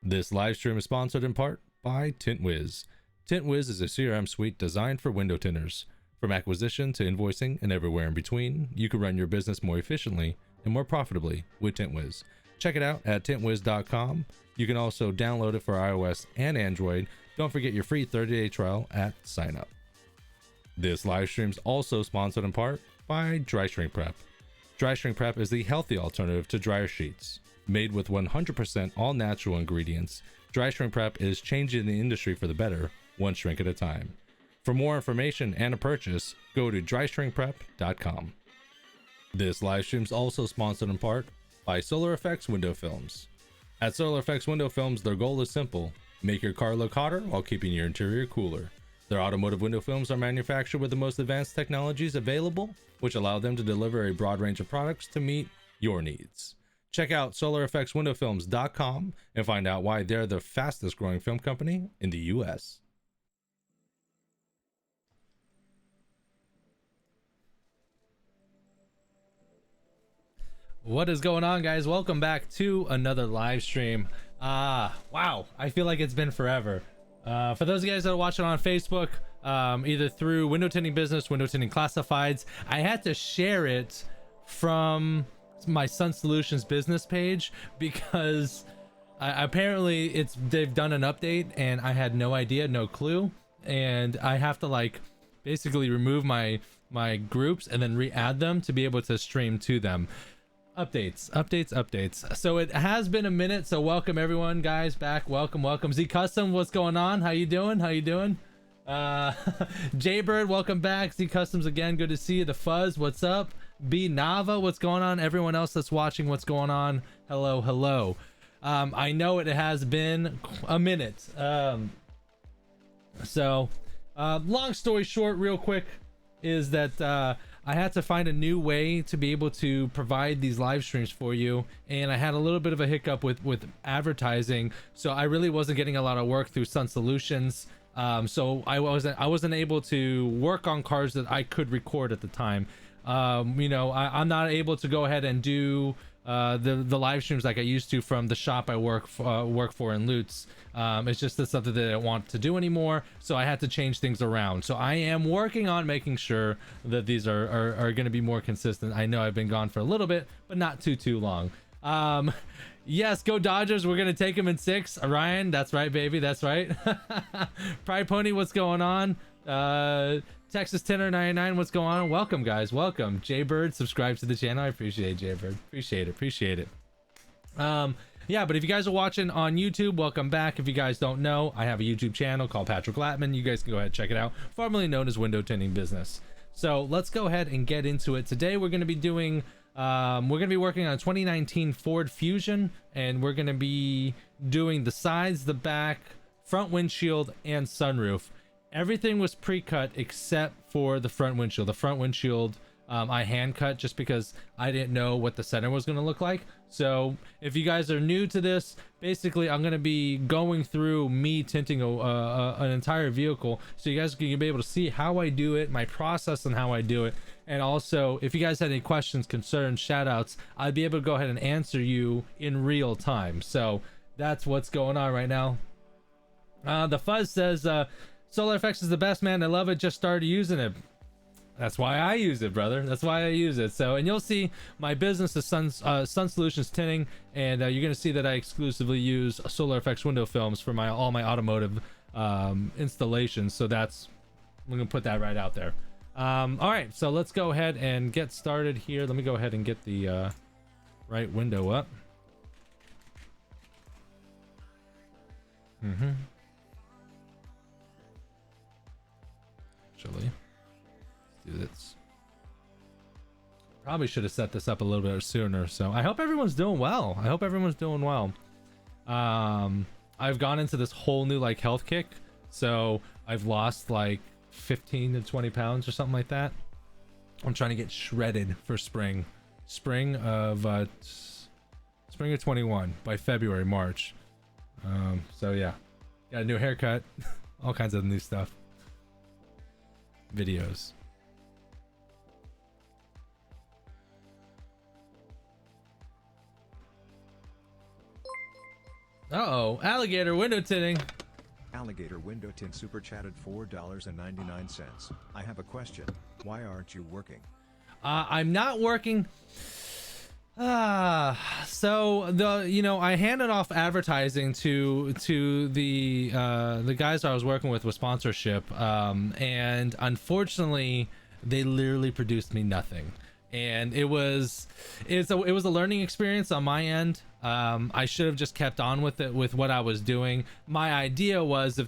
This live stream is sponsored in part by Tint Wiz. Tint Wiz is a CRM suite designed for window tinters. From acquisition to invoicing and everywhere in between, you can run your business more efficiently and more profitably with Tint Wiz. Check it out at tintwiz.com. You can also download it for iOS and Android. Don't forget your free 30-day trial at sign up. This live stream is also sponsored in part by Dry Shrink Prep. Dry Shrink Prep is the healthy alternative to dryer sheets. Made with 100% all natural ingredients, Dry Shrink Prep is changing the industry for the better, one shrink at a time. For more information and a purchase, go to dryshrinkprep.com. This live stream is also sponsored in part by Solar Effects Window Films. At Solar Effects Window Films, their goal is simple: make your car look hotter while keeping your interior cooler. Their automotive window films are manufactured with the most advanced technologies available, which allow them to deliver a broad range of products to meet your needs. Check out solareffectswindowfilms.com and find out why they're the fastest growing film company in the US. What is going on, guys? Welcome back to another live stream. Wow, I feel like it's been forever. For those of you guys that are watching on Facebook, either through Window Tinting Business, Window Tinting Classifieds, I had to share it from my Sun Solutions business page because apparently they've done an update and I had no idea, no clue, and I have to like basically remove my groups and then re-add them to be able to stream to them. Updates. So it has been a minute, so welcome everyone, guys, back. Welcome. Z Custom, what's going on? How you doing? Jaybird, welcome back. Z Customs again, good to see you. The Fuzz, what's up? B Nava, what's going on? Everyone else that's watching, what's going on? Hello. I know it has been a minute. Long story short, real quick, is that I had to find a new way to be able to provide these live streams for you, and I had a little bit of a hiccup with advertising, so I really wasn't getting a lot of work through Sun Solutions. So I wasn't able to work on cars that I could record at the time. I'm not able to go ahead and do the live streams like I used to from the shop I work for in Lutz. It's just that's something that I don't want to do anymore, so I had to change things around. So I am working on making sure that these are going to be more consistent. I know I've been gone for a little bit, but not too long. Yes, go Dodgers. We're gonna take them in 6. Ryan, that's right, baby, that's right. Pride Pony, what's going on? Texas Tenor 99, what's going on? Welcome, guys, welcome. Jaybird, subscribe to the channel. I appreciate Jaybird. Appreciate it. Yeah, but if you guys are watching on YouTube, welcome back. If you guys don't know, I have a YouTube channel called Patrick Latman. You guys can go ahead and check it out, formerly known as Window Tinting Business. So let's go ahead and get into it. Today we're going to be doing we're going to be working on a 2019 Ford Fusion, and we're going to be doing the sides, the back, front windshield, and sunroof. Everything was pre-cut except for the front windshield. The front windshield I hand cut just because I didn't know what the center was going to look like. So if you guys are new to this, basically I'm going to be going through me tinting an entire vehicle, so you guys can be able to see how I do it, my process and how I do it. And also, if you guys had any questions, concerns, shout outs, I'd be able to go ahead and answer you in real time. So that's what's going on right now. The Fuzz says Solar Effects is the best, man. I love it. Just started using it. That's why I use it, brother. That's why I use it. So, and you'll see my business is Sun Solutions Tinting, and you're gonna see that I exclusively use Solar Effects window films for all my automotive installations. So that's, I'm gonna put that right out there. All right, so let's go ahead and get started here. Let me go ahead and get the right window up. Actually, do this. Probably should have set this up a little bit sooner. So I hope everyone's doing well. I've gone into this whole new like health kick, so I've lost like 15 to 20 pounds or something like that. I'm trying to get shredded for spring of 21 by February, March. So yeah, got a new haircut, all kinds of new stuff, videos. Uh-oh, alligator window tinting. Alligator window tint super chatted $4.99. I have a question. Why aren't you working? I'm not working. So I handed off advertising to the guys I was working with sponsorship, and unfortunately they literally produced me nothing, and it was a learning experience on my end. I should have just kept on with it, with what I was doing. My idea was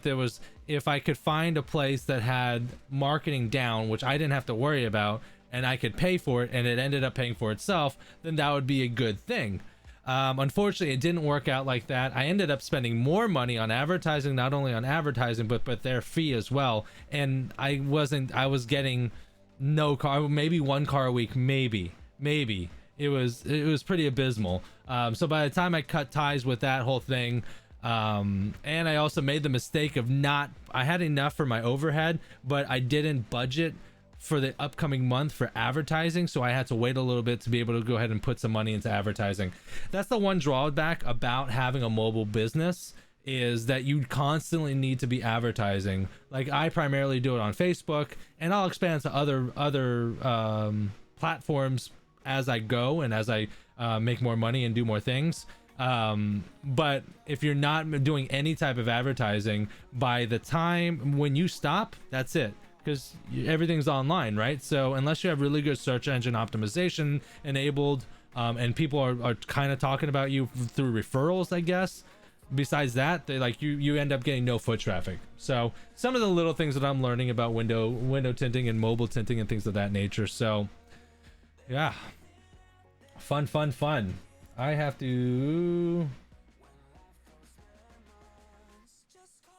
if I could find a place that had marketing down, which I didn't have to worry about, and I could pay for it, and it ended up paying for itself, then that would be a good thing. Unfortunately, it didn't work out like that. I ended up spending more money on advertising, not only on advertising, but their fee as well. And I was getting no car, maybe one car a week, maybe. It was pretty abysmal. So by the time I cut ties with that whole thing, and I also made the mistake of I had enough for my overhead, but I didn't budget for the upcoming month for advertising, so I had to wait a little bit to be able to go ahead and put some money into advertising. That's the one drawback about having a mobile business, is that you constantly need to be advertising. Like, I primarily do it on Facebook, and I'll expand to other platforms as I go and as I make more money and do more things. But if you're not doing any type of advertising, by the time when you stop, that's it, because everything's online, right? So unless you have really good search engine optimization enabled, and people are kind of talking about you through referrals, I guess, besides that, they you end up getting no foot traffic. So some of the little things that I'm learning about window tinting and mobile tinting and things of that nature. So yeah, fun. I have to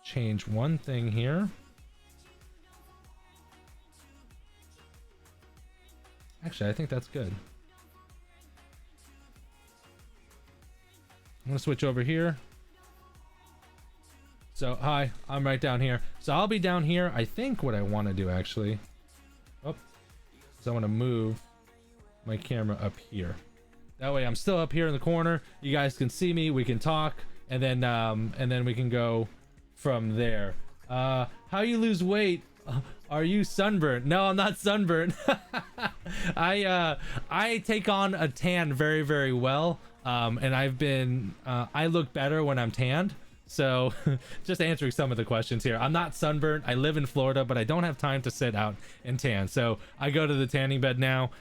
change one thing here. Actually, I think that's good. I'm gonna switch over here. So hi, I'm right down here. So I'll be down here. I think what I want to do actually, so I want to move my camera up here. That way I'm still up here in the corner. You guys can see me. We can talk, and then we can go from there. How you lose weight? Are you sunburned? No, I'm not sunburned. I take on a tan very, very well. And I look better when I'm tanned. So just answering some of the questions here. I'm not sunburned. I live in Florida, but I don't have time to sit out and tan. So I go to the tanning bed now,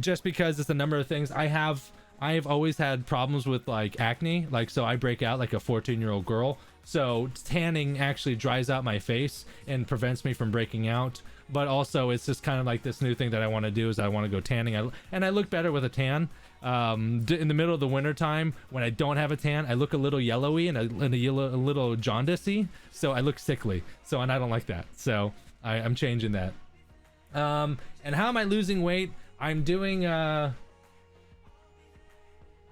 just because it's a number of things. I have always had problems with like acne. So I break out like a 14-year-old girl. So tanning actually dries out my face and prevents me from breaking out. But also it's just kind of like this new thing that I want to do, is I want to go tanning. And I look better with a tan. In the middle of the winter time when I don't have a tan, I look a little yellowy and a little jaundicey. So I look sickly. And I don't like that. So I'm changing that. And how am I losing weight? I'm doing, let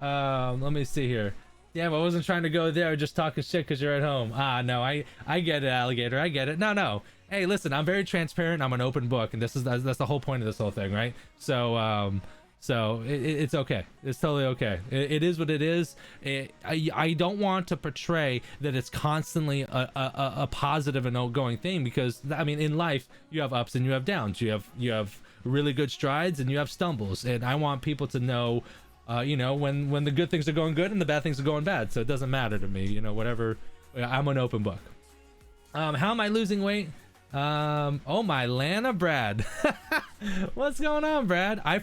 me see here. Damn, I wasn't trying to go there, just talking shit because you're at home. No, I get it, alligator. I get it. No. Hey, listen, I'm very transparent. I'm an open book, and that's the whole point of this whole thing, right? So it's okay. It's totally okay. It is what it is. I don't want to portray that it's constantly a positive and ongoing thing, because I mean, in life you have ups and you have downs. You have really good strides and you have stumbles, and I want people to know. When the good things are going good and the bad things are going bad. So it doesn't matter to me, whatever. I'm an open book. How am I losing weight? Oh my Lana, Brad. What's going on, Brad? I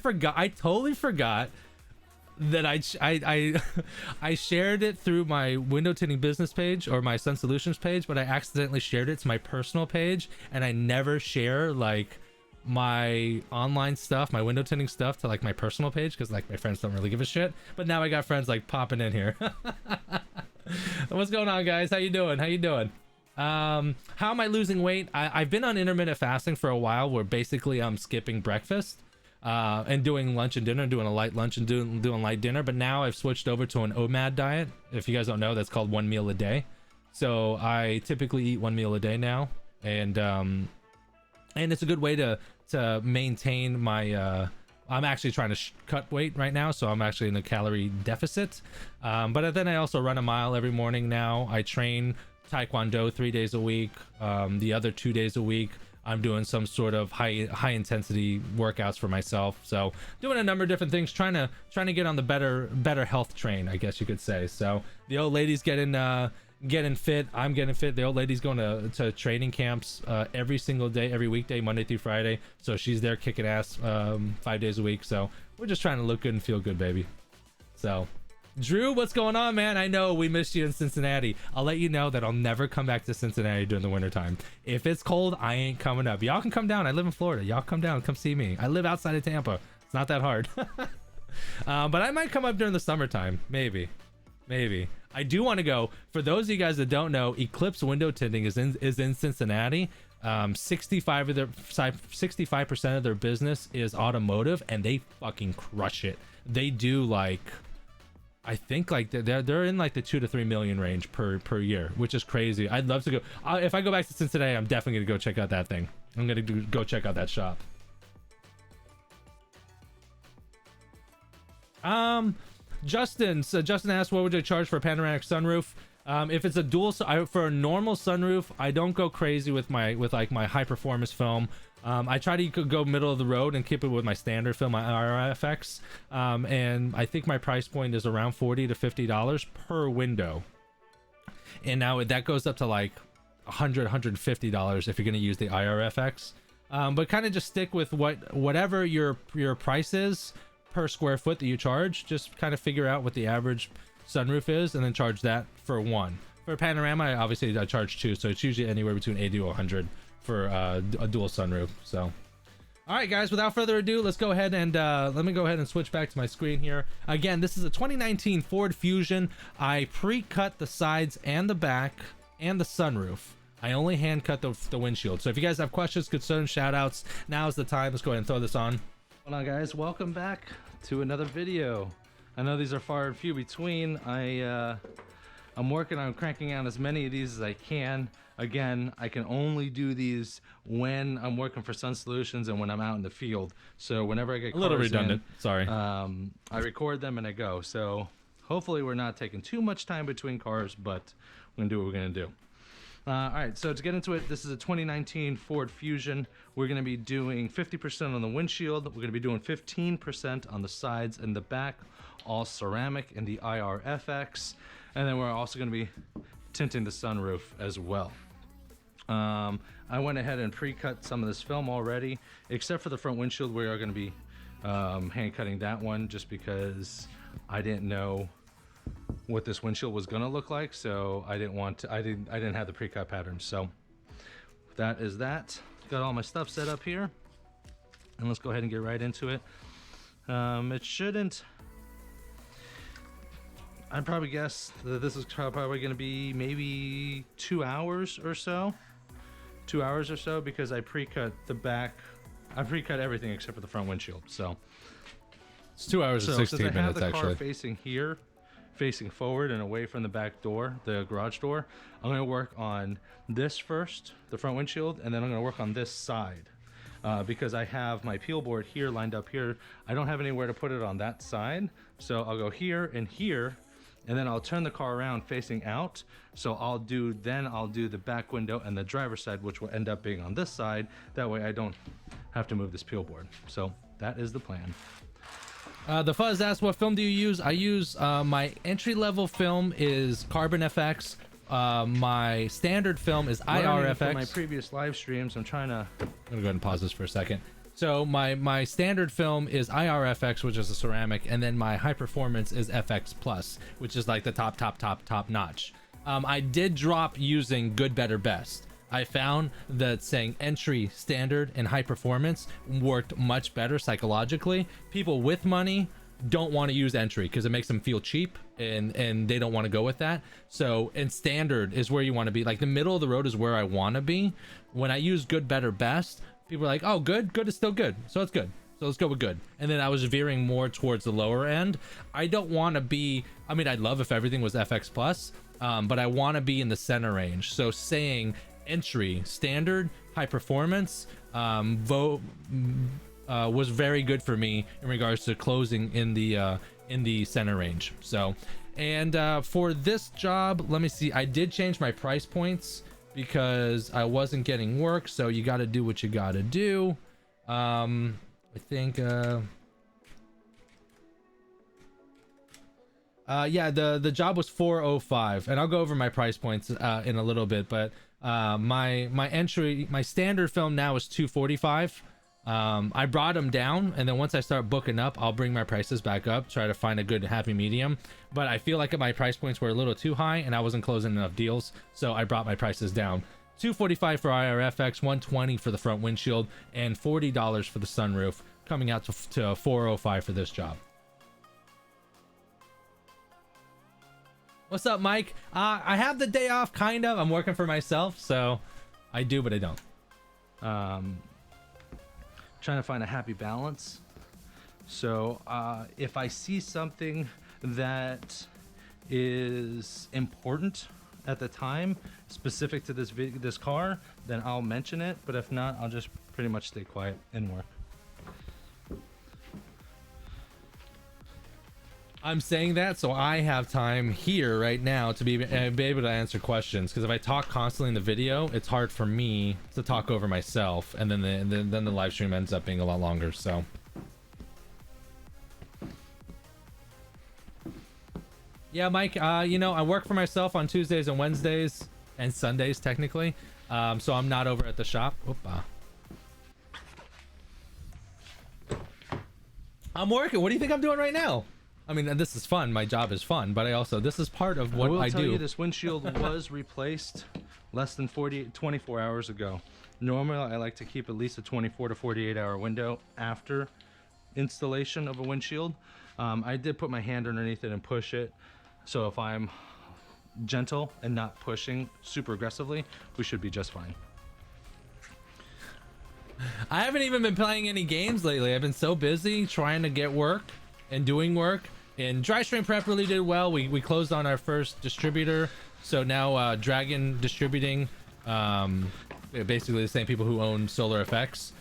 totally forgot that I shared it through my window tinting business page or my Sun Solutions page, but I accidentally shared it to my personal page, and I never share like my online stuff, my window tinting stuff, to like my personal page, because like my friends don't really give a shit. But now I got friends like popping in here. What's going on, guys? How you doing? How am I losing weight? I've been on intermittent fasting for a while, where basically I'm skipping breakfast and doing lunch and dinner, doing a light lunch and doing light dinner. But now I've switched over to an OMAD diet. If you guys don't know, that's called 1 meal a day. So I typically eat 1 meal a day now, and it's a good way to maintain my I'm actually trying to cut weight right now, so I'm actually in a calorie deficit. But then I also run a mile every morning now. I train Taekwondo 3 days a week. The other 2 days a week, I'm doing some sort of high intensity workouts for myself. So doing a number of different things, trying to get on the better health train, I guess you could say. So the old lady's getting fit. I'm getting fit. The old lady's going to training camps every single day, every weekday, Monday through Friday. So she's there kicking ass 5 days a week. So we're just trying to look good and feel good, baby. So Drew, what's going on, man? I know we missed you in Cincinnati. I'll let you know that I'll never come back to Cincinnati during the wintertime. If it's cold, I ain't coming up. Y'all can come down. I live in Florida. Y'all come down, come see me. I live outside of Tampa. It's not that hard. But I might come up during the summertime. Maybe. I do want to go. For those of you guys that don't know, Eclipse Window Tinting is in Cincinnati. 65% of their business is automotive, and they fucking crush it. They do like, I think like they're in like the 2 to 3 million range per year, which is crazy. I'd love to go. If I go back to Cincinnati, I'm definitely gonna go check out that thing. I'm gonna go check out that shop. Justin asked, what would I charge for a panoramic sunroof? If it's a for a normal sunroof, I don't go crazy with my high performance film. I try to go middle of the road and keep it with my standard film, my RFX. And I think my price point is around $40 to $50 per window. And now that goes up to like $100, $150 if you're going to use the IRFX. But kind of just stick with whatever your price is per square foot that you charge. Just kind of figure out what the average sunroof is and then charge that for one. For panorama, obviously I charge two, so it's usually anywhere between 80 to 100 for a dual sunroof. So all right, guys, without further ado, let's go ahead and let me go ahead and switch back to my screen here. Again, this is a 2019 Ford Fusion. I pre-cut the sides and the back and the sunroof. I only hand cut the windshield. So if you guys have questions, concerns, shout outs, now is the time. Let's go ahead and throw this on. Hold on, guys, welcome back to another video. I know these are far and few between. I'm working on cranking out as many of these as I can. Again, I can only do these when I'm working for Sun Solutions and when I'm out in the field. So whenever I get a little redundant, sorry. I record them and I go. So hopefully we're not taking too much time between cars, but we're gonna do what we're gonna do. All right, so to get into it, this is a 2019 Ford Fusion. We're gonna be doing 50% on the windshield. We're gonna be doing 15% on the sides and the back, all ceramic in the IRFX. And then we're also gonna be tinting the sunroof as well. I went ahead and pre-cut some of this film already, except for the front windshield. We are gonna be hand cutting that one just because I didn't know what this windshield was gonna look like, so I didn't have the pre-cut pattern. So that is that. Got all my stuff set up here, and let's go ahead and get right into it. It shouldn't, I'd probably guess that this is probably gonna be maybe 2 hours or so. 2 hours or so, because I pre-cut the back. I pre-cut everything except for the front windshield. So it's 2 hours and 16 minutes, actually. actually. Car facing here, facing forward and away from the back door, the garage door, I'm going to work on this first, the front windshield, and then I'm going to work on this side because I have my peel board here lined up here. I don't have anywhere to put it on that side, so I'll go here and here, and then I'll turn the car around facing out. So I'll do the back window and the driver's side, which will end up being on this side. That way I don't have to move this peel board. So that is the plan. The Fuzz asked, what film do you use? I use my entry-level film is Carbon FX. My standard film is IRFX. For my previous live streams, I'm gonna go ahead and pause this for a second. So my standard film is IRFX, which is a ceramic, and then my high performance is FX Plus, which is like the top notch. I did drop using good, better, best. I found that saying entry, standard, and high performance worked much better psychologically. People with money don't want to use entry because it makes them feel cheap, and they don't want to go with that. So, and standard is where you want to be. Like the middle of the road is where I want to be. When I use good, better, best, people are like, oh, good is still good. So it's good. So let's go with good. And then I was veering more towards the lower end. I don't want to be, I mean, I'd love if everything was FX Plus, but I want to be in the center range. So saying entry, standard, high performance, was very good for me in regards to closing in the center range. So, and for this job, let me see, I did change my price points because I wasn't getting work, so you got to do what you got to do. I think yeah, the job was 405, and I'll go over my price points in a little bit, but my standard film now is 245. I brought them down, and then once I start booking up, I'll bring my prices back up, try to find a good happy medium. But I feel like my price points were a little too high and I wasn't closing enough deals, so I brought my prices down. 245 for IRFX, 120 for the front windshield, and $40 for the sunroof, coming out to 405 for this job. What's up, Mike? I have the day off, kind of. I'm working for myself, so I do, but I don't. Trying to find a happy balance. So if I see something that is important at the time, specific to this car, then I'll mention it. But if not, I'll just pretty much stay quiet and work. I'm saying that so I have time here right now to be able to answer questions, because if I talk constantly in the video, it's hard for me to talk over myself, and then the live stream ends up being a lot longer. So yeah, Mike, you know, I work for myself on Tuesdays and Wednesdays and Sundays technically, so I'm not over at the shop. I'm working. What do you think I'm doing right now? I mean, this is fun. My job is fun, but this is part of what I do. I will tell you, this windshield was replaced less than 24 hours ago. Normally, I like to keep at least a 24 to 48 hour window after installation of a windshield. I did put my hand underneath it and push it. So if I'm gentle and not pushing super aggressively, we should be just fine. I haven't even been playing any games lately. I've been so busy trying to get work and doing work. And Dry Stream Prep really did well. We closed on our first distributor, so now Dragon Distributing, basically the same people who own Solar Effects,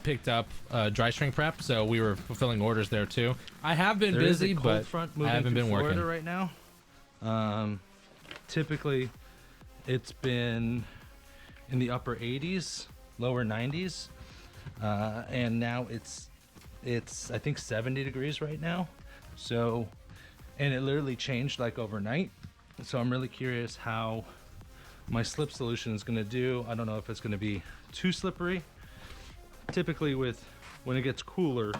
picked up Dry Stream Prep, so we were fulfilling orders there too. I have been busy, but I haven't been working right now. Typically, it's been in the upper 80s, lower 90s, and now it's I think 70 degrees right now. So, and it literally changed like overnight. So I'm really curious how my slip solution is going to do. I don't know if it's going to be too slippery. Typically when it gets cooler,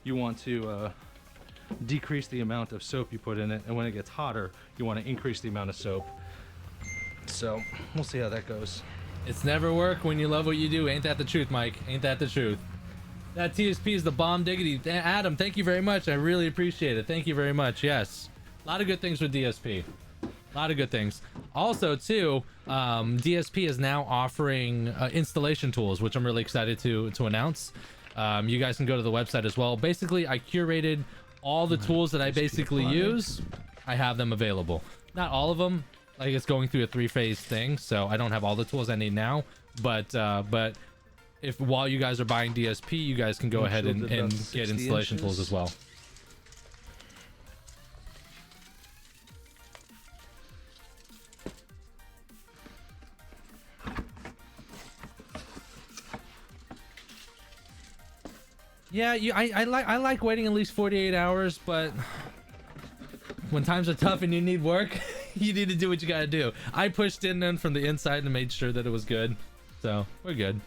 you want to decrease the amount of soap you put in it, and when it gets hotter, you want to increase the amount of soap. So we'll see how that goes. It's never work when you love what you do. Ain't that the truth, Mike? Ain't that the truth? That TSP is the bomb diggity. Adam, thank you very much. I really appreciate it. Thank you very much. Yes, a lot of good things with DSP. A lot of good things. Also, too, DSP is now offering installation tools, which I'm really excited to announce. You guys can go to the website as well. Basically, I curated all the tools that I basically use. I have them available. Not all of them. Like, it's going through a 3-phase thing, so I don't have all the tools I need now. But if while you guys are buying DSP, you guys can go ahead and get installation tools as well. Yeah, I like waiting at least 48 hours, but when times are tough and you need work, you need to do what you gotta do. I pushed in then from the inside and made sure that it was good, so we're good.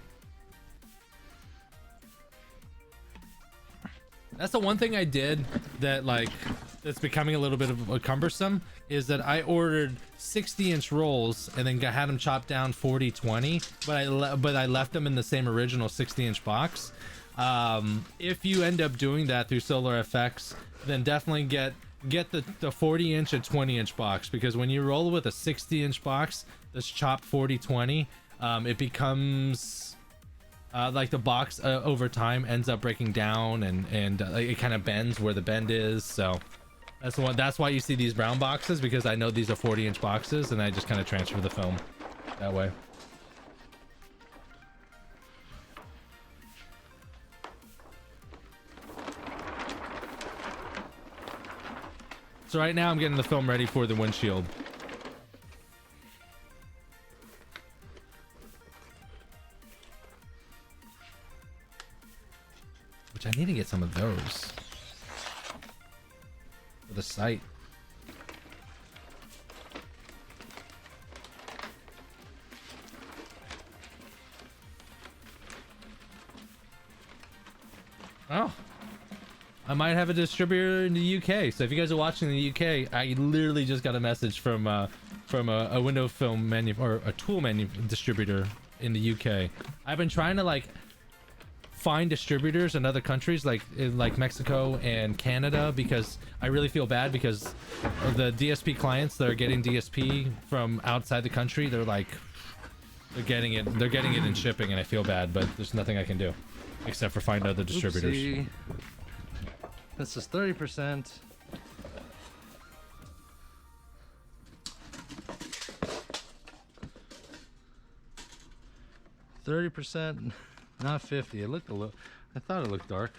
That's the one thing I did that, like, that's becoming a little bit of a cumbersome, is that I ordered 60-inch rolls and then had them chopped down 40/20, but I left them in the same original 60-inch box. If you end up doing that through Solar FX, then definitely get the 40-inch and 20-inch box, because when you roll with a 60-inch box that's chopped 40/20, it becomes like the box over time ends up breaking down, and it kind of bends where the bend is. So that's why you see these brown boxes, because I know these are 40-inch boxes, and I just kind of transfer the film that way. So right now I'm getting the film ready for the windshield. Which I need to get some of those for the site. Oh, I might have a distributor in the UK. So if you guys are watching in the UK, I literally just got a message from a window film or a tool distributor in the UK. I've been trying to like find distributors in other countries like Mexico and Canada, because I really feel bad because of the DSP clients that are getting DSP from outside the country. They're getting it in shipping, and I feel bad, but there's nothing I can do except for find other distributors. Oopsie. This is 30%. Not 50. It looked a little. I thought it looked dark.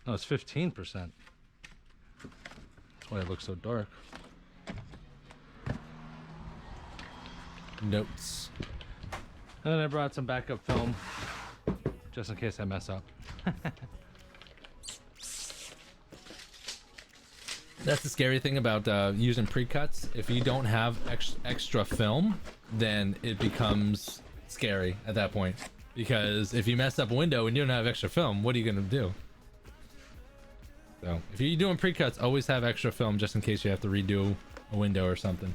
No, it's 15%. That's why it looks so dark. Notes. And then I brought some backup film just in case I mess up. That's the scary thing about using pre-cuts. If you don't have extra film, then it becomes scary at that point. Because if you mess up a window and you don't have extra film, what are you gonna do? So if you're doing pre-cuts, always have extra film just in case you have to redo a window or something.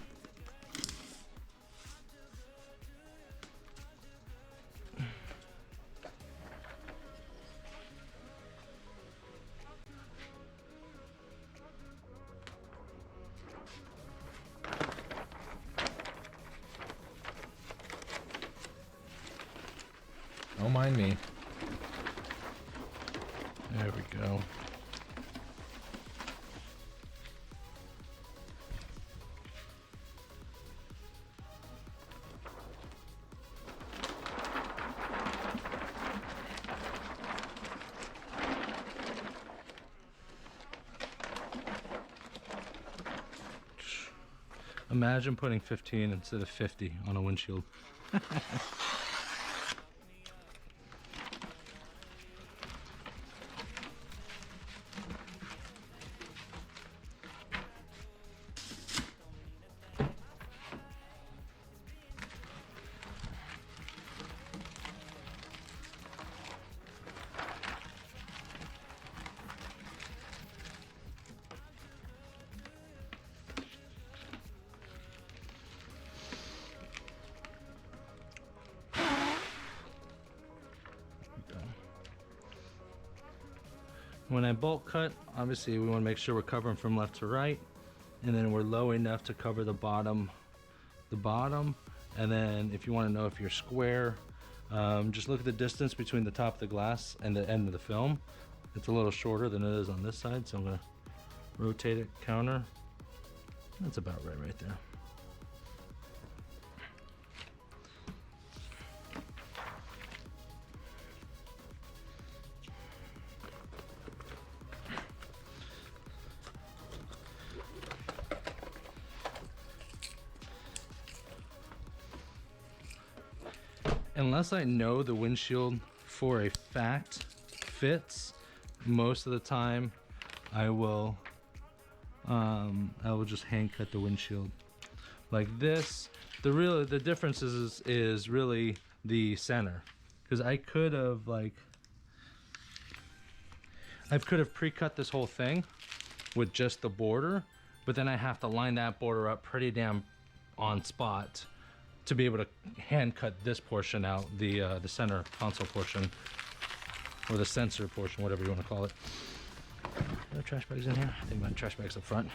Don't mind me. There we go. Imagine putting 15 instead of 50 on a windshield. When I bulk cut, obviously we want to make sure we're covering from left to right, and then we're low enough to cover the bottom, and then if you want to know if you're square, just look at the distance between the top of the glass and the end of the film. It's a little shorter than it is on this side, so I'm going to rotate it counter. That's about right there. Unless I know the windshield for a fact fits, most of the time I will just hand cut the windshield like this. The difference is really the center, because I could have pre-cut this whole thing with just the border, but then I have to line that border up pretty damn on spot to be able to hand cut this portion out, the center console portion, or the sensor portion, whatever you want to call it. Are there trash bags in here? I think my trash bags up front.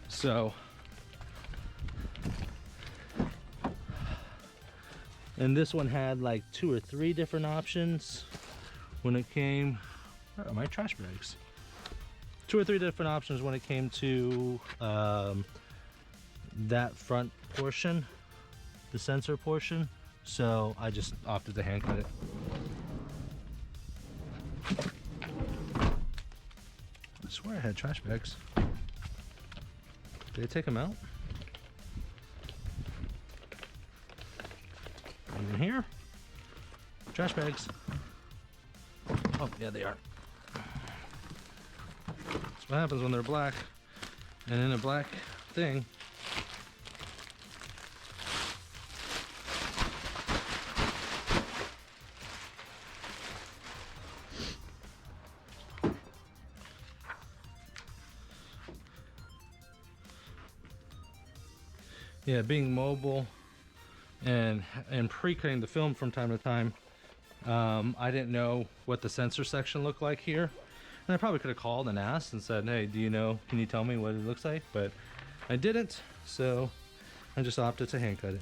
So, and this one had like 2 or 3 different options when it came. Where are my trash bags? 2 or 3 different options when it came to that front portion, the sensor portion. So I just opted to hand cut it. I swear I had trash bags. Did they take them out? In here? Trash bags. Oh, yeah, they are. That's what happens when they're black. And in a black thing. Yeah, being mobile and pre-cutting the film from time to time, I didn't know what the sensor section looked like here, and I probably could have called and asked and said, hey, do you know, can you tell me what it looks like? But I didn't, so I just opted to hand cut it.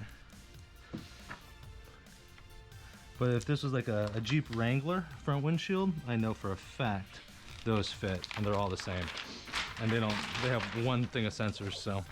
But if this was like a Jeep Wrangler front windshield, I know for a fact those fit, and they're all the same, and they have one thing of sensors, so.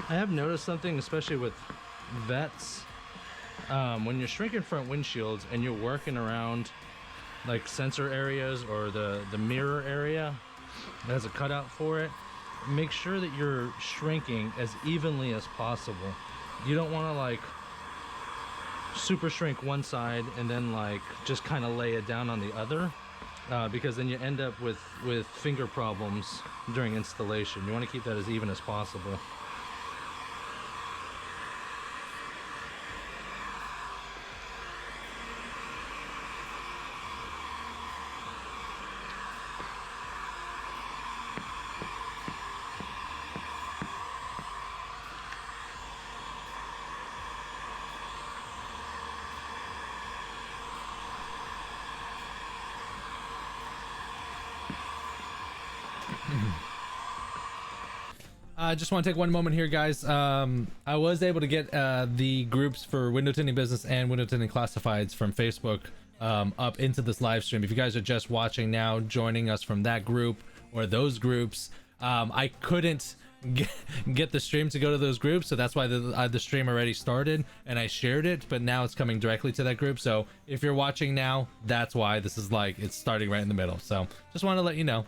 I have noticed something, especially with vets, when you're shrinking front windshields and you're working around like sensor areas or the mirror area that has a cutout for it, make sure that you're shrinking as evenly as possible. You don't want to like super shrink one side and then like just kind of lay it down on the other, because then you end up with finger problems during installation. You want to keep that as even as possible. I just want to take one moment here, guys. I was able to get the groups for Window Tinting Business and Window Tinting Classifieds from Facebook up into this live stream. If you guys are just watching now, joining us from that group or those groups, I couldn't get the stream to go to those groups, so that's why the stream already started and I shared it, but now it's coming directly to that group. So if you're watching now, that's why this is like it's starting right in the middle. So just want to let you know.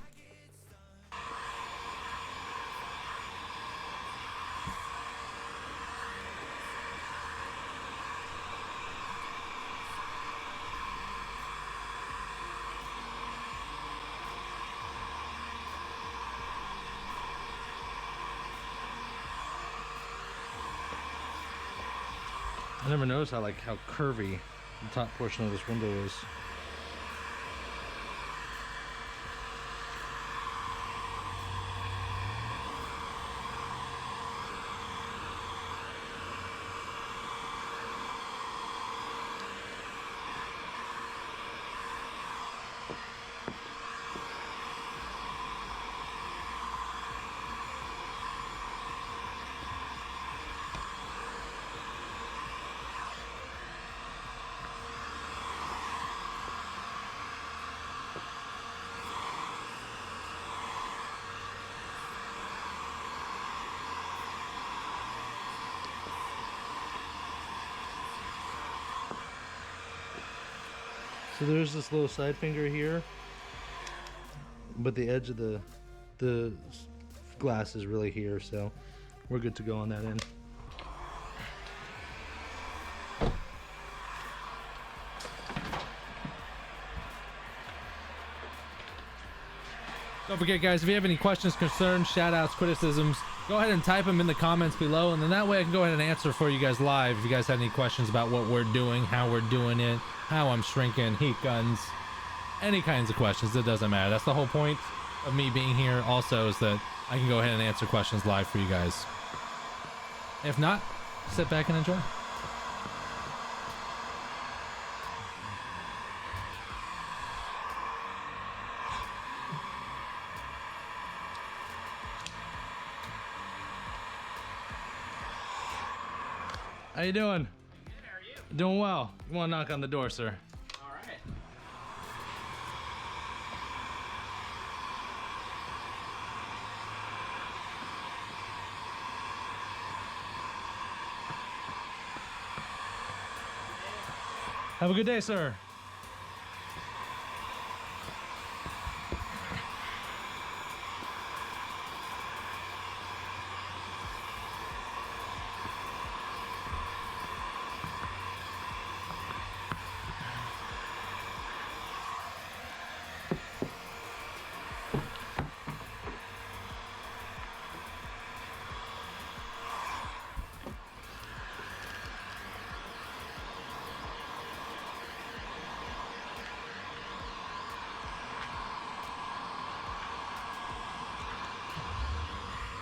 I never noticed how curvy the top portion of this window is. So there's this little side finger here, but the edge of the glass is really here, so we're good to go on that end. Don't forget, guys, if you have any questions, concerns, shout outs, criticisms, go ahead and type them in the comments below, and then that way I can go ahead and answer for you guys live. If you guys have any questions about what we're doing, how we're doing it, how I'm shrinking, heat guns, any kinds of questions, it doesn't matter. That's the whole point of me being here also, is that I can go ahead and answer questions live for you guys. If not, sit back and enjoy. How you doing? Good, how are you? Doing well. You want to knock on the door, sir? All right. Have a good day, sir.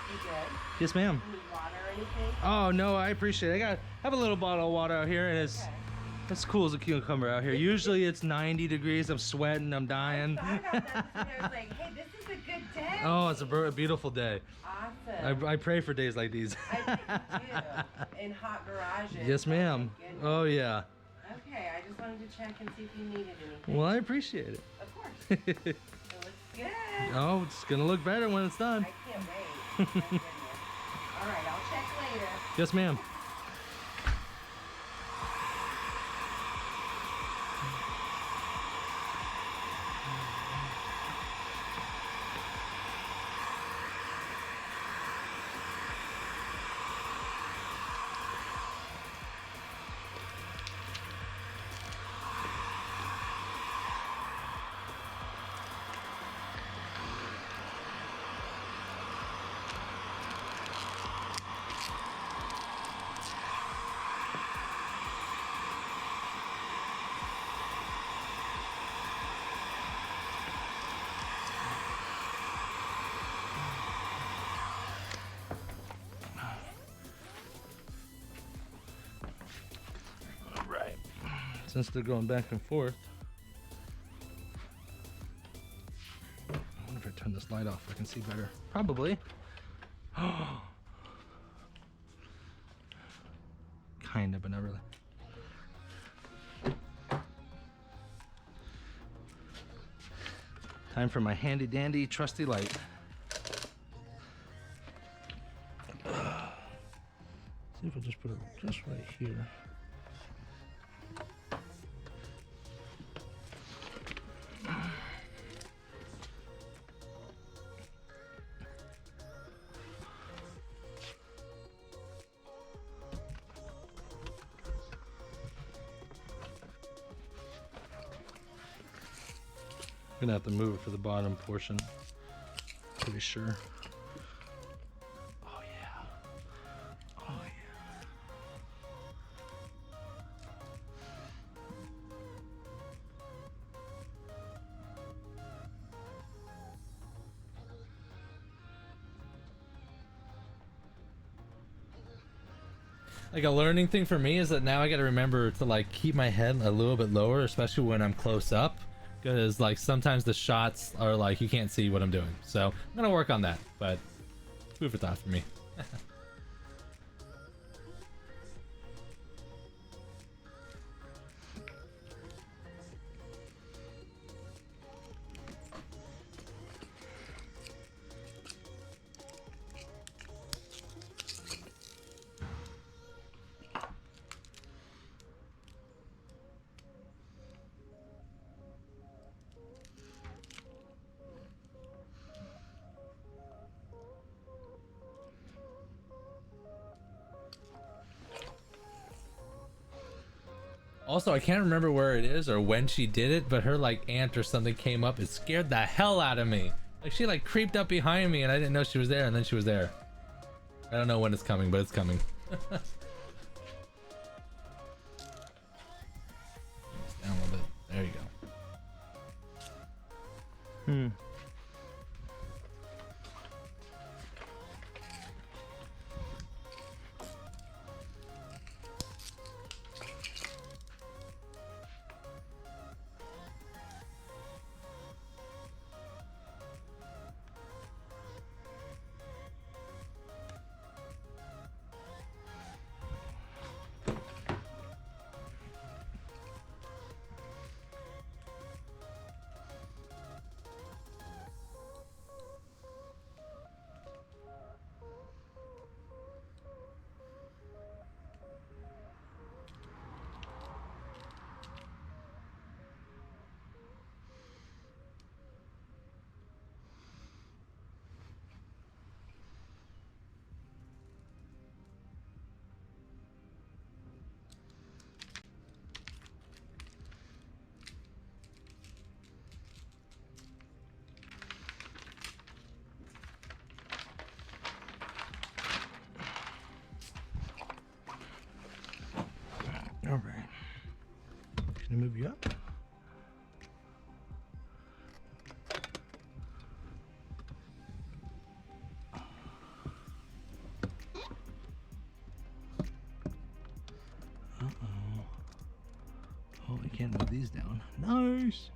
You good? Yes, ma'am. Need water or anything? Oh no, I appreciate it. Have a little bottle of water out here, and Okay. it's cool as a cucumber out here. Usually it's 90 degrees. I'm sweating. I'm dying. I thought about that today. I was like, hey, this is a good day. Oh, it's a beautiful day. Awesome. I pray for days like these. I think you do. In hot garages. Yes, ma'am. Oh, my goodness. Oh yeah. Okay, I just wanted to check and see if you needed anything. Well, I appreciate it. Of course. It looks good. Oh, it's gonna look better when it's done. I can't wait. My goodness. All right, I'll check later. Yes, ma'am. Since they're going back and forth. I wonder if I turn this light off, I can see better. Probably. Kind of, but not really. Time for my handy dandy trusty light. See if I just put it just right here. Gonna have to move it for the bottom portion. Pretty sure. Oh yeah. Oh yeah. Like a learning thing for me is that now I got to remember to like keep my head a little bit lower, especially when I'm close up, because like sometimes the shots are like you can't see what I'm doing. So I'm gonna work on that, but food for thought for me. Also, I can't remember where it is or when she did it, but her like aunt or something came up. It scared the hell out of me. Like she like creeped up behind me and I didn't know she was there, and then she was there. I don't know when it's coming, but it's coming. Down a little bit. There you go. All right. Can I move you up? Uh-oh. Oh, I can't move these down. Nice.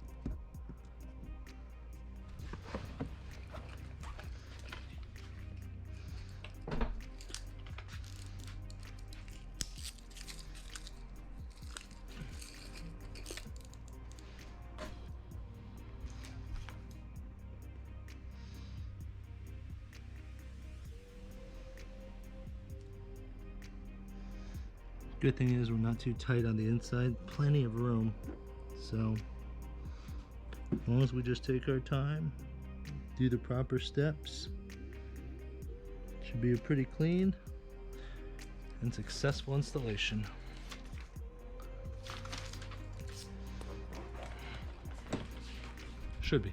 Good thing is we're not too tight on the inside, plenty of room. So as long as we just take our time, do the proper steps, should be a pretty clean and successful installation. Should be.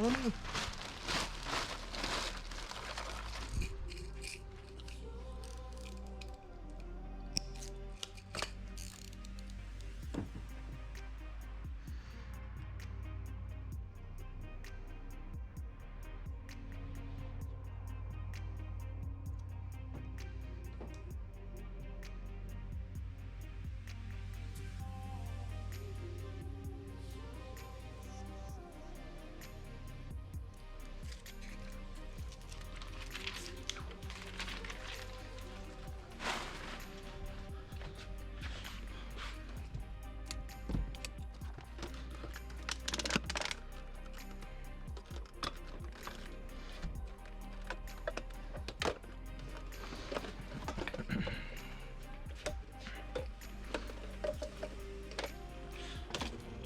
Oh no.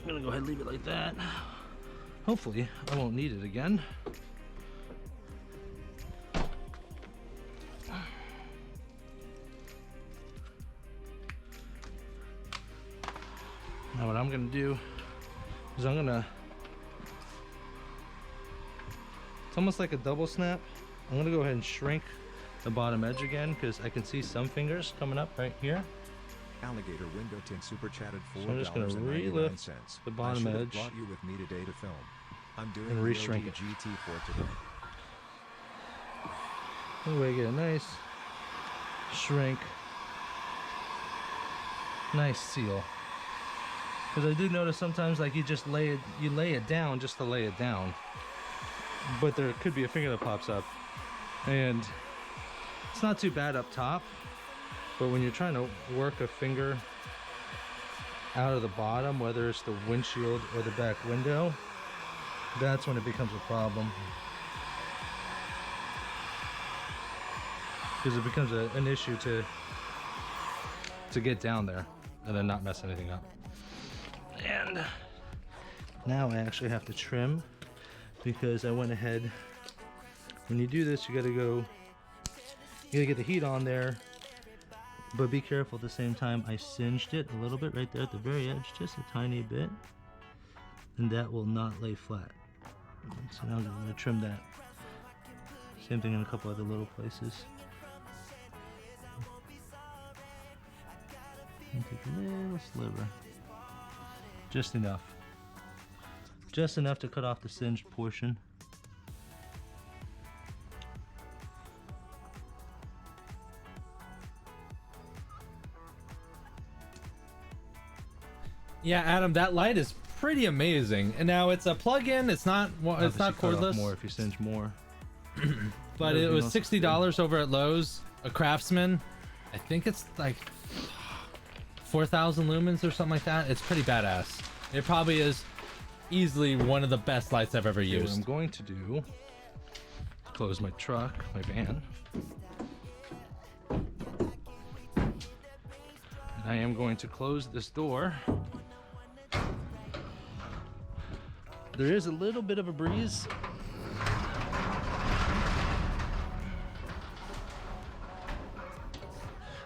I'm gonna go ahead and leave it like that. Hopefully, I won't need it again. Now what I'm gonna do is it's almost like a double snap. I'm gonna go ahead and shrink the bottom edge again because I can see some fingers coming up right here. Alligator Window Tint super chatted So I'm just gonna relift the bottom edge brought you with me today to film. I'm doing and re-shrink it. GT for today. Anyway, get a nice shrink, nice seal. Because I do notice sometimes, like, you lay it down just to lay it down, but there could be a finger that pops up, and it's not too bad up top. But when you're trying to work a finger out of the bottom, whether it's the windshield or the back window, that's when it becomes a problem. Because it becomes an issue to get down there and then not mess anything up. And now I actually have to trim because I went ahead. When you do this, you gotta get the heat on there. But be careful at the same time. I singed it a little bit right there at the very edge, just a tiny bit, and that will not lay flat. So now I'm going to trim that. Same thing in a couple other little places. And take a little sliver, just enough to cut off the singed portion. Yeah, Adam, that light is pretty amazing. And now it's a plug-in. It's not. It's not cordless. More if you singe more. But it was $60 over at Lowe's. A Craftsman. I think it's like 4,000 lumens or something like that. It's pretty badass. It probably is easily one of the best lights I've ever What I'm used. going to do, close my truck, my van. And I am going to close this door. There is a little bit of a breeze.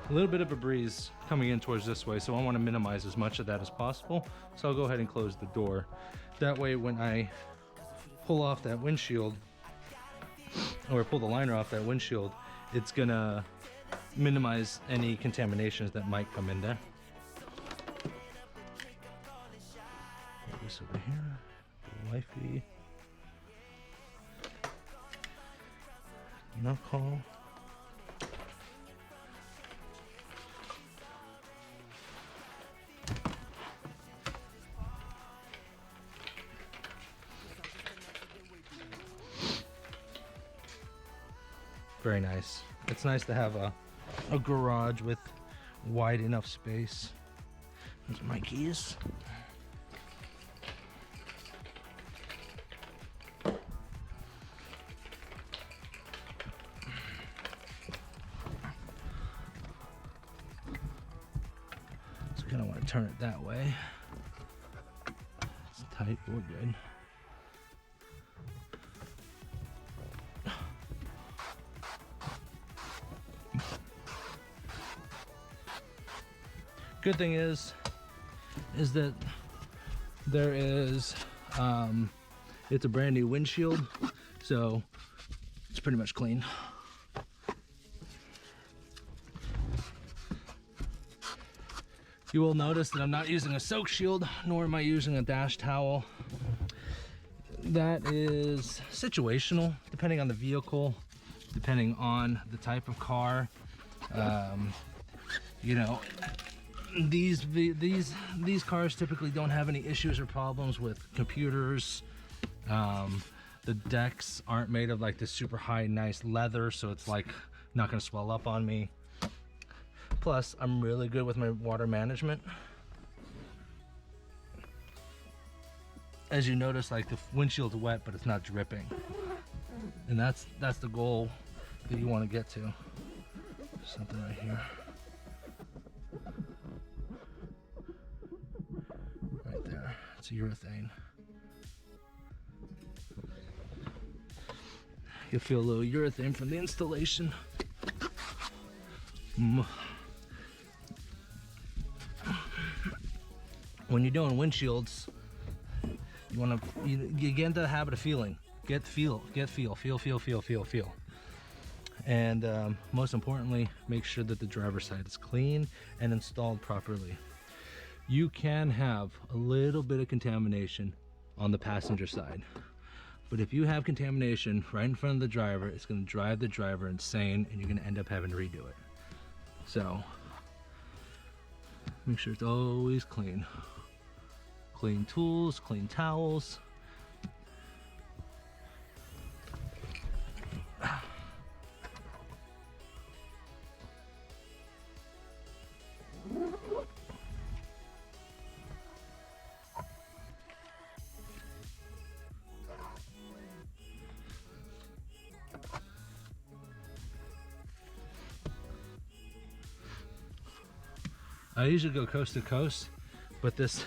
A little bit of a breeze coming in towards this way, so I want to minimize as much of that as possible. So I'll go ahead and close the door. That way when I pull off that windshield, or pull the liner off that windshield, it's gonna minimize any contaminations that might come in there. Put this over here. Wifey. Knuckle. Very nice. It's nice to have a garage with wide enough space. There's my keys. Kind of want to turn it that way. It's tight, but we're good. Good thing is that there is it's a brand new windshield, so it's pretty much clean. You will notice that I'm not using a soak shield, nor am I using a dash towel. That is situational, depending on the vehicle, depending on the type of car. You know, these cars typically don't have any issues or problems with computers. The decks aren't made of like this super high, nice leather, so it's like not gonna swell up on me. Plus, I'm really good with my water management. As you notice, like the windshield's wet, but it's not dripping. And that's the goal that you want to get to. Something right here. Right there. It's urethane. You'll feel a little urethane from the installation. When you're doing windshields, you get into the habit of feeling. Feel. And most importantly, make sure that the driver's side is clean and installed properly. You can have a little bit of contamination on the passenger side, but if you have contamination right in front of the driver, it's going to drive the driver insane and you're going to end up having to redo it. So make sure it's always clean. Clean tools, clean towels. I usually go coast to coast, but this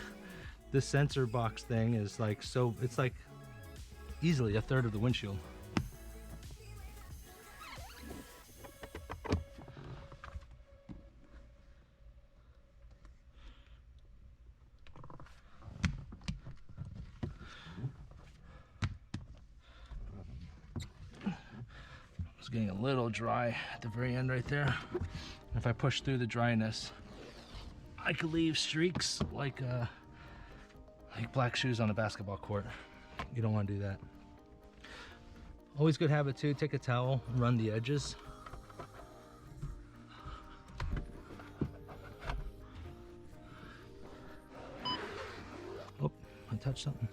sensor box thing is like, so it's like easily a third of the windshield. It's getting a little dry at the very end right there. If I push through the dryness, I could leave streaks like black shoes on a basketball court. You don't want to do that. Always good habit too, take a towel, run the edges. Oh, I touched something.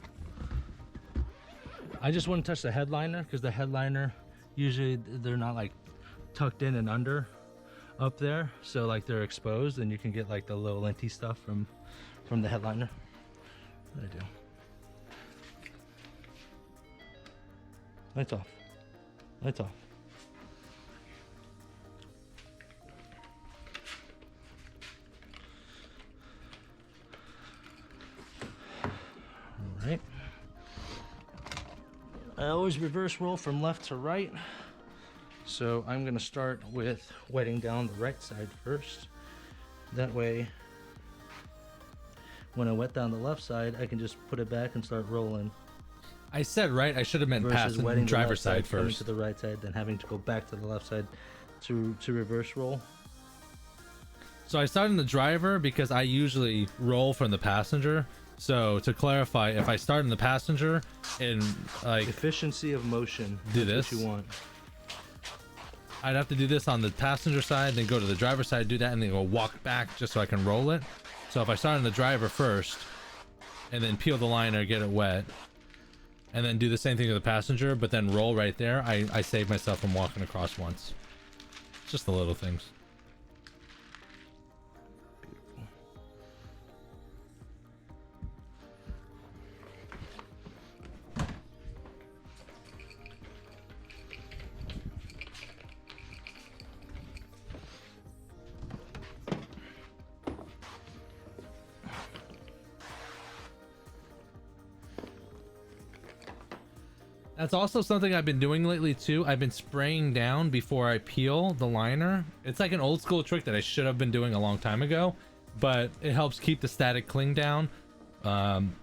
I just wouldn't touch the headliner because the headliner, usually they're not like tucked in and under up there, so like they're exposed and you can get like the little linty stuff from the headliner. What did I do? Lights off. Lights off. All right. I always reverse roll from left to right. So I'm going to start with wetting down the right side first. That way, when I wet down the left side, I can just put it back and start rolling. I said right, I should have meant Versus pass wetting the the driver's left side coming first. to the right side, then having to go back to the left side to reverse roll. So I started in the driver because I usually roll from the passenger. So to clarify, if I start in the passenger and like Efficiency of motion. Do That's this? what you want. I'd have to do this on the passenger side, then go to the driver's side, do that, and then go walk back just so I can roll it. So if I start on the driver first, and then peel the liner, get it wet, and then do the same thing to the passenger, but then roll right there, I save myself from walking across once. It's just the little things. That's also something I've been doing lately too. I've been spraying down before I peel the liner. It's like an old school trick that I should have been doing a long time ago, but it helps keep the static cling down. And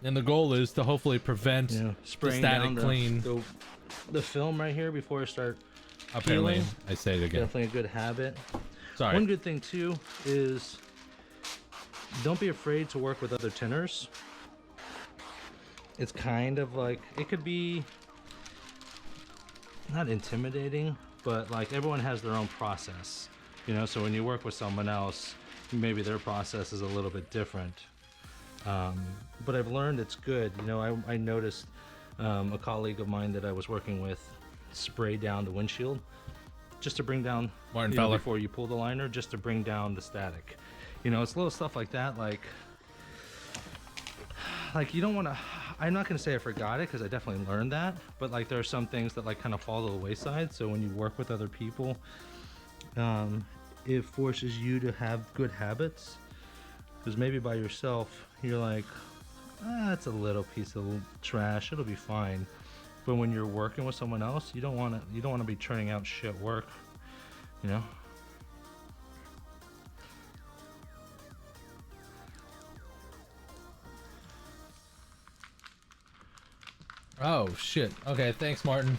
the goal is to hopefully prevent the Spraying static down clean. the film right here before I start Apparently, peeling. I say it again. Definitely a good habit. Sorry. One good thing too is don't be afraid to work with other tinters. It's kind of like, it could be not intimidating, but like everyone has their own process, you know, so when you work with someone else, maybe their process is a little bit different. But I've learned it's good. You know, I noticed a colleague of mine that I was working with spray down the windshield just to bring down, Martin you know, Feller. before you pull the liner, just to bring down the static. You know, it's little stuff like that, like you don't want to, I'm not going to say I forgot it because I definitely learned that, but like there are some things that like kind of fall to the wayside. So when you work with other people, it forces you to have good habits, because maybe by yourself you're like, It's a little piece of trash. It'll be fine. But when you're working with someone else, you don't want to be churning out shit work, you know. Oh shit. Okay, thanks, Martin.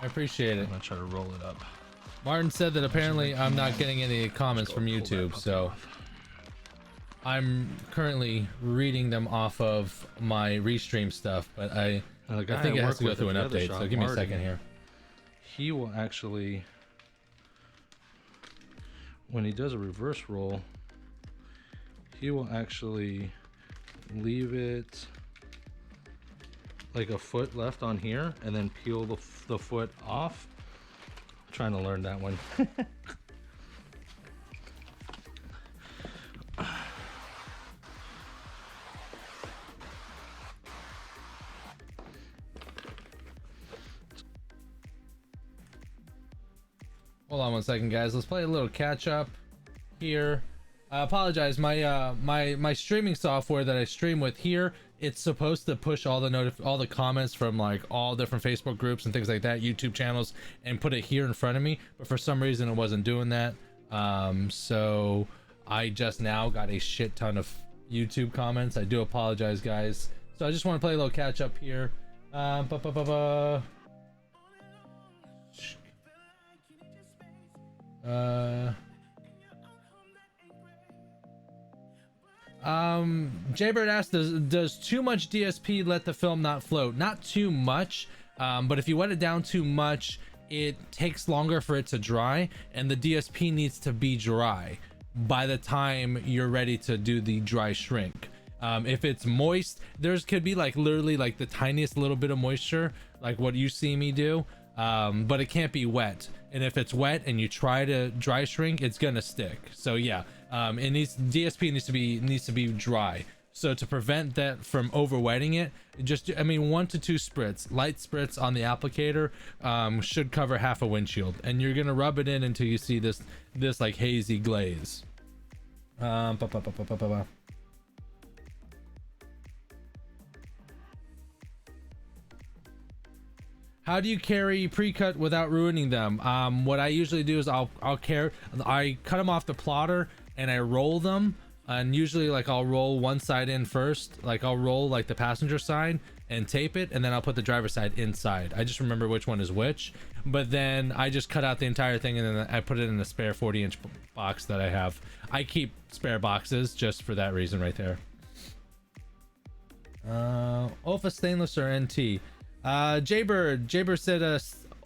I appreciate it. I'm gonna try to roll it up. Martin said that apparently I'm not getting any comments from YouTube, so I'm currently reading them off of my restream stuff, but I think it has to go through an update, so give me a second here. He will actually, when he does a reverse roll, he will actually leave it like a foot left on here and then peel the foot off. I'm trying to learn that one. Hold on one second, guys. Let's play a little catch up here. I apologize. My streaming software that I stream with here, it's supposed to push all the comments from like all different Facebook groups and things like that, YouTube channels, and put it here in front of me. But for some reason, it wasn't doing that. So I just now got a shit ton of YouTube comments. I do apologize, guys. So I just want to play a little catch up here. Jaybird asked, does too much DSP let the film not float? Not too much, but if you wet it down too much, it takes longer for it to dry, and the DSP needs to be dry by the time you're ready to do the dry shrink. If it's moist, there's could be like literally like the tiniest little bit of moisture, like what you see me do, but it can't be wet. And if it's wet and you try to dry shrink, it's gonna stick. So yeah, DSP needs to be dry. So to prevent that from overwetting it, just, I mean, 1 to 2 spritz, light spritz on the applicator, should cover half a windshield, and you're gonna rub it in until you see this like hazy glaze. How do you carry pre-cut without ruining them? What I usually do is I cut them off the plotter and I roll them, and usually like I'll roll one side in first, like I'll roll like the passenger side and tape it, and then I'll put the driver's side inside. I just remember which one is which, but then I just cut out the entire thing and then I put it in a spare 40-inch box that I have. I keep spare boxes just for that reason right there. Alpha stainless or NT? Jaybird said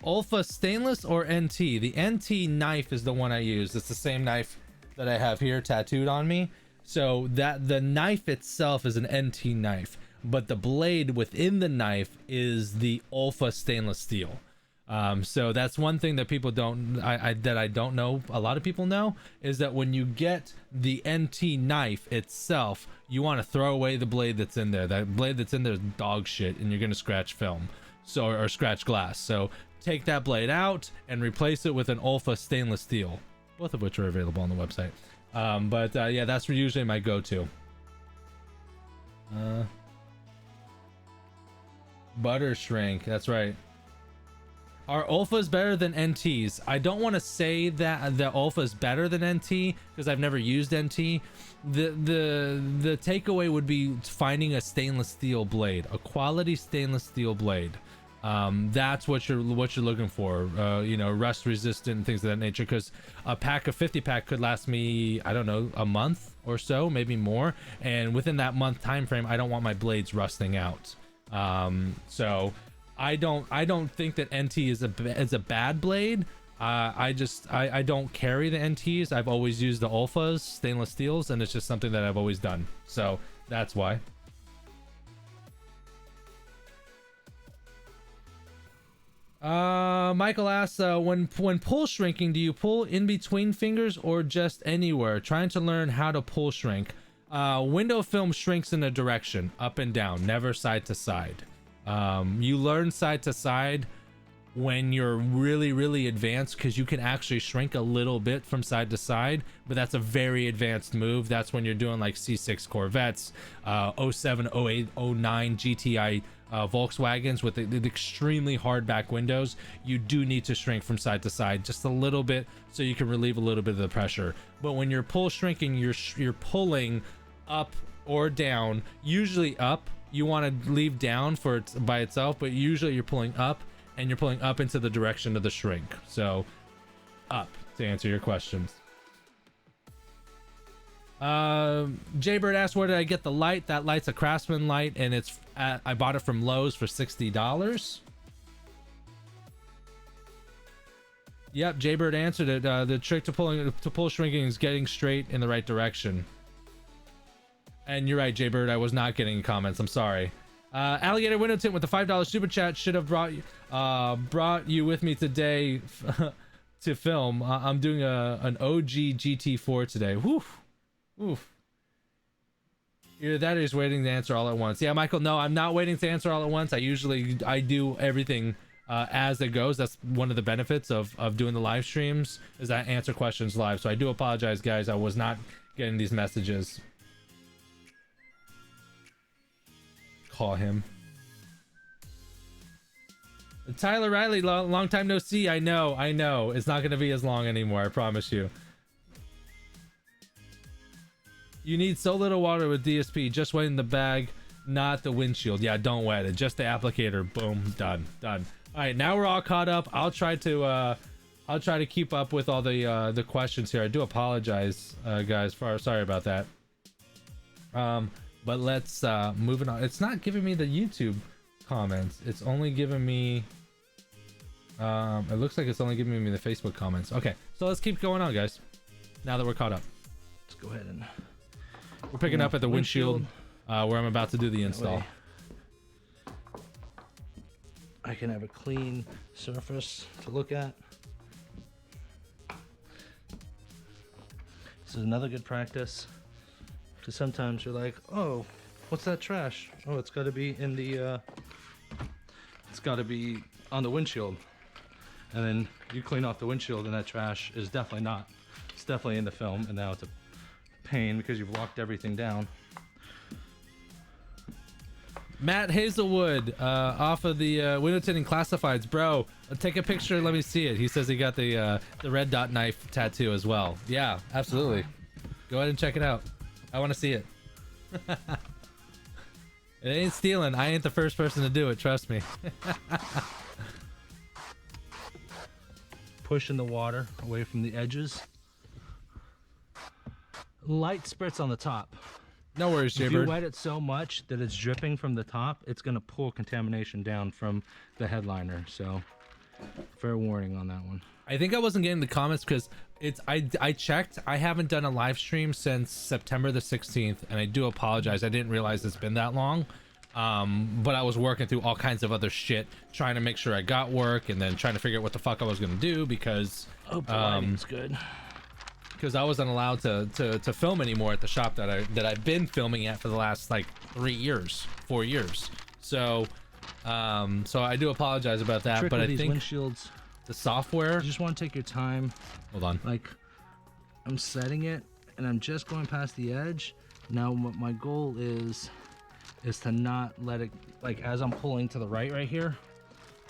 Alpha stainless or NT. The NT knife is the one I use. It's the same knife that I have here tattooed on me. So that the knife itself is an NT knife, but the blade within the knife is the Alpha stainless steel. So that's one thing that people don't, that I don't know, a lot of people know, is that when you get the NT knife itself, you want to throw away the blade that's in there. That blade that's in there is dog shit, and you're going to scratch film, so, or scratch glass. So take that blade out and replace it with an Alpha stainless steel, both of which are available on the website. Yeah, that's usually my go-to. Butter shrink, that's right. Are Alphas better than NTs? I don't want to say that the Alpha is better than NT because I've never used NT. The takeaway would be finding a stainless steel blade, a quality stainless steel blade. That's what you're looking for. You know, rust resistant, things of that nature. Because a pack of 50 pack could last me, I don't know, a month or so, maybe more. And within that month time frame, I don't want my blades rusting out. So I don't think that NT is a bad blade. I don't carry the NTs. I've always used the Alphas, stainless steels, and it's just something that I've always done. So that's why. Michael asks, when pull shrinking, do you pull in between fingers or just anywhere? Trying to learn how to pull shrink. Window film shrinks in a direction, up and down, never side to side. You learn side to side when you're really advanced, because you can actually shrink a little bit from side to side, but that's a very advanced move. That's when you're doing like C6 Corvettes, 07, 08, 09 GTI Volkswagens with the extremely hard back windows. You do need to shrink from side to side just a little bit so you can relieve a little bit of the pressure. But when you're pull shrinking, you're pulling up or down. Usually up. You want to leave down for it by itself, but usually you're pulling up, and you're pulling up into the direction of the shrink. So up, to answer your questions. Jaybird asked, where did I get the light? That light's a Craftsman light, and I bought it from Lowe's for $60. Yep, Jaybird answered it. The trick to pull shrinking is getting straight in the right direction. And you're right, Jaybird, I was not getting comments. I'm sorry. Alligator Window Tint with the $5 super chat should have brought you with me today to film. I'm doing an OG GT4 today. Woof. Oof. Either that or he's waiting to answer all at once. Yeah, Michael, no, I'm not waiting to answer all at once. I do everything as it goes. That's one of the benefits of doing the live streams, is I answer questions live. So I do apologize, guys. I was not getting these messages. Call him. Tyler Riley, long time no see. I know. It's not going to be as long anymore, I promise you. You need so little water with DSP. Just wet in the bag, not the windshield. Yeah, don't wet it. Just the applicator. Boom. Done. All right, now we're all caught up. I'll try to keep up with all the questions here. I do apologize, guys. Sorry about that. But let's move it on. It's not giving me the YouTube comments. It's only giving me it looks like it's only giving me the Facebook comments. Okay, so let's keep going on, guys, now that we're caught up. Let's go ahead and we're picking up at the windshield where I'm about to do the install. I can have a clean surface to look at. This is another good practice, because sometimes you're like, oh, what's that trash? Oh, it's got to be in the it's got to be on the windshield. And then you clean off the windshield and that trash is definitely not. It's definitely in the film, and now it's a pain because you've locked everything down. Matt Hazelwood, off of the window tinting classifieds. Bro, take a picture and let me see it. He says he got the red dot knife tattoo as well. Yeah, absolutely. Go ahead and check it out. I want to see it. It ain't stealing. I ain't the first person to do it, trust me. Pushing the water away from the edges. Light spurts on the top. No worries, Jaybird. If you wet it so much that it's dripping from the top, it's going to pull contamination down from the headliner. So, fair warning on that one. I think I wasn't getting the comments because I checked. I haven't done a live stream since September the 16th, and I do apologize. I didn't realize it's been that long. But I was working through all kinds of other shit, trying to make sure I got work, and then trying to figure out what the fuck I was gonna do because lighting's good. Because I wasn't allowed to film anymore at the shop that I've been filming at for the last like 4 years. So I do apologize about that. Trick but with I these think windshields, the software. you just want to take your time. Hold on. Like, I'm setting it and I'm just going past the edge. Now what my goal is to not let it, like, as I'm pulling to the right here,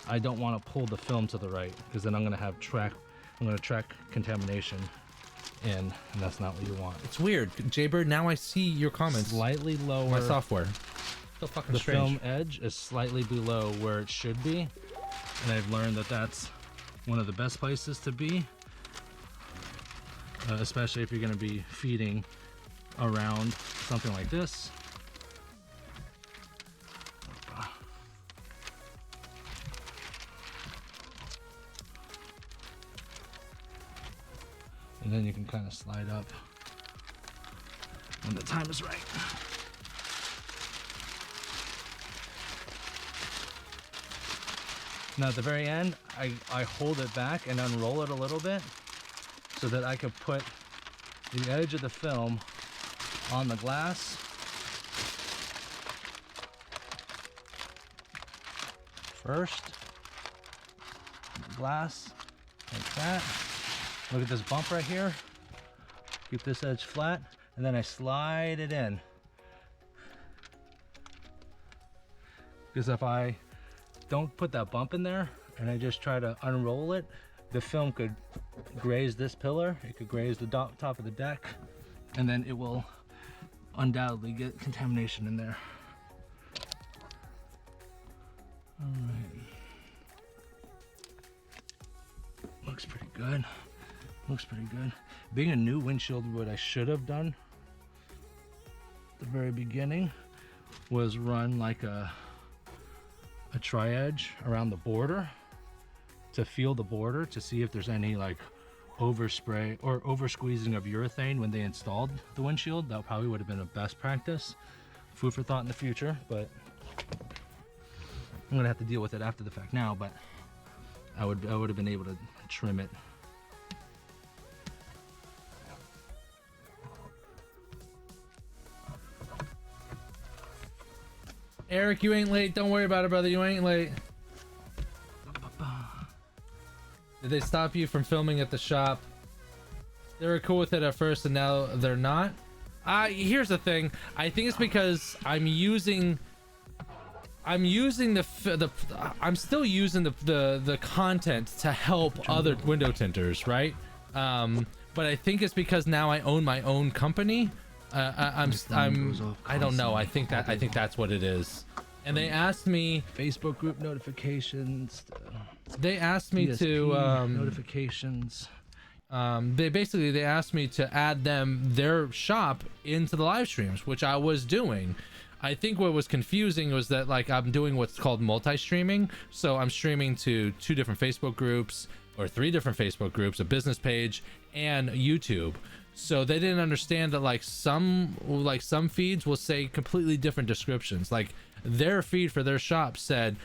I don't want to pull the film to the right, because then I'm going to track contamination in, and that's not what you want. It's weird, Jaybird. Now I see your comments. Slightly lower. My software. So fucking The strange. film edge is slightly below where it should be, and I've learned that that's one of the best places to be, especially if you're going to be feeding around something like this. And then you can kind of slide up when the time is right. Now at the very end, I hold it back and unroll it a little bit so that I could put the edge of the film on the glass. First. glass like that. Look at this bump right here. Keep this edge flat, and then I slide it in. Because if I don't put that bump in there and I just try to unroll it, the film could graze this pillar, it could graze the top of the deck, and then it will undoubtedly get contamination in there. All right. Looks pretty good. Looks pretty good. Being a new windshield, what I should have done at the very beginning was run like a tri-edge around the border to feel the border to see if there's any like overspray or over squeezing of urethane when they installed the windshield. That probably would have been a best practice. Food for thought in the future, but I'm gonna have to deal with it after the fact now, but I would have been able to trim it. Eric, you ain't late. Don't worry about it, brother. You ain't late. Did they stop you from filming at the shop? They were cool with it at first and now they're not? Here's the thing. I think it's because I'm still using the content to help other window tinters, right? But I think it's because now I own my own company. I don't know. I think that's what it is. And they asked me Facebook group notifications. They asked me DSP to notifications. They asked me to add their shop into the live streams, which I was doing. I think what was confusing was that like I'm doing what's called multi-streaming. So I'm streaming to 2 different Facebook groups or 3 different Facebook groups, a business page, and YouTube. So they didn't understand that like some feeds will say completely different descriptions. Like their feed for their shop said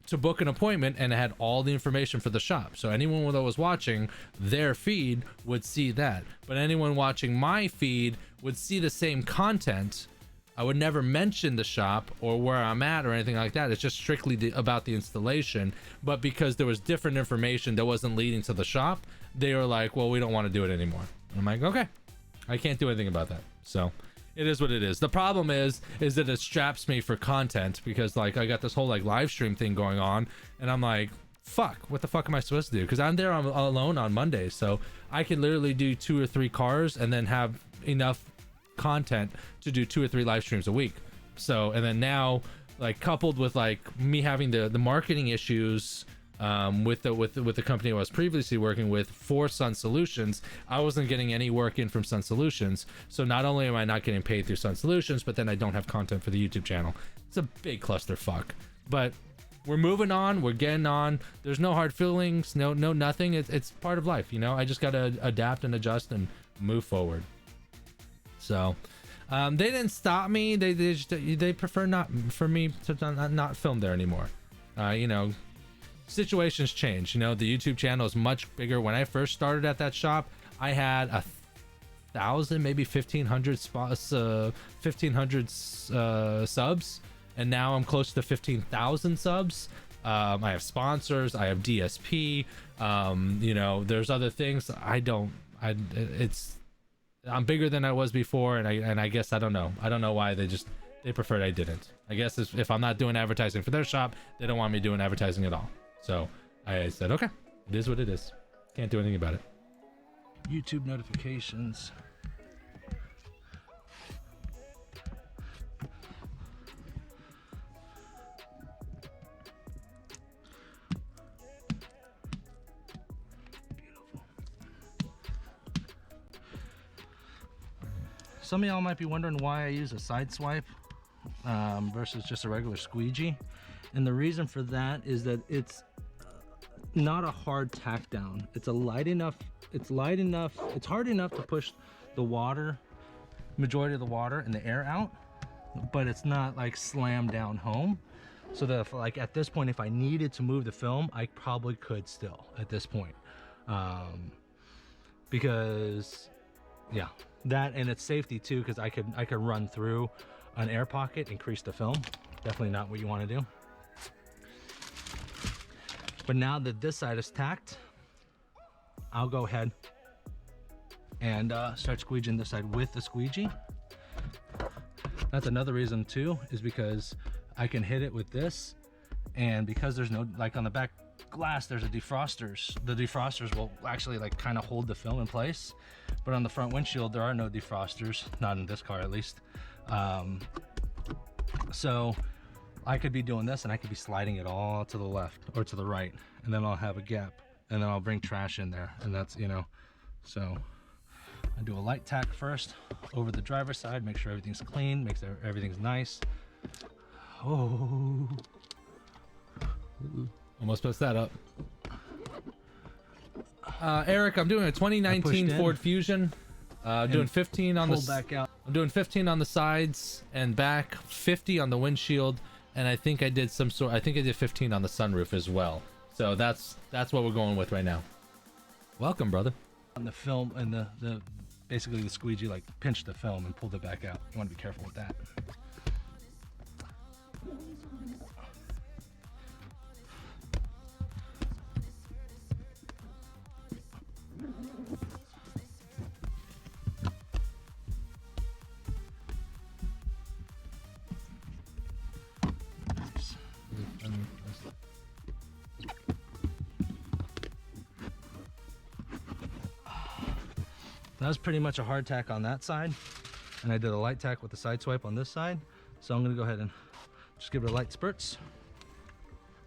to book an appointment, and it had all the information for the shop. So anyone that was watching their feed would see that. But anyone watching my feed would see the same content. I would never mention the shop or where I'm at or anything like that. It's just strictly about the installation. But because there was different information that wasn't leading to the shop, they were like, well, we don't want to do it anymore. I'm like, okay, I can't do anything about that. So it is what it is. The problem is that it straps me for content because like I got this whole like live stream thing going on, and I'm like, fuck, what the fuck am I supposed to do? Because I'm there alone on Mondays, so I can literally do 2 or 3 cars and then have enough content to do 2 or 3 live streams a week. So, and then now like coupled with like me having the marketing issues with the company I was previously working with for Sun Solutions, I wasn't getting any work in from Sun Solutions. So not only am I not getting paid through Sun Solutions, but then I don't have content for the YouTube channel. It's a big clusterfuck. But we're moving on. We're getting on. There's no hard feelings. No nothing. It's part of life, you know. I just gotta adapt and adjust and move forward. So they didn't stop me. They prefer not for me to not film there anymore. You know. Situations change, you know. The YouTube channel is much bigger. When I first started at that shop, I had 1,000, maybe 1,500 subs, and now I'm close to 15,000 subs. I have sponsors, I have DSP, you know, there's other things. I'm bigger than I was before, and I guess I don't know why they preferred I didn't. I guess if I'm not doing advertising for their shop, they don't want me doing advertising at all. So I said, okay, it is what it is. Can't do anything about it. YouTube notifications. Beautiful. Some of y'all might be wondering why I use a side swipe versus just a regular squeegee. And the reason for that is that it's not a hard tack down. It's hard enough to push the water, majority of the water and the air out, but it's not like slammed down home. So that if, like at this point, if I needed to move the film, I probably could still at this point. Because yeah, that, and it's safety too, because I could run through an air pocket, increase the film. Definitely not what you want to do. But now that this side is tacked, I'll go ahead and start squeegeeing this side with the squeegee. That's another reason too, is because I can hit it with this, and because there's no, like on the back glass, there's a defrosters. The defrosters will actually like kind of hold the film in place, but on the front windshield there are no defrosters, not in this car at least. So I could be doing this and I could be sliding it all to the left or to the right, and then I'll have a gap, and then I'll bring trash in there, and that's, you know, so I do a light tack first over the driver's side, make sure everything's clean, make sure everything's nice. Oh, Almost put that up. Eric, I'm doing a 2019 Ford Fusion. Doing 15 on the back out. I'm doing 15 on the sides and back, 50 on the windshield, and I think I did 15 on the sunroof as well. So that's what we're going with right now. Welcome, brother. On the film, and the basically the squeegee like pinched the film and pulled it back out. You want to be careful with that. That was pretty much a hard tack on that side, and I did a light tack with the side swipe on this side. So I'm gonna go ahead and just give it a light spurts,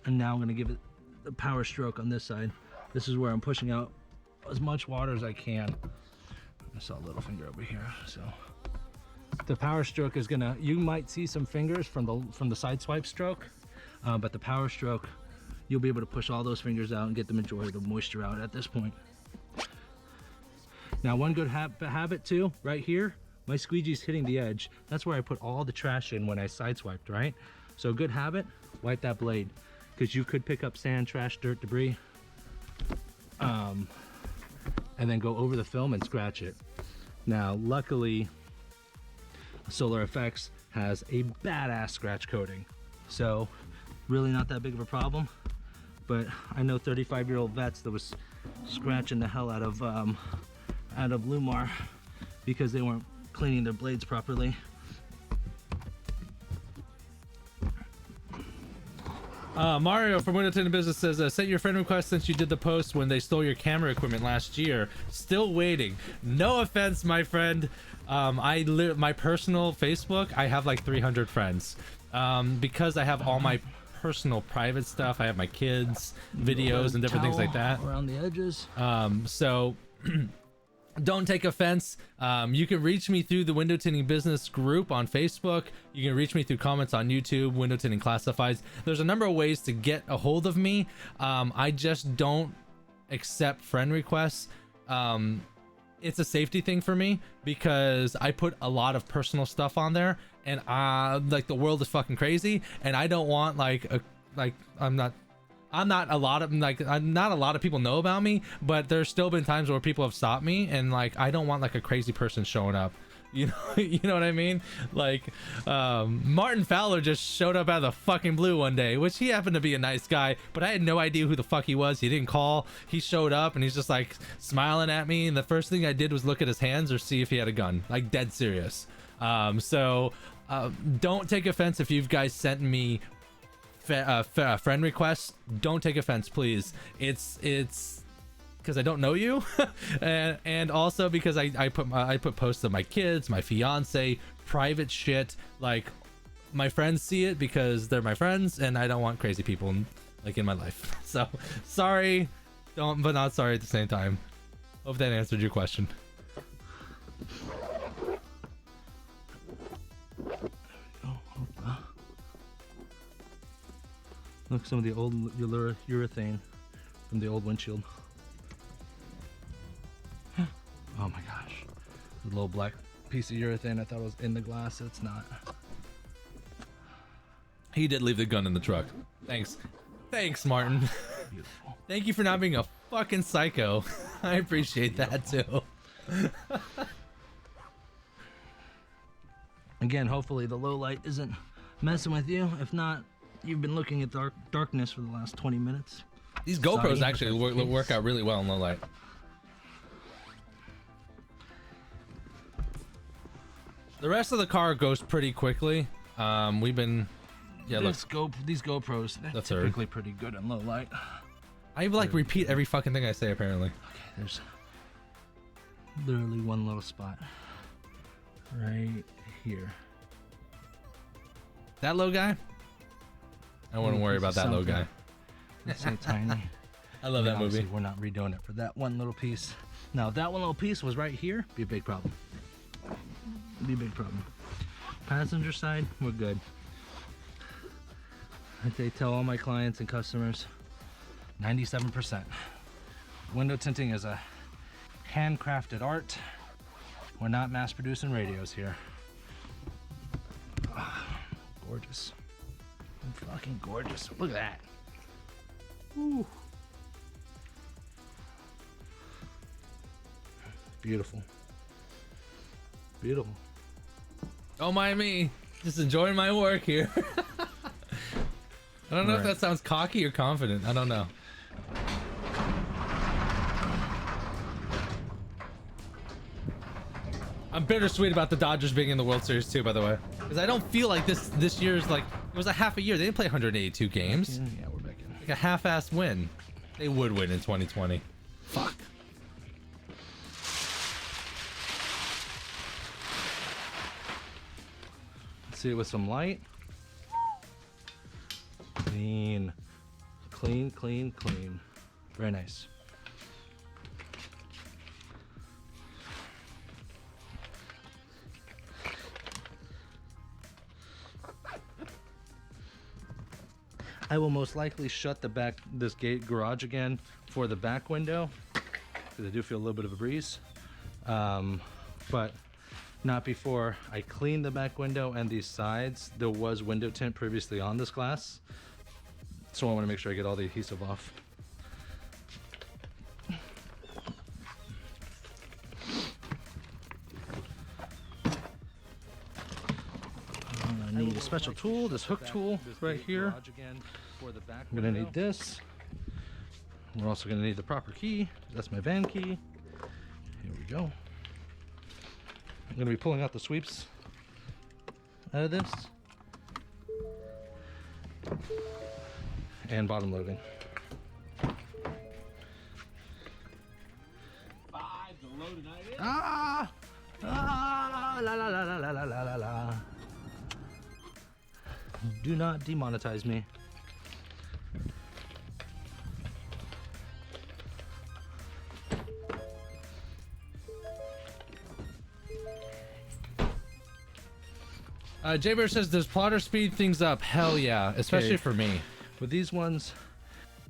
and now I'm gonna give it the power stroke on this side. This is where I'm pushing out as much water as I can. I saw a little finger over here, so the power stroke is gonna, you might see some fingers from the side swipe stroke, but the power stroke, you'll be able to push all those fingers out and get the majority of the moisture out at this point. Now, one good habit too, right here, my squeegee's hitting the edge. That's where I put all the trash in when I sideswiped, right? So a good habit, wipe that blade, because you could pick up sand, trash, dirt, debris, and then go over the film and scratch it. Now, luckily, Solar Effects has a badass scratch coating, so really not that big of a problem. But I know 35-year-old vets that was scratching the hell out of Lumar because they weren't cleaning their blades properly. Mario from Window Tinting Business says, sent your friend request since you did the post when they stole your camera equipment last year. Still waiting. No offense, my friend. My personal Facebook, I have like 300 friends. Because I have all my personal private stuff. I have my kids, videos, and different things like that. Around the edges. So don't take offense. You can reach me through the Window Tinting Business group on Facebook. You can reach me through comments on YouTube, Window Tinting Classifieds. There's a number of ways to get a hold of me. I just don't accept friend requests. It's a safety thing for me because I put a lot of personal stuff on there, and like the world is fucking crazy, and I don't want not a lot of people know about me, but there's still been times where people have stopped me, and like I don't want like a crazy person showing up. You know what I mean? Like Martin Fowler just showed up out of the fucking blue one day, which he happened to be a nice guy, but I had no idea who the fuck he was. He didn't call. He showed up and he's just like smiling at me, and the first thing I did was look at his hands or see if he had a gun. Like dead serious. So don't take offense if you guys sent me friend requests. Don't take offense, please. It's because I don't know you, and also because I put posts of my kids, my fiance, private shit. Like my friends see it because they're my friends, and I don't want crazy people like in my life. So sorry, but not sorry at the same time. Hope that answered your question. Look, some of the old urethane from the old windshield. Oh my gosh. The little black piece of urethane, I thought it was in the glass. It's not. He did leave the gun in the truck. Thanks, Martin. Beautiful. Thank you for not being a fucking psycho. I appreciate that too. Again, hopefully the low light isn't messing with you. If not, you've been looking at darkness for the last 20 minutes. These GoPros Sunny actually work out really well in low light. The rest of the car goes pretty quickly. We've been, yeah, look. These GoPros, they're That's typically pretty good in low light. I like repeat every fucking thing I say apparently. Okay, there's literally one little spot right here. That low guy? I wouldn't worry about that low guy. It's so tiny. I love that movie. Obviously, we're not redoing it for that one little piece. Now, if that one little piece was right here, be a big problem. Be a big problem. Passenger side, we're good. Like they tell all my clients and customers, 97%. Window tinting is a handcrafted art. We're not mass producing radios here. Gorgeous. Fucking gorgeous. Look at that. Ooh. Beautiful. Beautiful. Don't mind me. Just enjoying my work here. I don't know if that sounds cocky or confident. I don't know. I'm bittersweet about the Dodgers being in the World Series too, by the way, because I don't feel like this year's like it was a half a year. They didn't play 182 games. Yeah, we're back in. Like a half-assed win. They would win in 2020. Fuck. Let's see it with some light. Clean. Clean, clean, clean. Very nice. I will most likely shut this garage again for the back window because I do feel a little bit of a breeze, but not before I clean the back window and these sides. There was window tint previously on this glass, so I want to make sure I get all the adhesive off. I need a special tool, this hook tool right here. I'm gonna need this. We're also gonna need the proper key. That's my van key. Here we go. I'm gonna be pulling out the sweeps out of this. And bottom loading. Ah! Ah! La la la la la la la la. Do not demonetize me. Jaybear says, does plotter speed things up? Hell yeah, especially Okay. for me. With these ones,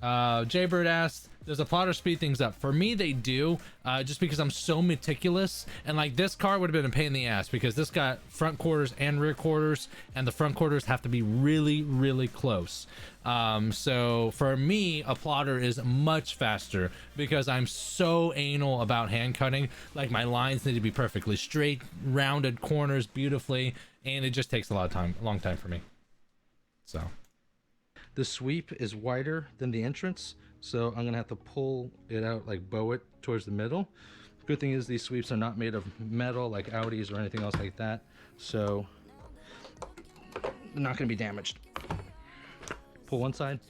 Jaybird asked, does a plotter speed things up? For me, they do, just because I'm so meticulous. And like this car would have been a pain in the ass because this got front quarters and rear quarters, and the front quarters have to be really, really close. So for me, a plotter is much faster because I'm so anal about hand cutting. Like my lines need to be perfectly straight, rounded corners beautifully, and it just takes a long time for me. So the sweep is wider than the entrance, so I'm gonna have to pull it out, like bow it towards the middle. Good thing is these sweeps are not made of metal like Audis or anything else like that, so they're not gonna be damaged. Pull one side,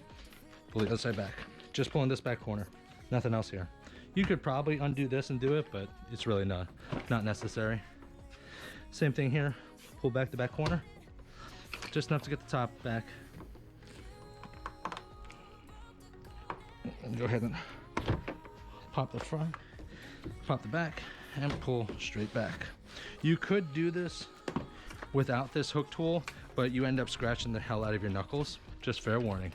pull the other side back. Just pulling this back corner, nothing else here. You could probably undo this and do it, but it's really not necessary. Same thing here, pull back the back corner, just enough to get the top back. And go ahead and pop the front, pop the back, and pull straight back. You could do this without this hook tool, but you end up scratching the hell out of your knuckles. Just fair warning.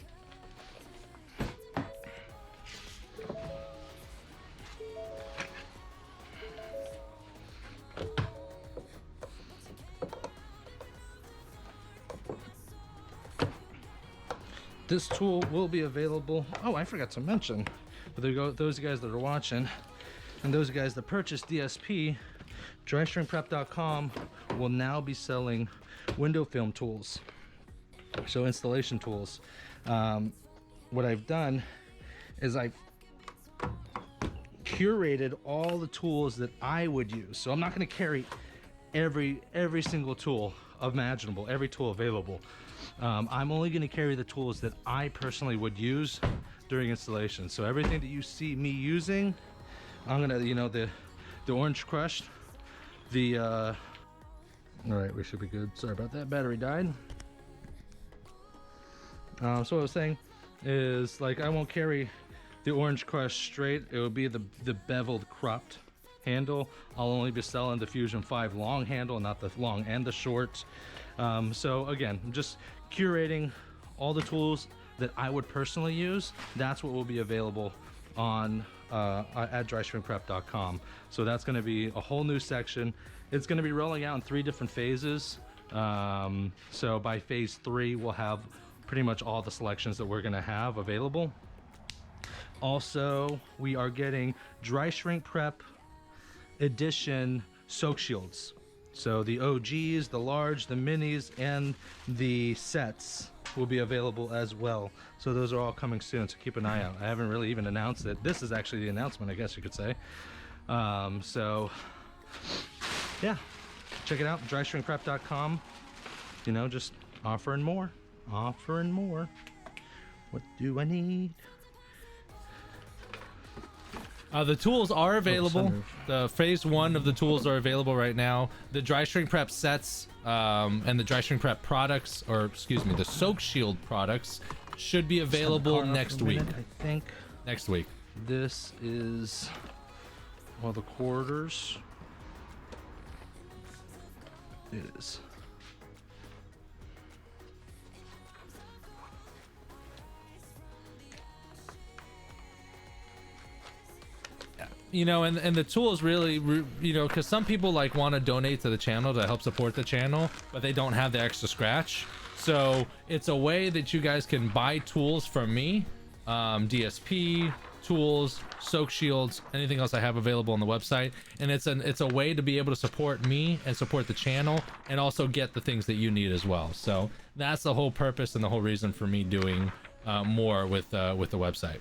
This tool will be available. Oh, I forgot to mention, but there you go, those guys that are watching and those guys that purchased DSP, drystringprep.com will now be selling window film tools, so installation tools. What I've done is I curated all the tools that I would use. So I'm not going to carry every single tool imaginable, every tool available. I'm only going to carry the tools that I personally would use during installation. So everything that you see me using, I'm gonna, you know, the orange crushed, the all right, we should be good. Sorry about that, battery died. So what I was saying is, like, I won't carry the orange crush straight. It would be the beveled cropped handle. I'll only be selling the Fusion 5 long handle, not the long and the short. So again, I'm just curating all the tools that I would personally use. That's what will be available on at drystringprep.com. So that's going to be a whole new section. It's going to be rolling out in 3 different phases. So by phase 3, we'll have pretty much all the selections that we're going to have available. Also, we are getting Dry Shrink Prep edition soak shields. So the OGs, the large, the minis, and the sets will be available as well. So those are all coming soon, so keep an eye out. I haven't really even announced it. This is actually the announcement, I guess you could say. So yeah, check it out, drystringprep.com. You know, just offering more. What do I need? The tools are available. Sunroof. The phase 1 of the tools are available right now. The dry shrink prep sets and the dry shrink prep products, or excuse me, the soak shield products should be available next week. I think Next week. this is all the quarters. It is. You know, and the tools really, you know, because some people like want to donate to the channel to help support the channel, but they don't have the extra scratch. So it's a way that you guys can buy tools from me, DSP tools, soak shields, anything else I have available on the website, and it's a way to be able to support me and support the channel, and also get the things that you need as well. So that's the whole purpose and the whole reason for me doing more with the website.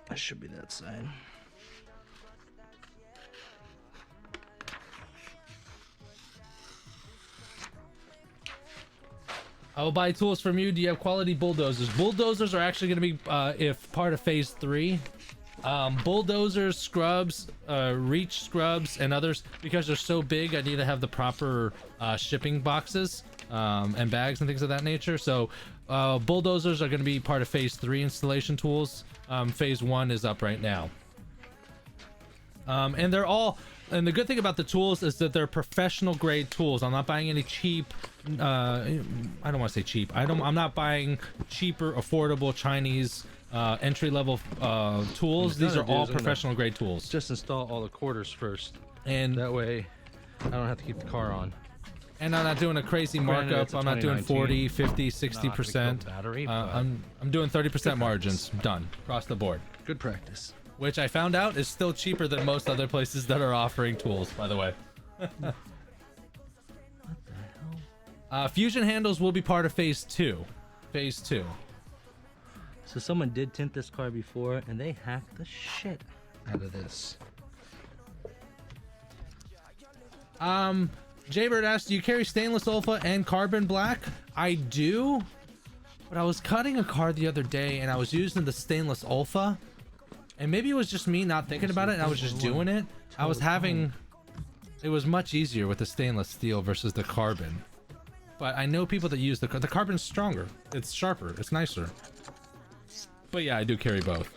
I should be that side. I will buy tools from you. Do you have quality bulldozers? Bulldozers are actually going to be if part of phase 3. Bulldozers, scrubs, reach scrubs, and others, because they're so big, I need to have the proper shipping boxes and bags and things of that nature. So bulldozers are going to be part of phase 3 installation tools. Phase 1 is up right now. And they're all, and the good thing about the tools is that they're professional grade tools. I'm not buying any cheap, I don't want to say cheap. I'm not buying cheaper, affordable Chinese entry-level tools. These are all professional grade tools. Just install all the quarters first, And that way I don't have to keep the car on. I'm not doing a crazy Granted, markup. it's a I'm not doing 40, 50, 60%. Battery, I'm doing 30% margins. Done across the board. good practice. Which I found out is still cheaper than most other places that are offering tools, by the way. Fusion handles will be part of phase 2. Phase 2. So someone did tint this car before, and they hacked the shit out of this. Jaybird asked, do you carry stainless ulfa and carbon black? I do, but I was cutting a car the other day and I was using the stainless ulfa, and maybe it was just me not thinking about it and I was just doing it. I was having, it was much easier with the stainless steel versus the carbon, but I know people that use the carbon's stronger, it's sharper, it's nicer. But yeah, I do carry both.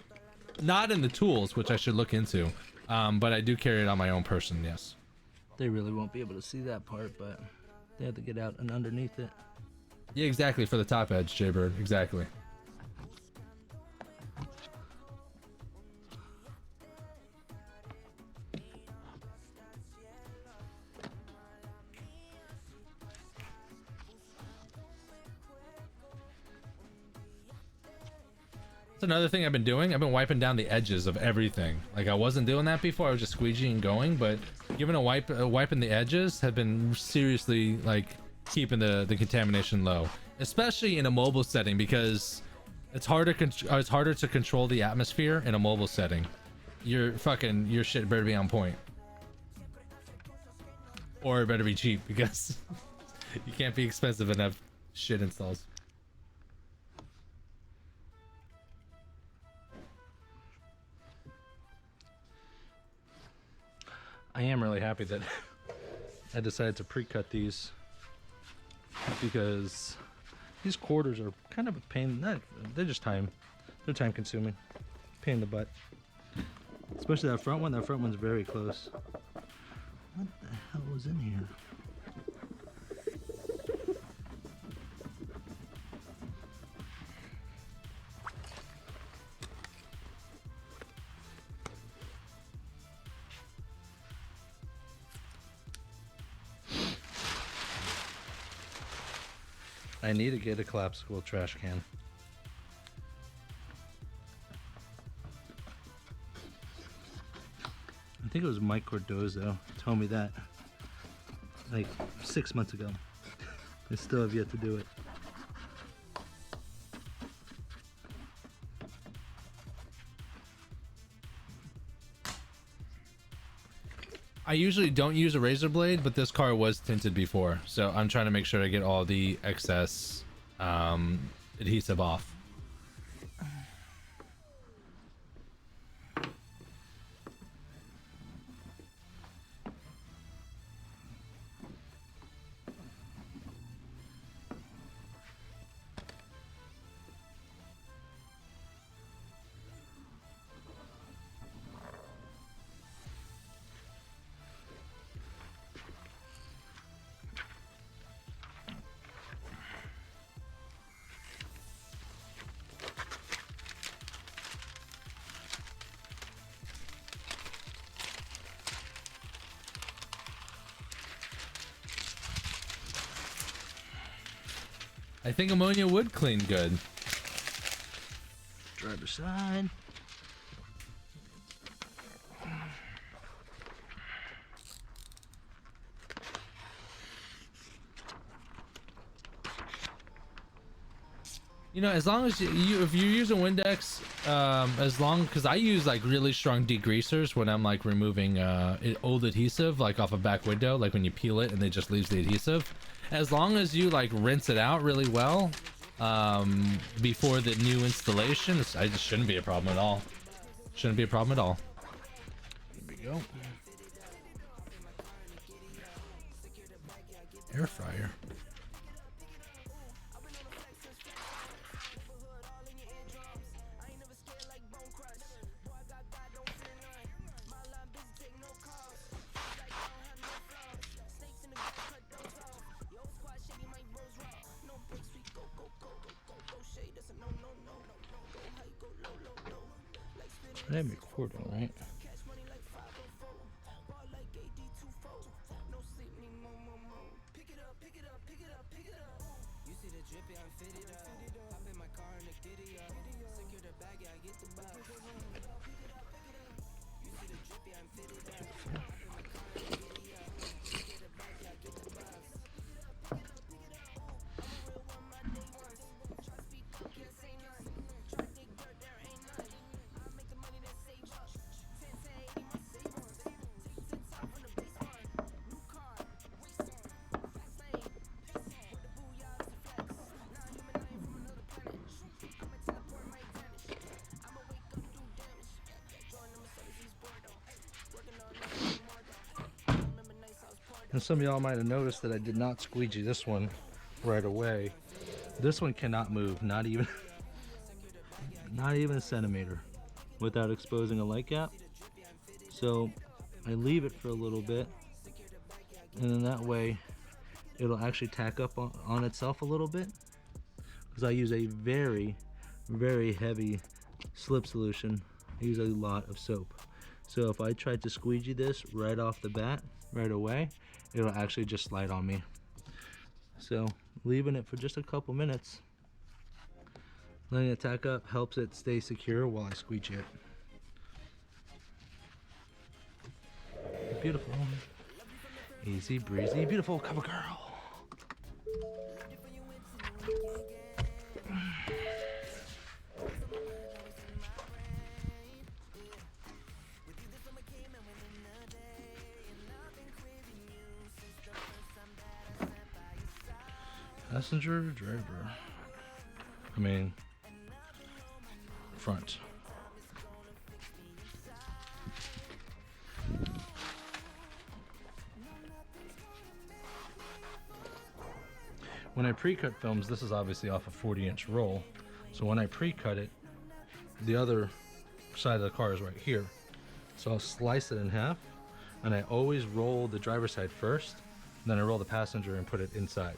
Not in the tools, which I should look into, but I do carry it on my own person, yes. They really won't be able to see that part, but they have to get out and underneath it. Yeah, exactly, for the top edge, Jaybird, exactly. That's another thing I've been doing. I've been wiping down the edges of everything. Like I wasn't doing that before. I was just squeegeeing and going, but giving a wiping the edges have been seriously like keeping the contamination low, especially in a mobile setting, because it's harder to control the atmosphere in a mobile setting. Your shit better be on point, or it better be cheap, because you can't be expensive and have shit installs. I am really happy that I decided to pre-cut these, because these quarters are kind of a pain. They're just they're time consuming, pain in the butt. Especially that front one. That front one's very close. What the hell was in here? I need to get a collapsible trash can. I think it was Mike Cordozo told me that like 6 months ago. I still have yet to do it. I usually don't use a razor blade, but this car was tinted before, so I'm trying to make sure I get all the excess adhesive off. I think ammonia would clean good. Driver's side. You know, as long as if you're using Windex, because I use like really strong degreasers when I'm like removing old adhesive, like off a back window, like when you peel it and it just leaves the adhesive. As long as you like rinse it out really well before the new installation, it just shouldn't be a problem at all. Shouldn't be a problem at all. Here we go. Air fryer. I didn't record it, right? And some of y'all might have noticed that I did not squeegee this one right away. This one cannot move, not even a centimeter without exposing a light gap. So I leave it for a little bit, and then that way it'll actually tack up on itself a little bit, because I use a very, very heavy slip solution. I use a lot of soap. So if I tried to squeegee this right off the bat, right away, it'll actually just slide on me. So leaving it for just a couple minutes, Letting it tack up helps it stay secure while I squeegee it. Beautiful. Easy breezy, beautiful cover girl. Passenger, driver. I mean, front. When I pre-cut films, this is obviously off a 40-inch roll. So when I pre-cut it, the other side of the car is right here. So I'll slice it in half, and I always roll the driver's side first, then I roll the passenger and put it inside.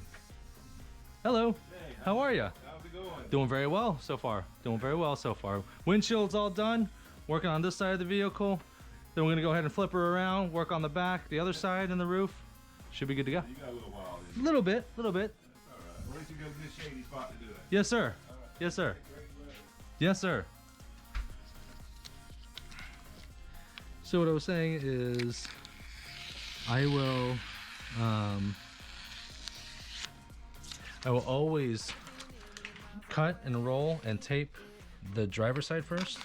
Hello. Hey, how are you? How's it going? Doing very well so far. Doing very well so far. Windshield's all done. Working on this side of the vehicle. Then we're gonna go ahead and flip her around, work on the back, the other side, and the roof. Should be good to go. You got a little while then. Little bit, little bit. All right. Where did you go to this shady spot to do it? Yes, sir. Yes, sir. Yes, sir. So what I was saying is, I will always cut and roll and tape the driver's side first,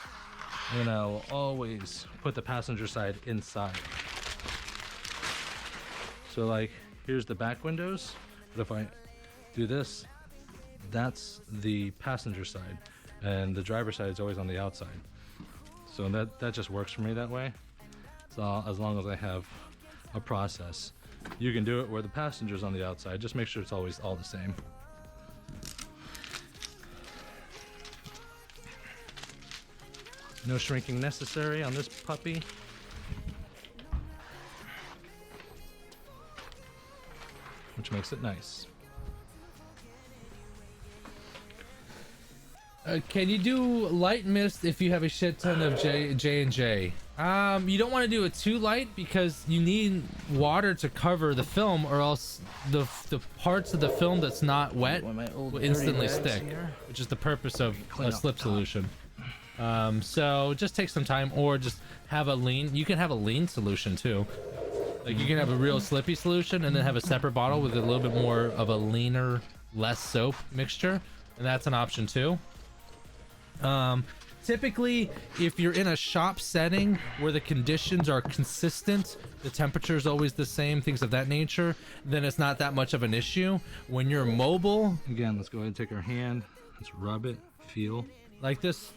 and then I will always put the passenger side inside. So like, here's the back windows, but if I do this, that's the passenger side, and the driver's side is always on the outside. So that just works for me that way. So as long as I have a process. You can do it where the passenger's on the outside. Just make sure it's always all the same. No shrinking necessary on this puppy. Which makes it nice. Can you do light mist if you have a shit ton of J&J? You don't want to do it too light because you need water to cover the film, or else the parts of the film that's not wet will instantly stick, which is the purpose of a slip solution. So just take some time, or just have a lean. You can have a lean solution too. Like you can have a real slippy solution and then have a separate bottle with a little bit more of a leaner, less soap mixture, and that's an option too. Typically, if you're in a shop setting where the conditions are consistent, the temperature is always the same, things of that nature, then it's not that much of an issue. When you're mobile, Again, let's go ahead and take our hand. Let's rub it, feel. like this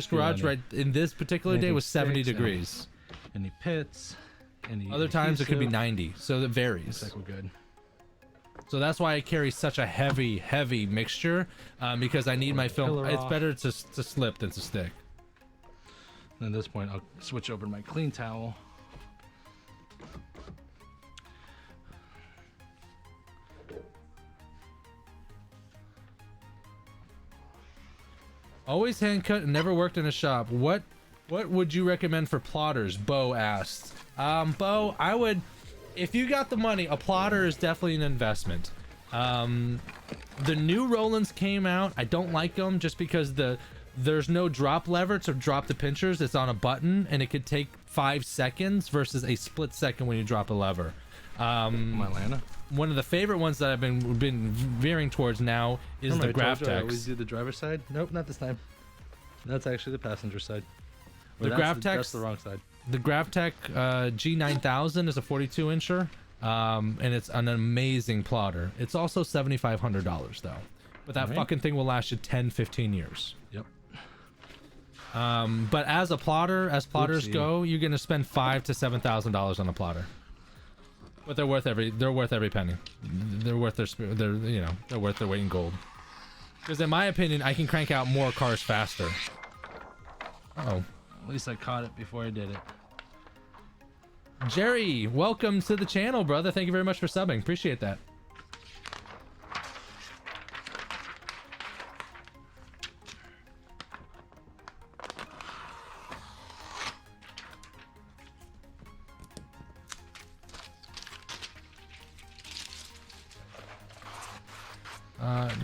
garage right in this particular day was 70 degrees. Any pits, any Other times it could be adhesive. 90, so it varies. Looks like we're good. So that's why I carry such a heavy mixture, because I need my film. Pillar It's off. better to slip than to stick. And at this point, I'll switch over to my clean towel. Always hand cut and never worked in a shop. What would you recommend for plotters? Bo asked. Bo, I would, if you got the money, a plotter is definitely an investment. The new Rolands came out. I don't like them just because there's no drop lever to drop the pinchers. It's on a button and it could take 5 seconds versus a split second when you drop a lever. Atlanta. One of the favorite ones that I've been veering towards now is Remember the I told you I always Graftex. do the driver's side? Nope, not this time. That's actually the passenger side. The Or Graftex- that's the wrong side. The Graftex G9000 is a 42 incher, and it's an amazing plotter. It's also $7,500 though, but that Alright. fucking thing will last you 10-15 years. Yep. But as plotters Oopsie. go, you're gonna spend $5,000 to $7,000 on a plotter. But they're worth every penny. They're worth they're worth their weight in gold. Because in my opinion, I can crank out more cars faster. Oh, At least I caught it before I did it. Jerry, welcome to the channel, brother. Thank you very much for subbing. Appreciate that.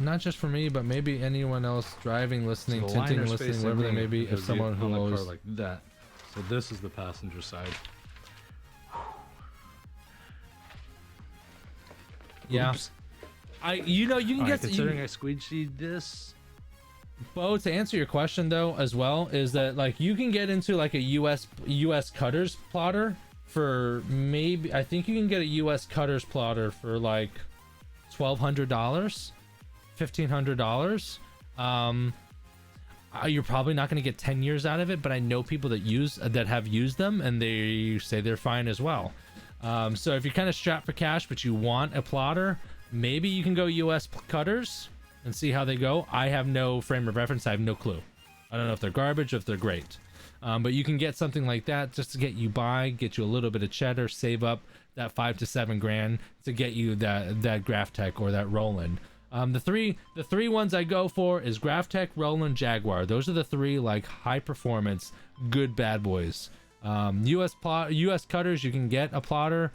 not just for me, but maybe anyone else driving, listening, So the tinting, liner's listening, facing wherever they me may be. If because someone who on the car knows, like that. So this is the passenger side. yeah. Oops. You know, you can All right, get considering I squeegeed this. Bo, to answer your question though, as well, is that like you can get into like a US cutters plotter for maybe, I think you can get a US cutters plotter for like $1,200, $1,500. You're probably not going to get 10 years out of it, but I know people that have used them and they say they're fine as well. So if you're kind of strapped for cash but you want a plotter, maybe you can go US cutters and see how they go. I have no frame of reference. I have no clue. I don't know if they're garbage or if they're great. But you can get something like that just to get you by, get you a little bit of cheddar, save up that $5 to $7 grand to get you that Graphtec or that Roland. The three ones I go for is Graphtec, Roland, Jaguar. Those are the three like high performance, good bad boys. US cutters, you can get a plotter.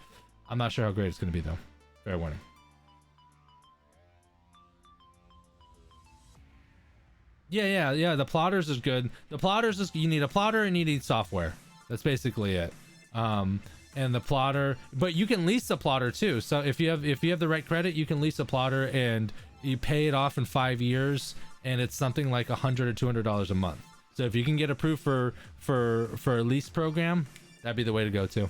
I'm not sure how great it's going to be though. Fair warning. Yeah. The plotters is good. The plotters is, you need a plotter and you need software. That's basically it. And the plotter, but you can lease a plotter too. So if you have the right credit, you can lease a plotter and you pay it off in 5 years, and it's something like $100 or $200 a month. So if you can get approved for a lease program, that'd be the way to go too.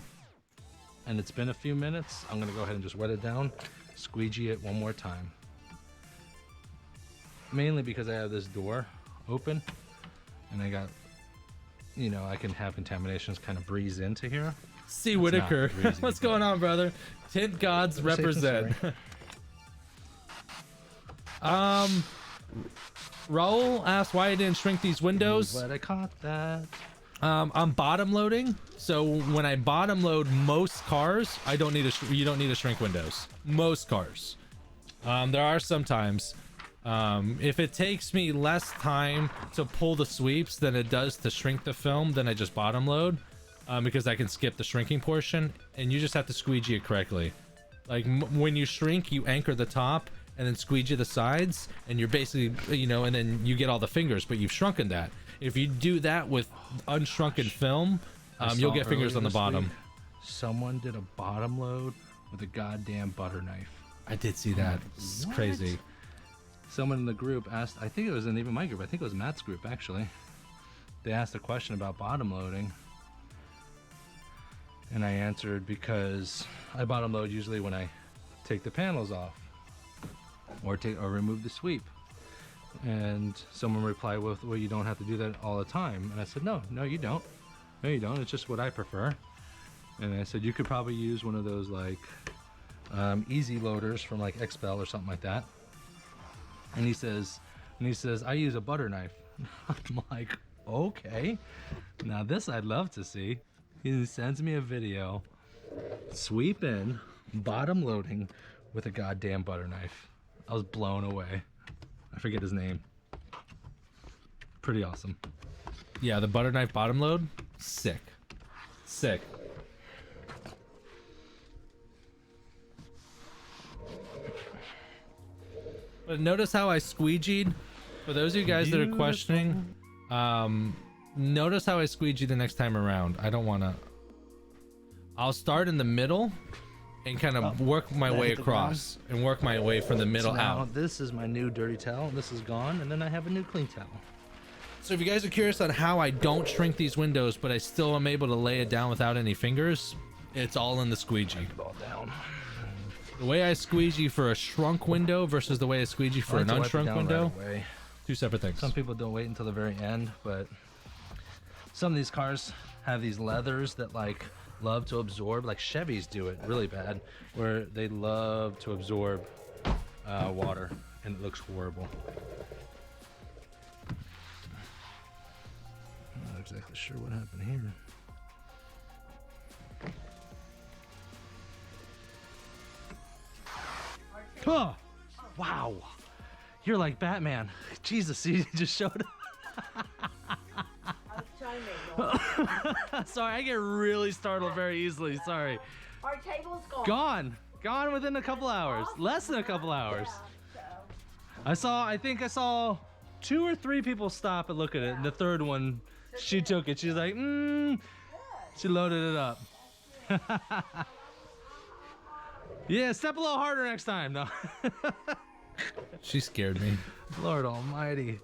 And it's been a few minutes. I'm gonna go ahead and just wet it down, squeegee it one more time. Mainly because I have this door open and I got, you know, I can have contaminations kind of breeze into here. C. Whitaker, what's going on, brother? Tint gods represent. Raul asked why I didn't shrink these windows. But I caught that. I'm bottom loading, so when I bottom load most cars, you don't need to shrink windows. Most cars. There are some times. If it takes me less time to pull the sweeps than it does to shrink the film, then I just bottom load, because I can skip the shrinking portion, and you just have to squeegee it correctly. Like when you shrink, you anchor the top and then squeegee the sides, and you're basically, you know, and then you get all the fingers, but you've shrunken that. If you do that with unshrunken film, you'll get fingers on the bottom. Someone did a bottom load with a goddamn butter knife. I did see that. It's crazy. Someone in the group asked, I think it wasn't even my group, I think it was Matt's group actually. They asked a question about bottom loading. And I answered because I bottom load usually when I take the panels off or remove the sweep. And someone replied with, well, you don't have to do that all the time. And I said, no, you don't. No, you don't. It's just what I prefer. And I said, you could probably use one of those like easy loaders from like Expel or something like that. And he says, I use a butter knife. I'm like, okay. Now this I'd love to see. He sends me a video, sweep in, bottom loading with a goddamn butter knife. I was blown away. I forget his name. Pretty awesome. Yeah, the butter knife bottom load, sick. But notice how I squeegeed. For those of you guys that are questioning, notice how I squeegee the next time around. I'll start in the middle and kind of work my way across and work my way from the middle out. This is my new dirty towel. This is gone, and then I have a new clean towel. So if you guys are curious on how I don't shrink these windows, but I still am able to lay it down without any fingers, it's all in the squeegee. It all down. The way I squeegee for a shrunk window versus the way I squeegee for an unshrunk window, right, two separate things. Some people don't wait until the very end, but some of these cars have these leathers that like love to absorb, like Chevys do it really bad, where they love to absorb water, and it looks horrible. I'm not exactly sure what happened here. Oh, wow, you're like Batman. Jesus, he just showed up. Sorry, I get really startled very easily. Sorry. Our table's gone. Gone within a couple hours. Less than a couple hours. I think I saw 2 or 3 people stop and look at it. And the third one, she took it. She's like, she loaded it up. Yeah, step a little harder next time. No. She scared me. Lord almighty.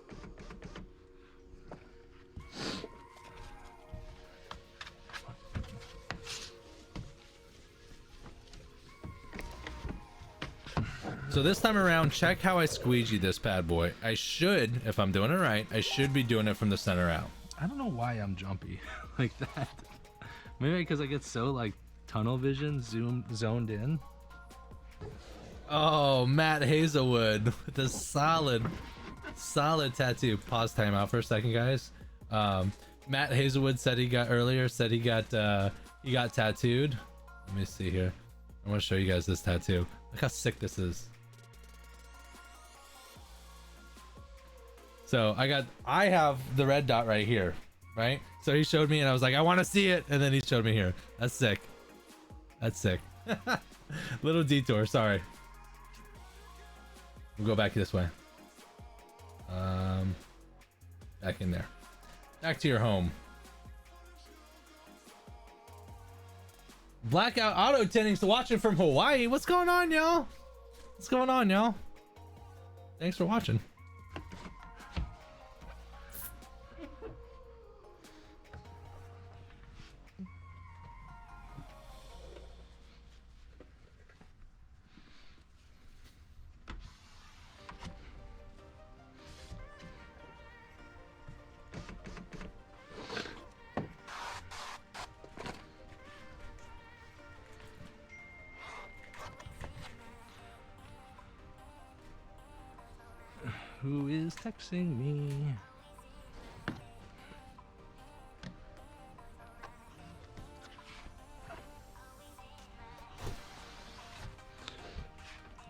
So this time around, check how I squeegee this bad boy. I should, if I'm doing it right, I should be doing it from the center out. I don't know why I'm jumpy like that. Maybe because I get so like tunnel vision zoned in. Oh, Matt Hazelwood with a solid tattoo. Pause time out for a second, guys. Matt Hazelwood said he got tattooed. Let me see here. I want to show you guys this tattoo. Look how sick this is. So I have the red dot right here, right? So he showed me and I was like, I want to see it. And then he showed me here. That's sick. That's sick. Little detour, sorry. We'll go back this way. Back in there. Back to your home. Blackout Auto Tinting's watching from Hawaii. What's going on, y'all? What's going on, y'all? Thanks for watching. Who is texting me? I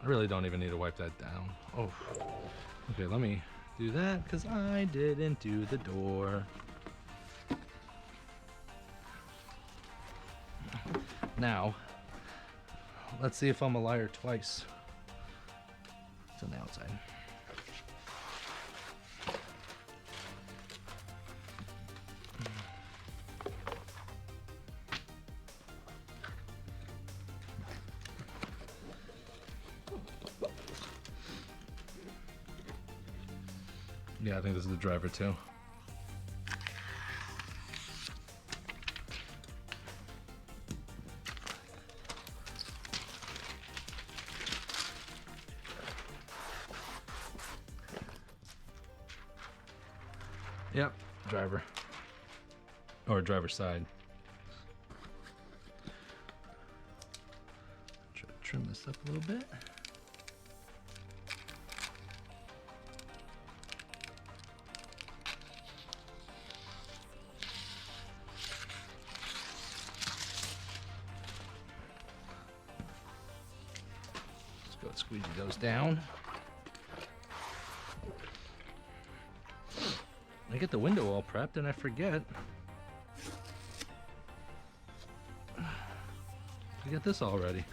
really don't even need to wipe that down. Oh, okay, let me do that because I didn't do the door. Now, let's see if I'm a liar twice. It's on the outside. Yeah, I think this is the driver too. Yep, driver. Or driver's side. Try to trim this up a little bit. Squeegee those down. I get the window all prepped and I forget. I get this all ready.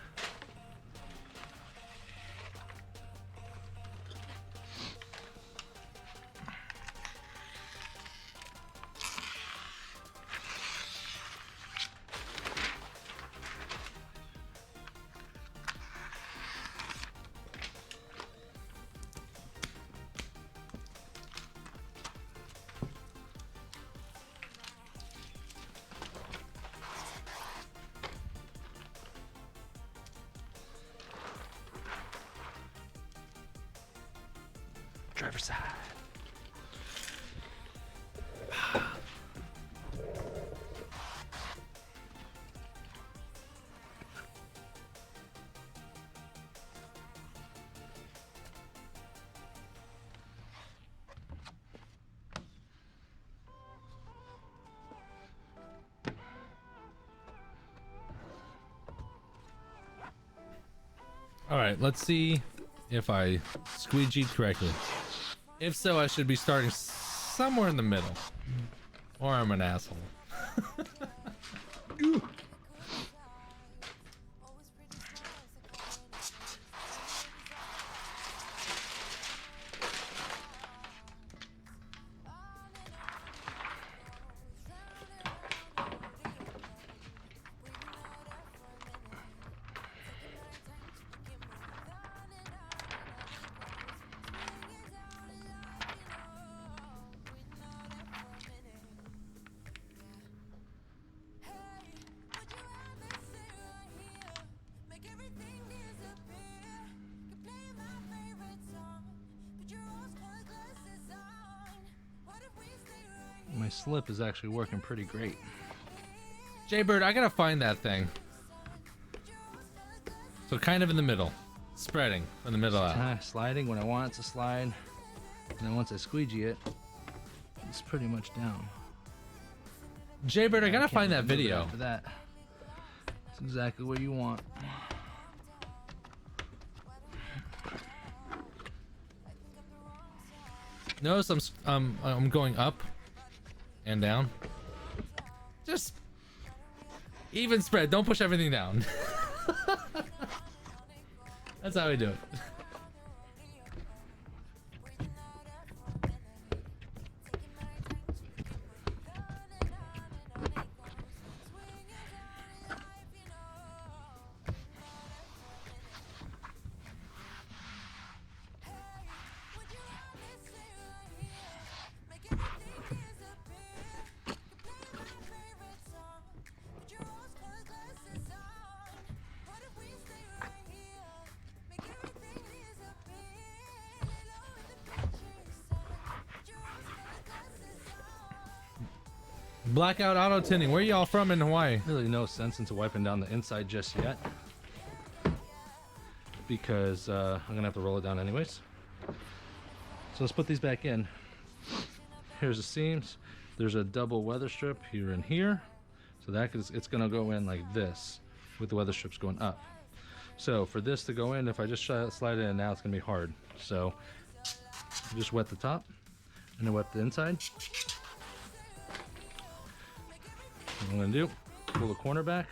Driver's side. All right, let's see if I squeegeed correctly. If so, I should be starting somewhere in the middle. Or I'm an asshole. slip is actually working pretty great. Jaybird, I gotta find that thing. So kind of in the middle, spreading from the middle out. Kind of sliding when I want it to slide, and then once I squeegee it, it's pretty much down. Jaybird, I gotta can't find that move it video. after that. It's exactly what you want. Notice I'm going up and down. Just even spread. Don't push everything down. That's how we do it. Blackout auto tinting. Where y'all from in Hawaii? Really no sense into wiping down the inside just yet, because I'm gonna have to roll it down anyways. So let's put these back in. Here's the seams. There's a double weather strip here and here, so that it's gonna go in like this with the weather strips going up. So for this to go in, if I just slide it in now, it's gonna be hard. So just wet the top and then wet the inside. What I'm gonna do, pull the corner back,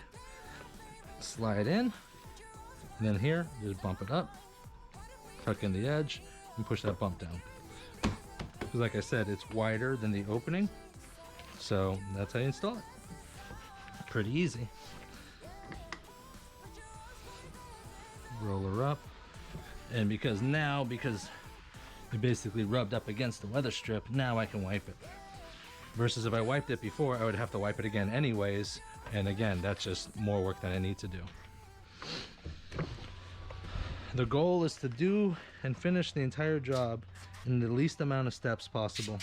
slide in, and then here, just bump it up, tuck in the edge, and push that bump down. Because like I said, it's wider than the opening, so that's how you install it. Pretty easy. Roll her up, and because it basically rubbed up against the weather strip, now I can wipe it. Versus if I wiped it before, I would have to wipe it again anyways, and again, that's just more work than I need to do. The goal is to do and finish the entire job in the least amount of steps possible.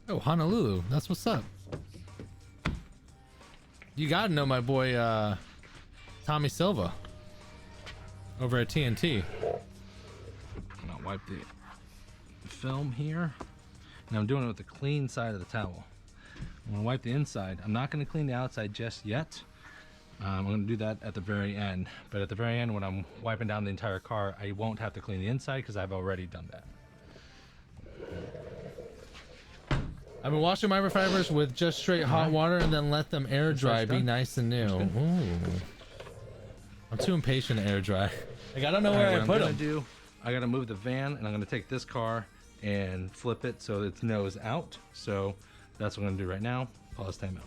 Oh, Honolulu. That's what's up. You gotta know my boy, Tommy Silva over at TNT. I'm gonna wipe the film here, and I'm doing it with the clean side of the towel. I'm gonna wipe the inside. I'm not gonna clean the outside just yet. I'm gonna do that at the very end, but at the very end when I'm wiping down the entire car, I won't have to clean the inside because I've already done that. I've been washing microfibers with just straight hot water and then let them air dry, be done. nice and new. Ooh. I'm too impatient to air dry. Like, I don't know where I put them. I gotta move the van, and I'm gonna take this car and flip it so its nose out. So that's what I'm gonna do right now. Pause timeout.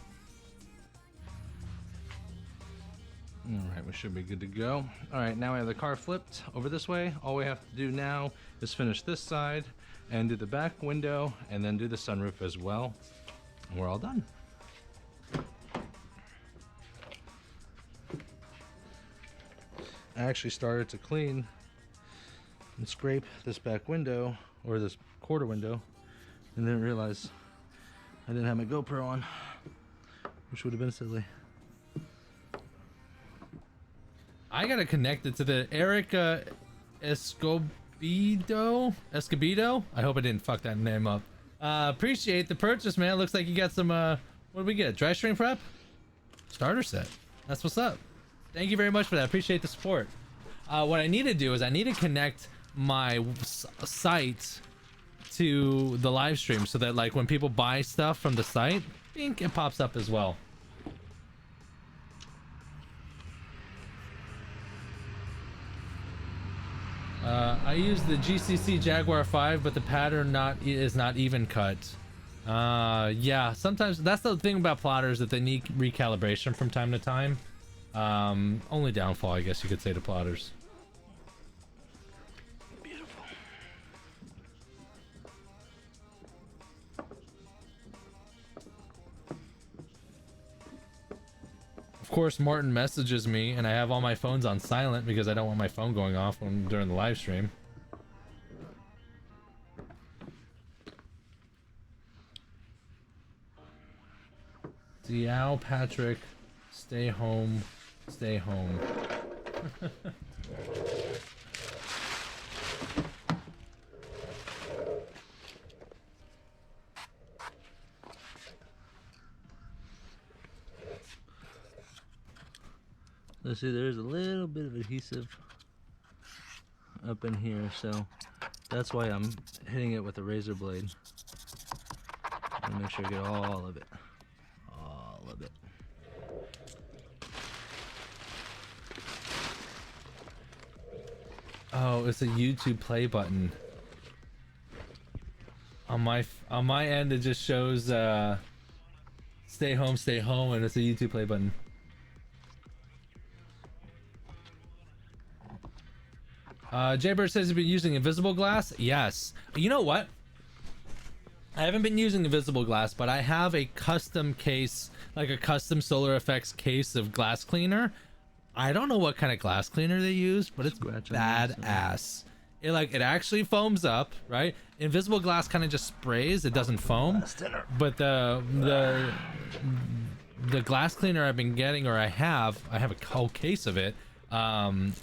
All right, we should be good to go. All right, now we have the car flipped over this way. All we have to do now is finish this side and do the back window and then do the sunroof as well. And we're all done. I actually started to clean and scrape this back window, or this quarter window, and didn't realize I didn't have my GoPro on, which would have been silly. I gotta connect it to the Eric Escobedo. I hope I didn't fuck that name up. Appreciate the purchase, man. Looks like you got some, what did we get? Dry string prep? Starter set. That's what's up. Thank you very much for that. Appreciate the support. What I need to do is I need to connect my site to the live stream so that like when people buy stuff from the site, bink, it pops up as well. I use the GCC Jaguar 5, but the pattern is not even cut. Yeah, sometimes that's the thing about plotters, that they need recalibration from time to time. Only downfall, I guess you could say, to plotters. Beautiful. course Martin messages me, and I have all my phones on silent because I don't want my phone going off during the live stream. Diao Patrick, stay home, stay home. Let's see, there's a little bit of adhesive up in here, so that's why I'm hitting it with a razor blade. And make sure I get all of it. All of it. Oh, it's a YouTube play button. On my end, it just shows stay home, and it's a YouTube play button. Jaybird says he's been using invisible glass. Yes. You know what? I haven't been using invisible glass, but I have a custom case, like a custom Solar Effects case of glass cleaner. I don't know what kind of glass cleaner they use, but it's badass. It actually foams up, right? Invisible glass kind of just sprays; it doesn't foam. But the glass cleaner I've been getting, or I have a whole case of it.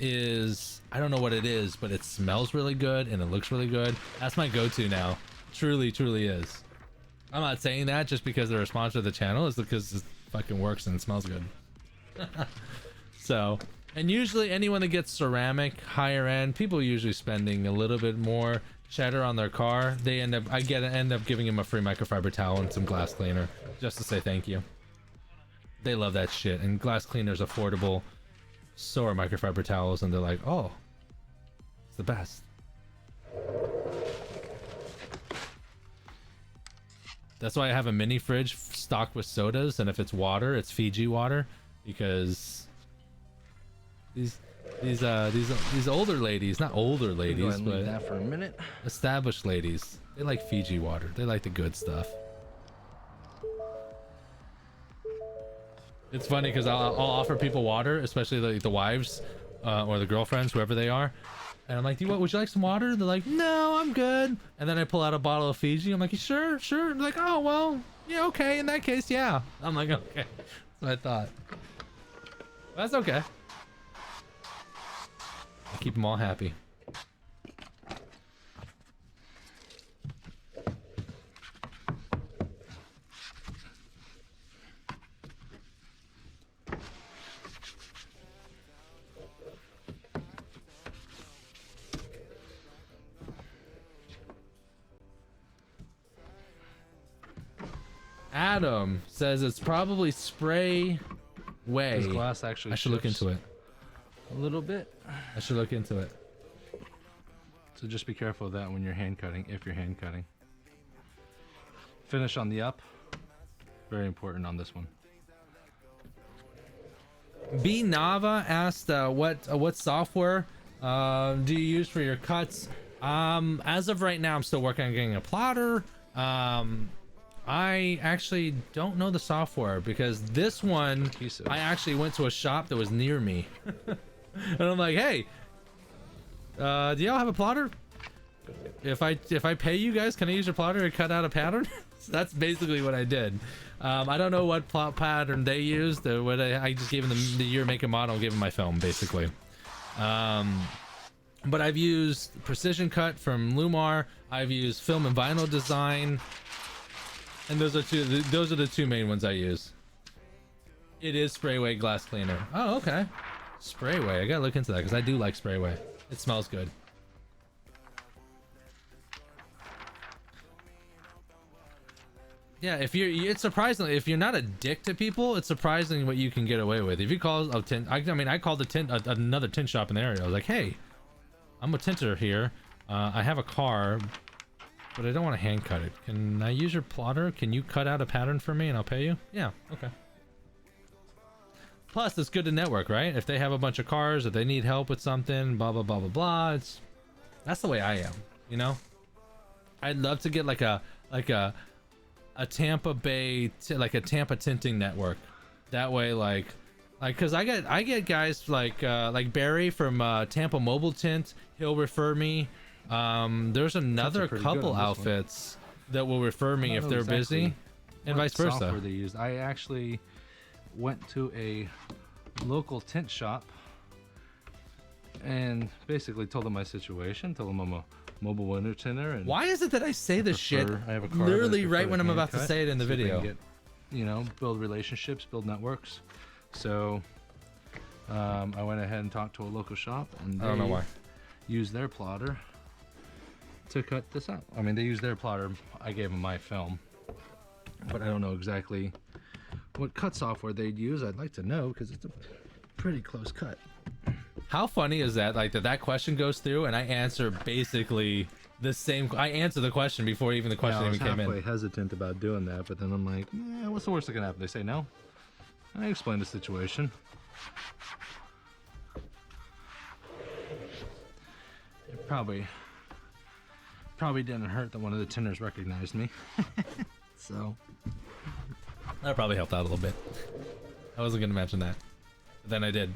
Is, I don't know what it is, but it smells really good and it looks really good. That's my go-to now. Truly is. I'm not saying that just because they're a sponsor of the channel. It's because it fucking works and it smells good. So, and usually anyone that gets ceramic, higher end, people usually spending a little bit more cheddar on their car. They end up giving them a free microfiber towel and some glass cleaner just to say thank you. They love that shit, and glass cleaner's affordable. So are microfiber towels, and they're like, oh, it's the best. That's why I have a mini fridge stocked with sodas, and if it's water, it's Fiji water, because these older ladies, not older ladies, but that for a minute. Established ladies, they like Fiji water. They like the good stuff. It's funny because I'll offer people water, especially the wives or the girlfriends, whoever they are. And I'm like, would you like some water? They're like, no, I'm good. And then I pull out a bottle of Fiji. I'm like, you sure? Sure. And they're like, oh, well, yeah, okay. In that case, yeah. I'm like, okay. That's what I thought. That's okay. I keep them all happy. Adam says it's probably spray way. This glass actually I should look into it. A little bit. I should look into it. So just be careful of that when you're hand cutting, if you're hand cutting. Finish on the up. Very important on this one. B Nava asked what software do you use for your cuts? As of right now, I'm still working on getting a plotter. I actually don't know the software because this one, I actually went to a shop that was near me. And I'm like, hey, do y'all have a plotter? If I pay you guys, can I use your plotter to cut out a pattern? So that's basically what I did. I don't know what plot pattern they used. I just gave them the year, make, and model, gave them my film, basically. But I've used Precision Cut from Lumar. I've used Film and Vinyl Design. And those are the two main ones I use. It is Sprayway glass cleaner. Oh, okay. Sprayway. I gotta look into that because I do like Sprayway. It smells good. Yeah, it's surprisingly, if you're not a dick to people, it's surprising what you can get away with. If you call a tint, I called another tint shop in the area. I was like, hey, I'm a tinter here. I have a car, but I don't want to hand cut it. Can I use your plotter? Can you cut out a pattern for me and I'll pay you? Yeah, okay. Plus, it's good to network, right? If they have a bunch of cars, if they need help with something, blah, blah, blah, blah, blah. That's the way I am, you know? I'd love to get like a Tampa Bay, like a Tampa tinting network. That way, like, Like, cause I get guys like Barry from Tampa Mobile Tint. He'll refer me. There's another pretty good couple on this one. outfits that will refer me I if don't they're know exactly busy, and what vice versa. software they used. I actually went to a local tint shop and basically told them my situation. Told them I'm a mobile window tinter. And Why is it that I say this shit I have a car literally that I right prefer when I'm about to hand say it in the cut, so they can video? get, build relationships, build networks. So I went ahead and talked to a local shop, and I don't know they why. used their plotter to cut this out. I mean, they used their plotter. I gave them my film, but I don't know exactly what cut software they'd use. I'd like to know because it's a pretty close cut. How funny is that? Like that question goes through, and I answer basically the same. I answer the question before even the question I was even came halfway in. hesitant about doing that, but then I'm like, what's the worst that can happen? They say no. I explained the situation. It probably didn't hurt that one of the tinters recognized me. So That probably helped out a little bit. I wasn't gonna mention that, but then I did.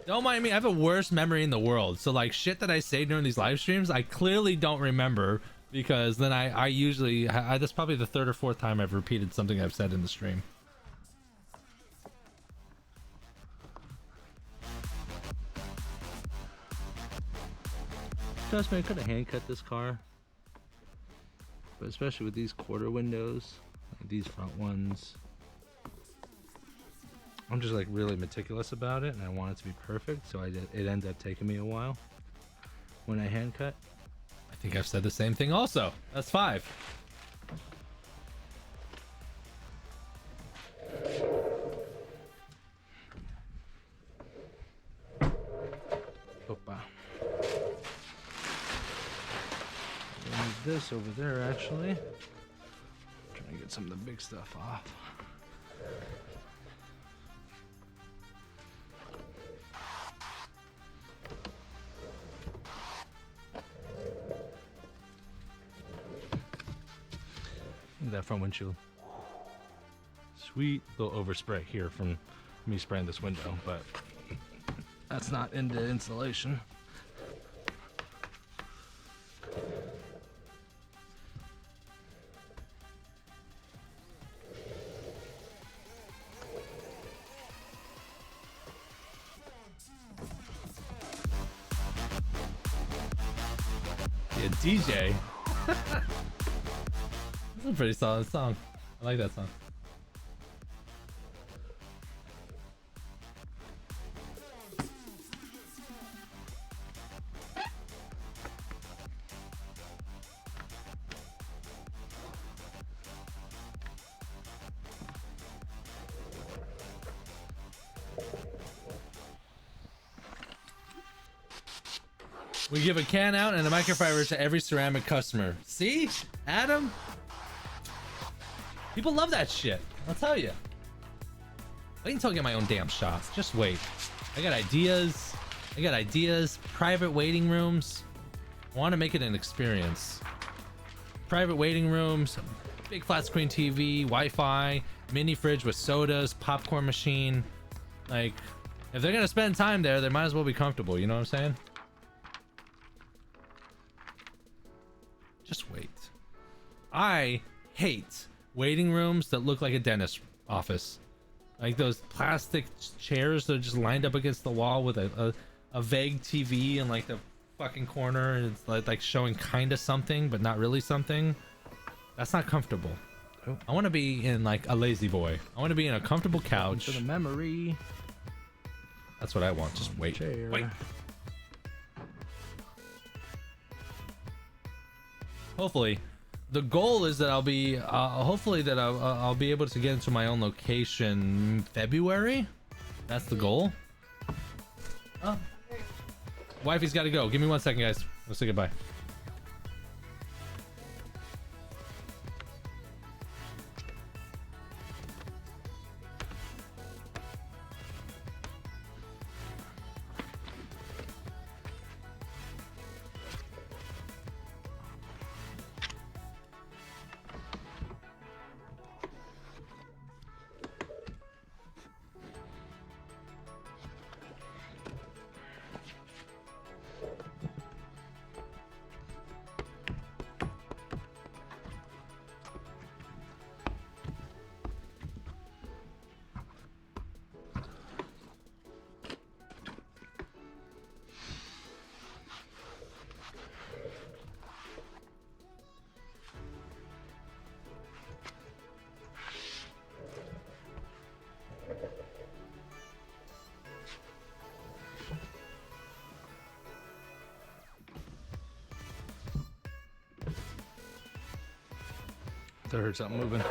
Don't mind me, I have the worst memory in the world. So like shit that I say during these live streams, I clearly don't remember, because then I usually, that's probably the third or fourth time I've repeated something I've said in the stream. trust me, I could have hand cut this car, but especially with these quarter windows, like these front ones, I'm just like really meticulous about it, and I want it to be perfect. So it ended up taking me a while when I hand cut. I think I've said the same thing also. That's 5. Opa. Move this over there actually. Trying to get some of the big stuff off. Look at that front windshield. Sweet little overspray here from me spraying this window, but that's not into insulation. Yeah, DJ. That's a pretty solid song. I like that song. We give a can out and a microfiber to every ceramic customer. See? Adam? People love that shit. I'll tell you. Wait until I get my own damn shops. Just wait. I got ideas. Private waiting rooms. I want to make it an experience. Private waiting rooms. Big flat screen TV. Wi-Fi. Mini fridge with sodas. Popcorn machine. Like, if they're going to spend time there, they might as well be comfortable. You know what I'm saying? Just wait. I hate waiting rooms that look like a dentist office. Like those plastic chairs that are just lined up against the wall with a vague TV in like the fucking corner, and it's like showing kind of something but not really something. That's not comfortable. Oh. I want to be in like a lazy boy. I want to be in a comfortable couch. To the memory. That's what I want. Just wait. Chair. Wait. Hopefully, the goal is that I'll be I'll be able to get into my own location February. That's the goal. Oh, wifey's got to go. Give me 1 second, guys. Let's say goodbye. I heard something moving.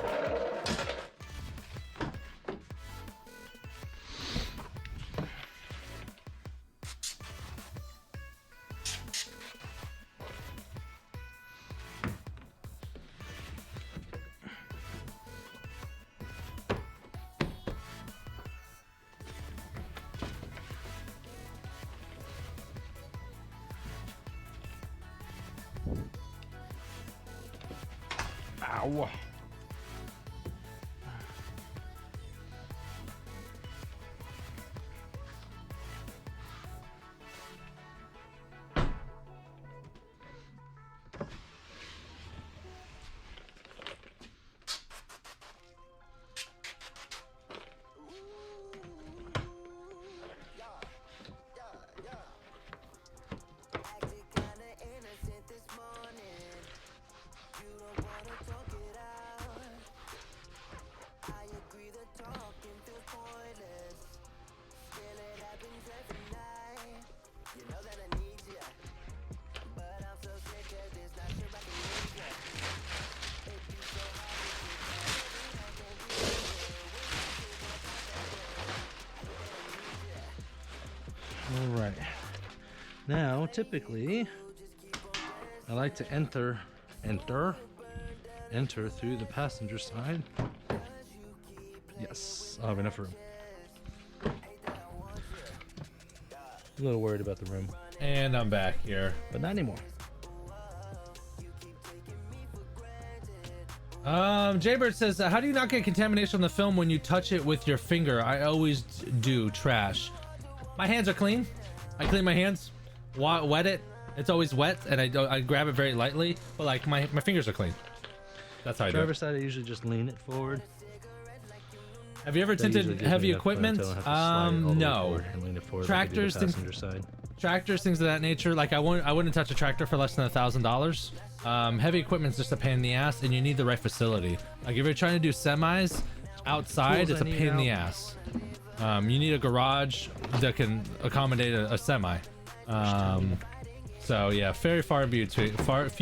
Ow. All right. Now, typically, I like to enter through the passenger side. Yes, I'll have enough room. A little worried about the room, And I'm back here. but not anymore. Jaybird says, how do you not get contamination on the film when you touch it with your finger? I always do. Trash. My hands are clean. I clean my hands, wet it. It's always wet, and I grab it very lightly. But like my fingers are clean. That's how I do it. Driver's side, I usually just lean it forward. Have you ever That usually tinted gives me heavy enough clearance. equipment? I don't have to slide it all the way No. forward and lean it forward like I do the Tractors, things, passenger side. tractors, things of that nature. Like I wouldn't touch a tractor for less than $1,000. Heavy equipment's just a pain in the ass, and you need the right facility. Like if you're trying to do semis outside, Tools it's a I need pain in the out. ass. You need a garage that can accommodate a semi. So yeah, very far and between, far and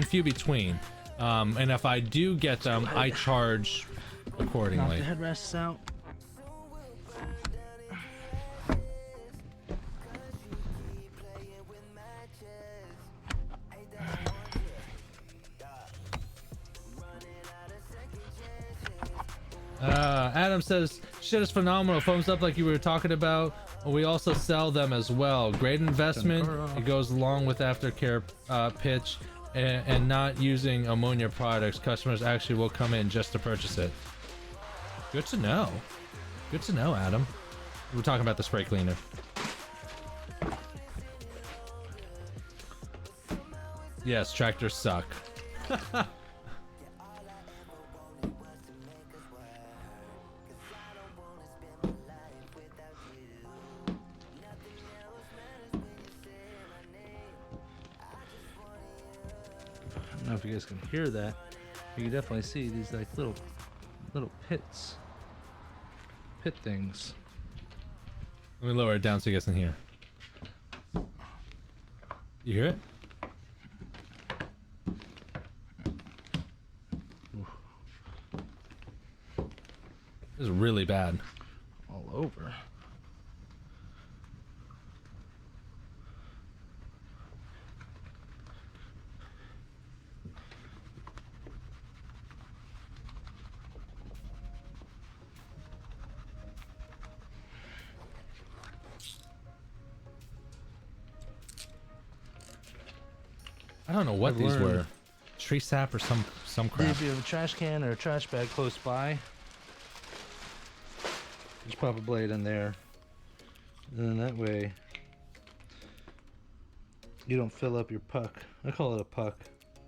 few between. And if I do get them, I charge Knock accordingly. the headrests out. Adam says, shit is phenomenal. Thumbs up like you were talking about. We also sell them as well. Great investment. It goes along with aftercare pitch and not using ammonia products. Customers actually will come in just to purchase it. Good to know. Good to know, Adam. We're talking about the spray cleaner. Yes, tractors suck. I don't know if you guys can hear that. You can definitely see these like little pit things. Let me lower it down so you guys can hear. You hear it? This is really bad. All over. I don't know what I've these learned. were. Tree sap or some crap. If you have a trash can or a trash bag close by, just pop a blade in there. And then that way you don't fill up your puck. I call it a puck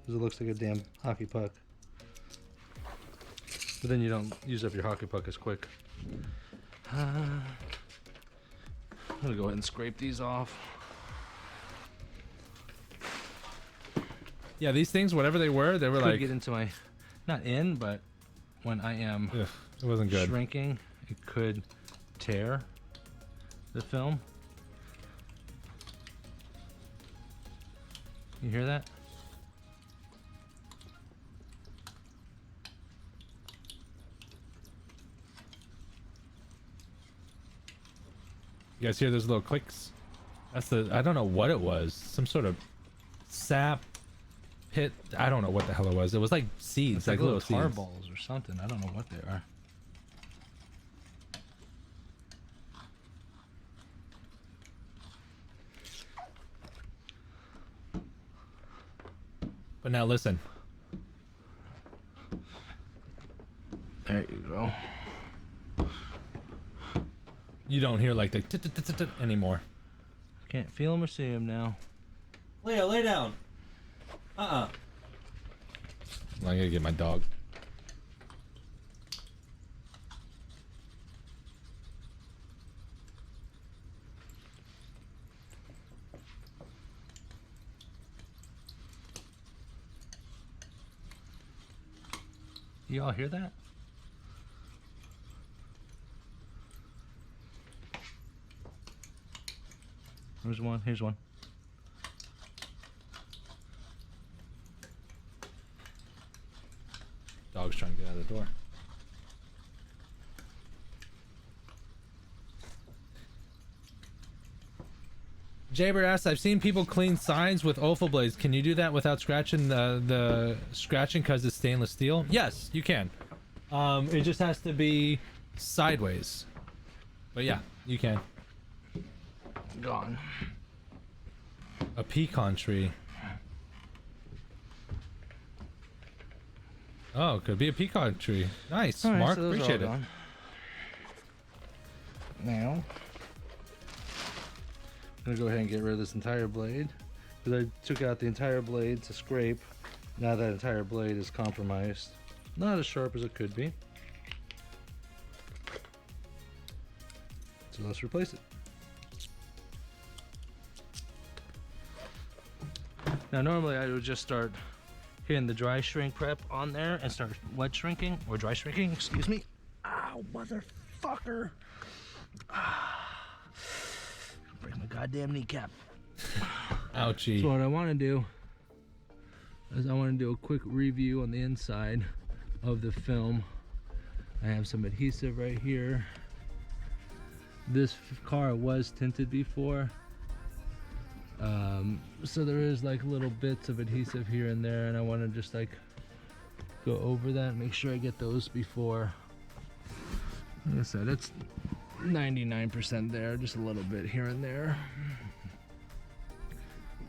because it looks like a damn hockey puck. But then you don't use up your hockey puck as quick. I'm gonna go ahead and scrape these off. Yeah, these things, whatever they were Could like, get into my, not in, but when I am ugh, it wasn't good. shrinking, it could tear the film. You hear that? You guys hear those little clicks? That's the, I don't know what it was. Some sort of sap pit. I don't know what the hell it was. It was like seeds, It's like little tar seeds. balls or something. I don't know what they are. But now listen. There you go. You don't hear like the tit anymore. Can't feel them or see them now. Leah, lay down. I'm gonna get my dog. You all hear that? Here's one. Here's one. Dog's trying to get out of the door. Jaybird asks, I've seen people clean signs with offal blades. Can you do that without scratching the scratching because it's stainless steel? Yes, you can. It just has to be sideways. But yeah, you can. Gone. A pecan tree. Oh, could be a pecan tree. Nice, All right, Mark. so those are Appreciate it. all gone. Now, I'm gonna go ahead and get rid of this entire blade because I took out the entire blade to scrape. Now that entire blade is compromised, not as sharp as it could be. So let's replace it. Now normally I would just start hitting the dry shrink prep on there and start wet shrinking, or dry shrinking, excuse me. Ow, motherfucker. Break my goddamn kneecap. Ouchie. So what I want to do is I want to do a quick review on the inside of the film. I have some adhesive right here. This car was tinted before. So there is like little bits of adhesive here and there, and I want to just like go over that, make sure I get those before. Like I said, it's 99% there, just a little bit here and there.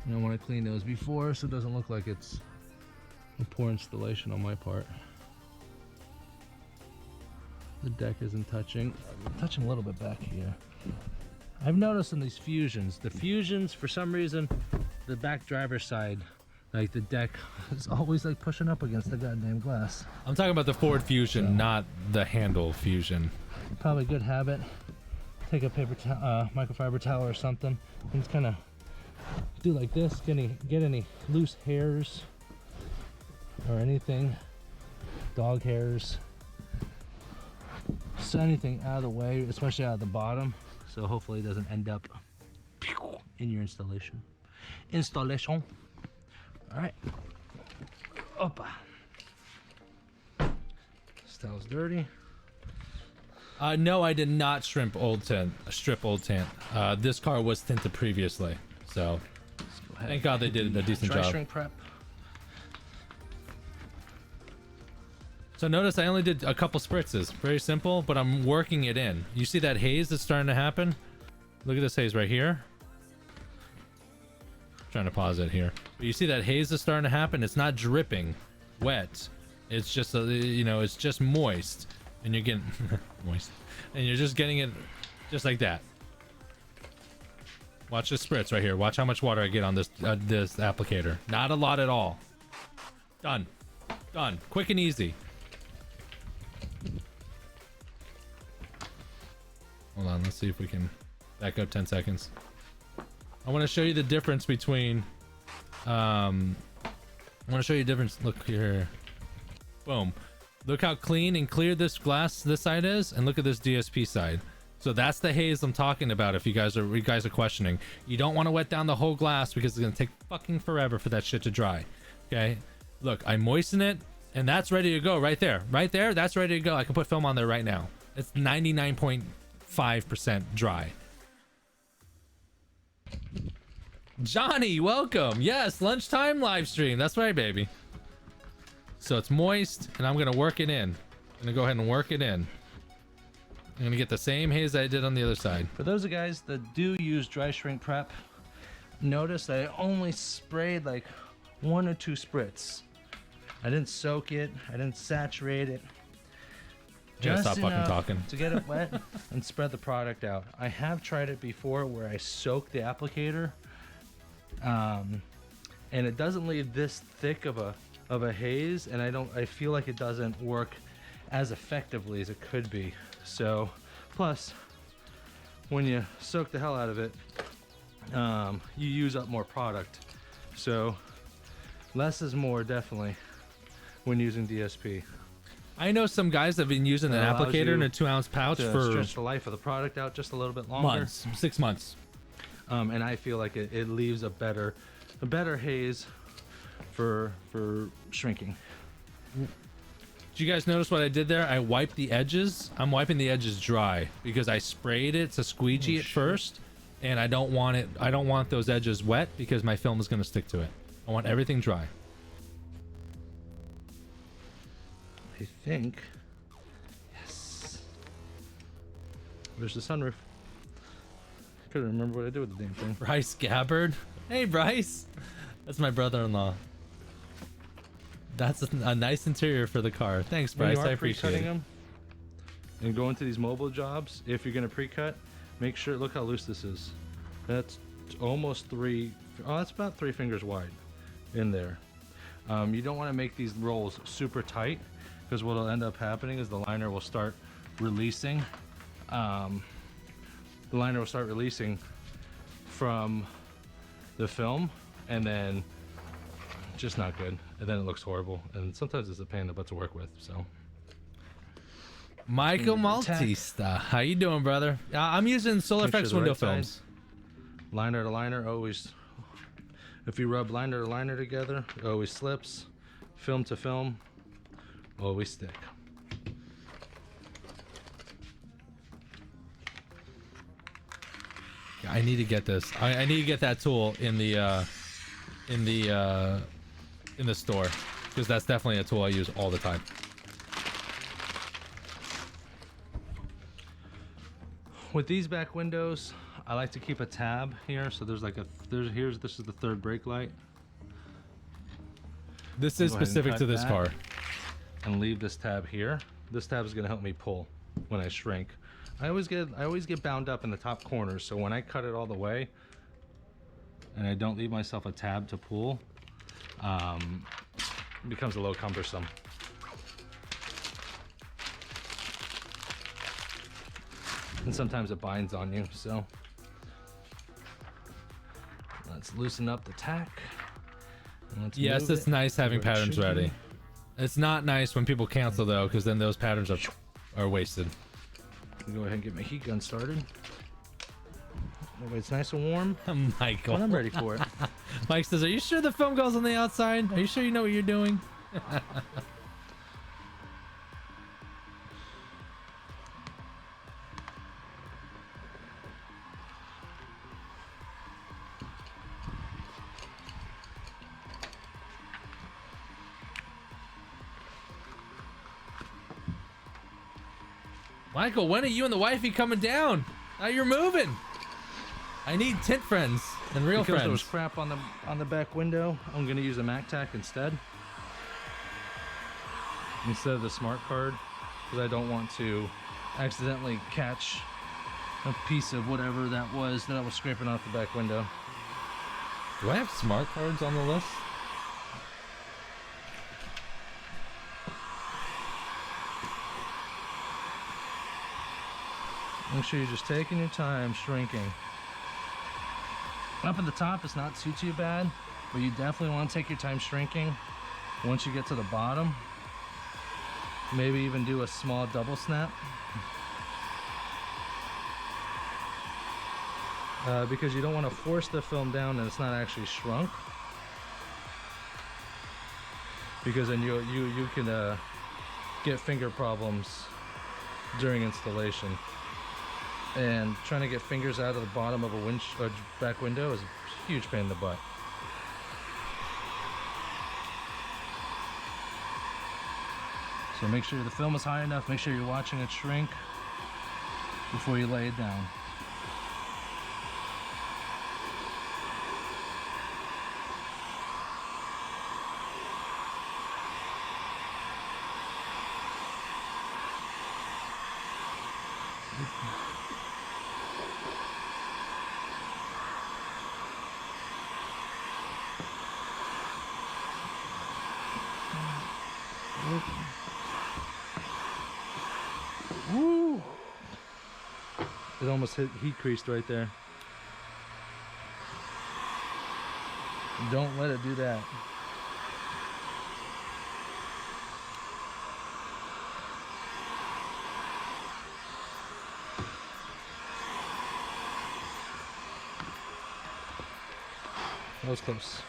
And I want to clean those before so it doesn't look like it's a poor installation on my part. The deck isn't touching. I'm touching a little bit back here. I've noticed in these Fusions, the Fusions, for some reason, the back driver's side, like the deck is always like pushing up against the goddamn glass. I'm talking about the Ford Fusion, not the handle Fusion. Probably a good habit. Take a paper microfiber towel or something and just kind of do like this, get any loose hairs or anything, dog hairs, just anything out of the way, especially out of the bottom, so hopefully it doesn't end up in your installation. All right. Opa. This towel's dirty. No, I did not strip old tint. This car was tinted previously, so Let's go ahead. thank God they did a decent Dry job. shrink prep. So notice I only did a couple spritzes. Very simple, but I'm working it in. You see that haze that's starting to happen? Look at this haze right here. Trying to pause it here. But you see that haze that's starting to happen? It's not dripping wet. It's just it's just moist, and you're getting moist, and you're just getting it just like that. Watch the spritz right here. Watch how much water I get on this this applicator. Not a lot at all. Done. Quick and easy. Hold on, let's see if we can back up 10 seconds. I want to show you the difference between I want to show you the difference. Look here. Boom. Look how clean and clear this glass this side is, and look at this DSP side. So that's the haze I'm talking about. If you guys are questioning, you don't want to wet down the whole glass because it's gonna take fucking forever for that shit to dry. Okay, look, I moisten it, and that's ready to go right there. That's ready to go. I can put film on there right now. It's 99.5% dry. Johnny, welcome. Yes, lunchtime live stream. That's right, baby. So it's moist, and I'm gonna work it in. I'm gonna go ahead and work it in. I'm gonna get the same haze that I did on the other side. For those of you guys that do use dry shrink prep, notice that I only sprayed like 1 or 2 spritz. I didn't soak it. I didn't saturate it. Just stop fucking enough talking. to get it wet and spread the product out. I have tried it before where I soak the applicator, and it doesn't leave this thick of a haze, and I feel like it doesn't work as effectively as it could be. So, plus, when you soak the hell out of it, you use up more product. So, less is more, definitely, when using DSP. I know some guys that have been using an It allows applicator in you a 2-ounce pouch To for stretch the life of the product out just a little bit longer. months, 6 months. And I feel like it leaves a better haze for shrinking. Did you guys notice what I did there? I wiped the edges. I'm wiping the edges dry because I sprayed it to squeegee it first, and I don't want those edges wet because my film is going to stick to it. I want everything dry. I think. Yes. There's the sunroof. Couldn't remember what I did with the damn thing. Bryce Gabbard. Hey, Bryce. That's my brother-in-law. That's a nice interior for the car. Thanks, When Bryce. you are I appreciate pre-cutting it. them and go into these mobile jobs, if you're gonna pre-cut, make sure. Look how loose this is. That's almost 3. Oh, that's about 3 fingers wide in there. You don't want to make these rolls super tight because what'll end up happening is the liner will start releasing. The liner will start releasing from the film, and then just not good, and then it looks horrible, and sometimes it's a pain in the butt to work with. So Michael Maltista. How you doing, brother? I'm using Solar Make sure Effects the window right side. films. Liner to liner always, if you rub liner to liner together, it always slips. Film to film always stick. I need to get this. I need to get that tool in the store because that's definitely a tool I use all the time. With these back windows, I like to keep a tab here. So there's like this is the third brake light. This is Go ahead and specific cut to this that. car. And leave this tab here. This tab is going to help me pull when I shrink. I always get bound up in the top corners, so when I cut it all the way and I don't leave myself a tab to pull, it becomes a little cumbersome. And sometimes it binds on you, so let's loosen up the tack. And let's Yes, move it's it nice having where it patterns should be. ready. It's not nice when people cancel though, because then those patterns are wasted. Go ahead and get my heat gun started. That way it's nice and warm Michael. when I'm ready for it. Mike says, "Are you sure the film goes on the outside? Are you sure you know what you're doing?" Michael, when are you and the wifey coming down? Now you're moving. I need tint friends and real Because there was friends. crap on the back window, I'm gonna use a Mac Tac instead of the smart card, because I don't want to accidentally catch a piece of whatever that was that I was scraping off the back window. Do I have smart cards on the list? Make sure you're just taking your time shrinking. Up at the top, it's not too bad, but you definitely want to take your time shrinking. Once you get to the bottom, maybe even do a small double snap. Because you don't want to force the film down and it's not actually shrunk. Because then you can get finger problems during installation. And trying to get fingers out of the bottom of a back window is a huge pain in the butt. So make sure the film is high enough, make sure you're watching it shrink before you lay it down. Woo! It almost heat creased right there. Don't let it do that. That was close.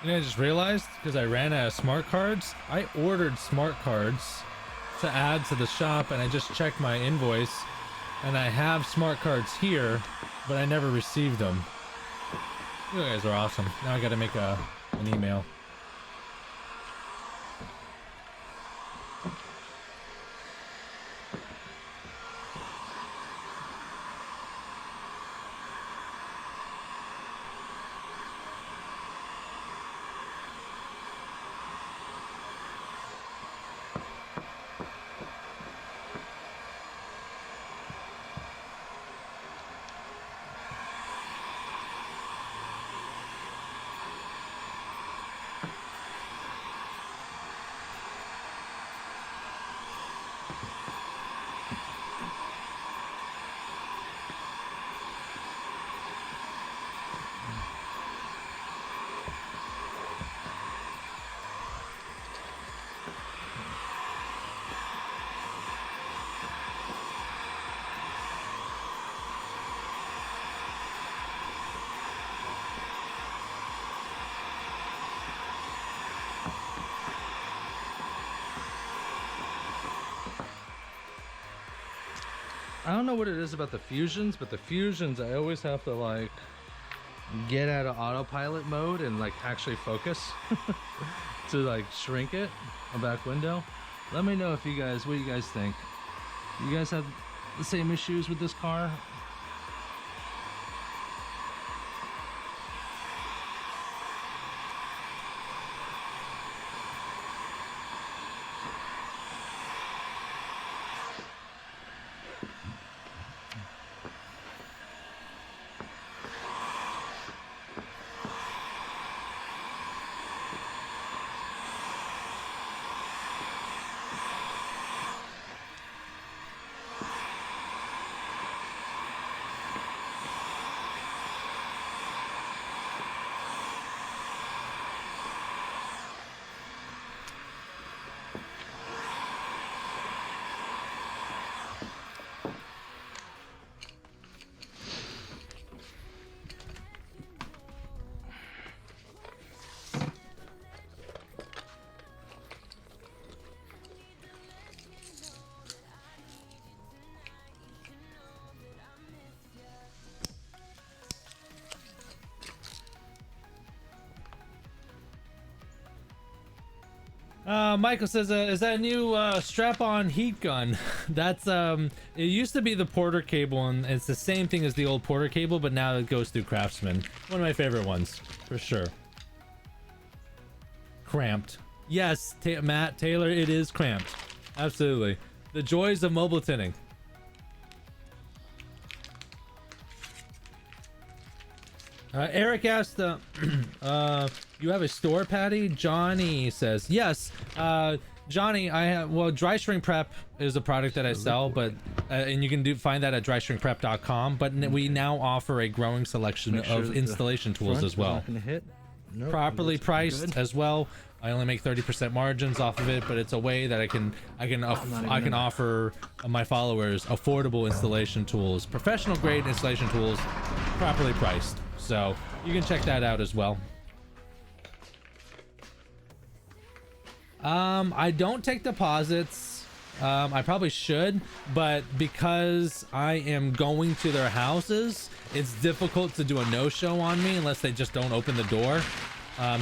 You know, I just realized because I ran out of smart cards, I ordered smart cards to add to the shop, and I just checked my invoice, and I have smart cards here, but I never received them. You guys are awesome. Now I got to make an email. I don't know what it is about the fusions, but the fusions I always have to like get out of autopilot mode and like actually focus to like shrink it a back window. Let me know if you guys, what you guys think. You guys have the same issues with this car? Michael says, is that a new strap-on heat gun? That's it used to be the Porter cable, and it's the same thing as the old Porter cable, but now it goes through Craftsman. One of my favorite ones, for sure. Cramped. Yes, Matt Taylor, it is cramped. Absolutely. The joys of mobile tinting. Eric asked, you have a store, Patty? Johnny says, yes. Johnny, I have, well, Dry Shrink Prep is a product that I sell, but, and you can find that at dryshrinkprep.com, but we now offer a growing selection of installation tools as well. Nope, Properly priced as well. I only make 30% margins off of it, but it's a way that I can offer my followers affordable installation tools, professional grade installation tools, properly priced. So you can check that out as well. I don't take deposits. I probably should, but because I am going to their houses, it's difficult to do a no-show on me unless they just don't open the door.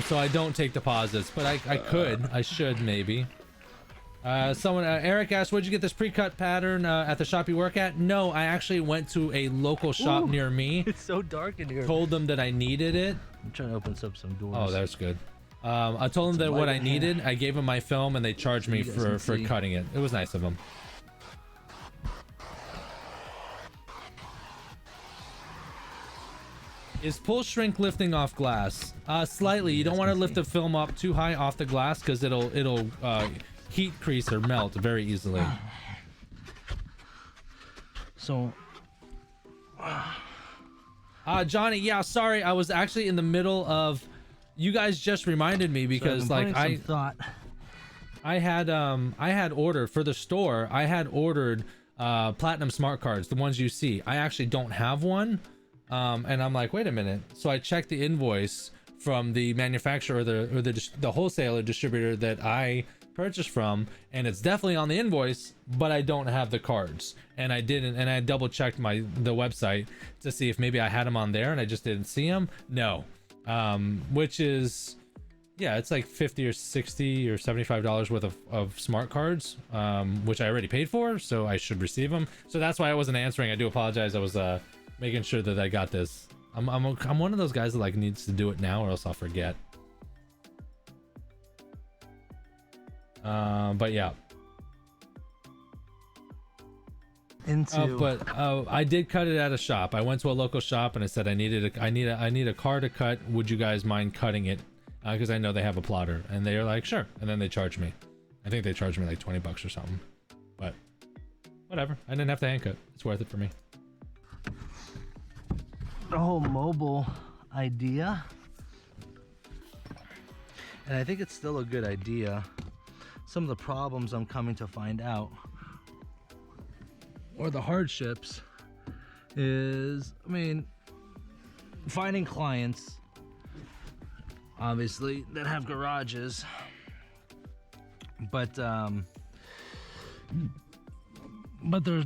So I don't take deposits, but I should maybe. Eric asked, where'd you get this pre-cut pattern at the shop you work at? No, I actually went to a local shop near me. It's so dark in here. Told them that I needed it. I'm trying to open up some doors. Oh, that's good. I told them that what I needed. I gave them my film, and they charged me for cutting it. It was nice of them. Is pull shrink lifting off glass? Slightly. You don't want to lift the film up too high off the glass because it'll heat crease or melt very easily. So, Johnny, yeah, sorry, I was actually in the middle of. You guys just reminded me because I had ordered for the store. I had ordered platinum smart cards, the ones you see. I actually don't have one, and I'm like, wait a minute. So I checked the invoice from the manufacturer or the wholesaler distributor that I purchased from, and it's definitely on the invoice, but I don't have the cards, and I didn't, and I double checked the website to see if maybe I had them on there and I just didn't see them. No. Which is, yeah, it's like $50 or $60 or $75 worth of smart cards, which I already paid for, so I should receive them. So that's why I wasn't answering. I do apologize. I was making sure that I got this. I'm one of those guys that like needs to do it now or else I'll forget. But yeah. I did cut it at a shop. I went to a local shop and I said I need a car to cut. Would you guys mind cutting it? Because I know they have a plotter, and they are like, sure. And then they charged me. I think they charged me like $20 or something. But whatever. I didn't have to hand cut. It's worth it for me. The whole mobile idea, and I think it's still a good idea. Some of the problems I'm coming to find out, or the hardships, is, I mean, finding clients, obviously, that have garages, but there's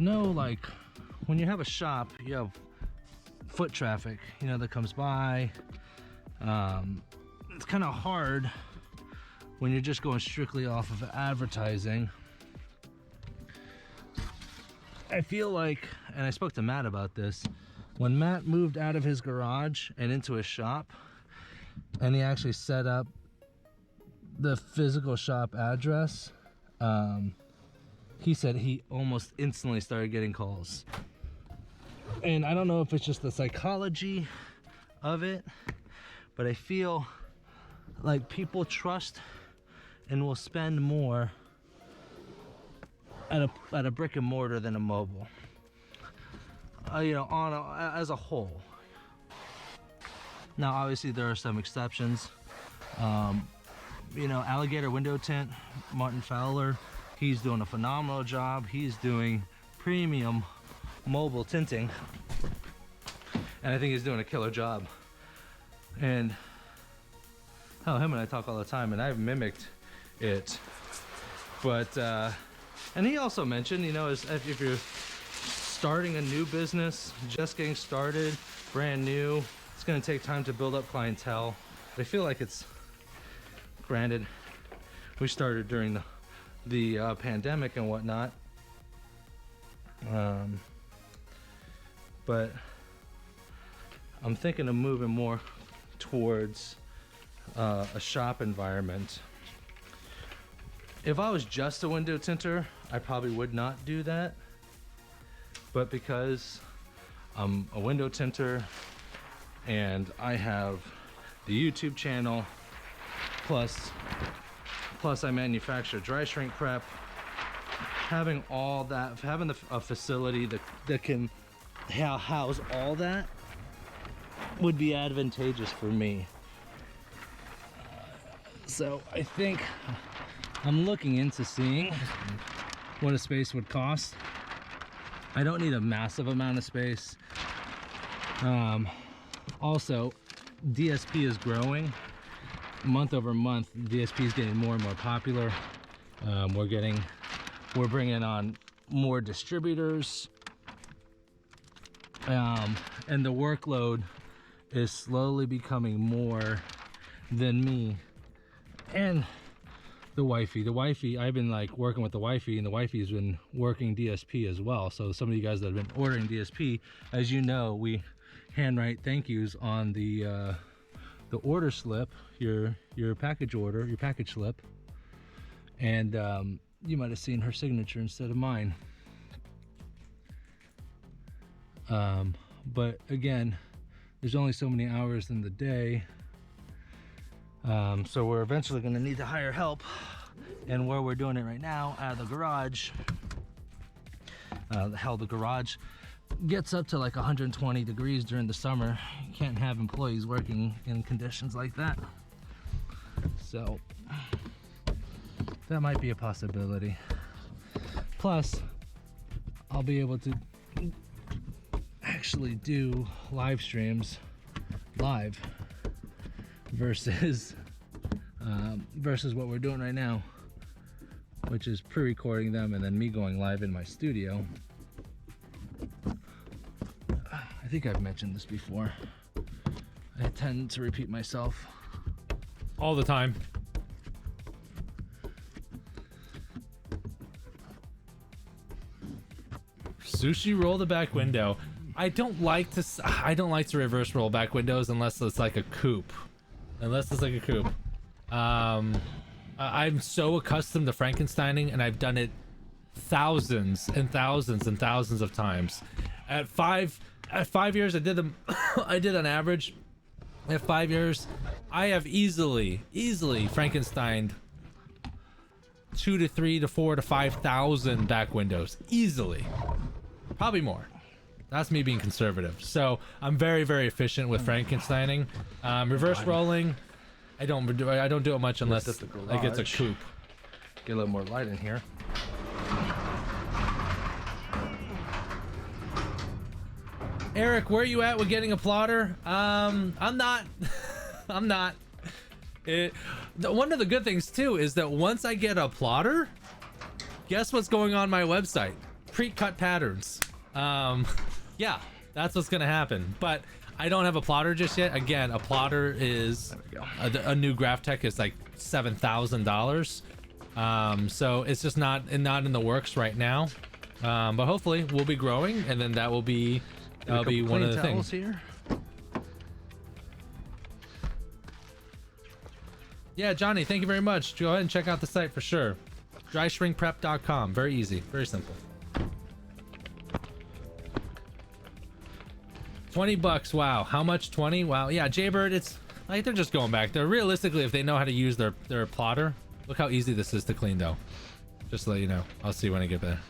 no, like, when you have a shop, you have foot traffic, you know, that comes by. It's kind of hard when you're just going strictly off of advertising. I feel like, and I spoke to Matt about this, when Matt moved out of his garage and into his shop, and he actually set up the physical shop address, he said he almost instantly started getting calls. And I don't know if it's just the psychology of it, but I feel like people trust and will spend more at a brick and mortar than a mobile, you know, as a whole. Now obviously there are some exceptions. You know, Alligator Window Tint, Martin Fowler, he's doing a phenomenal job. He's doing premium mobile tinting, and I think he's doing a killer job. And hell, him and I talk all the time, and I've mimicked it. But and he also mentioned, you know, if you're starting a new business, just getting started, brand new, it's going to take time to build up clientele. But I feel like it's, granted, we started during the pandemic and whatnot. But I'm thinking of moving more towards a shop environment. If I was just a window tinter, I probably would not do that. But because I'm a window tinter and I have the YouTube channel, plus I manufacture dry shrink prep, having all that, having a facility that can house all that would be advantageous for me. So I think I'm looking into seeing what a space would cost. I don't need a massive amount of space. Also, DSP is growing month over month. DSP is getting more and more popular. We're bringing on more distributors, and the workload is slowly becoming more than me and the wifey. I've been like working with the wifey, and the wifey's been working DSP as well. So some of you guys that have been ordering DSP, as you know, we handwrite thank yous on the order slip, your package order, your package slip, and you might have seen her signature instead of mine. But again, there's only so many hours in the day. So we're eventually going to need to hire help, and where we're doing it right now out of the garage, the garage gets up to like 120 degrees during the summer. You can't have employees working in conditions like that, so that might be a possibility. Plus, I'll be able to actually do live streams live versus what we're doing right now, which is pre-recording them and then me going live in my studio. I think I've mentioned this before. I tend to repeat myself all the time. Sushi roll the back window. I don't like to reverse roll back windows unless it's like a coupe. I'm so accustomed to Frankensteining, and I've done it thousands and thousands and thousands of times. At 5 years, I did them. I did on average. At 5 years, I have easily Frankensteined 2 to 3 to 4 to 5,000 back windows. Easily, probably more. That's me being conservative. So I'm very, very efficient with Frankensteining. Reverse rolling, I don't do it much unless like it's a coupe. Get a little more light in here. Eric, where are you at with getting a plotter? I'm not. I'm not. One of the good things too is that once I get a plotter, guess what's going on my website? Pre-cut patterns. Yeah, that's what's gonna happen. But I don't have a plotter just yet. Again, a plotter is a new Graphtech is like $7,000. So it's just not in the works right now. But hopefully we'll be growing, and then that'll be one of the things here. Yeah, Johnny, thank you very much. Go ahead and check out the site for sure. Dryshrinkprep.com. Very easy, very simple. $20. Wow, how much? 20? Wow. Yeah, Jaybird, it's like they're just going back there. Realistically, if they know how to use their plotter, look how easy this is to clean though. Just to let you know. I'll see when I get there.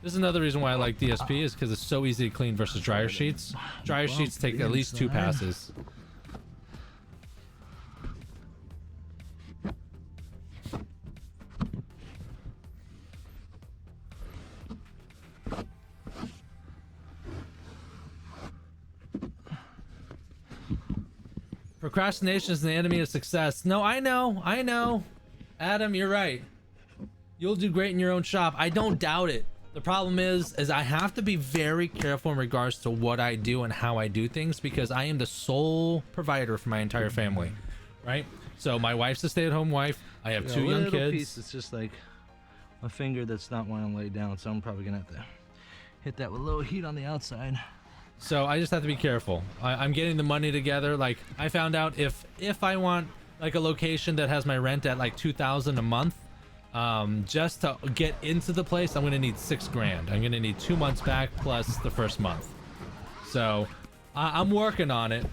This is another reason why I like DSP, is because it's so easy to clean versus dryer sheets. Dryer sheets take at least 2 passes. Procrastination is the enemy of success. No, I know. Adam, you're right. You'll do great in your own shop. I don't doubt it. The problem is I have to be very careful in regards to what I do and how I do things, because I am the sole provider for my entire family, right? So my wife's a stay-at-home wife. I have Yeah, 2 young little kids. Piece, it's just like a finger that's not wanting to lay down, so I'm probably gonna have to hit that with a little heat on the outside. So I just have to be careful. I'm getting the money together. Like, I found out if I want like a location that has my rent at like $2,000 a month, just to get into the place, I'm gonna need $6,000. I'm gonna need 2 months back plus the first month. So I'm working on it.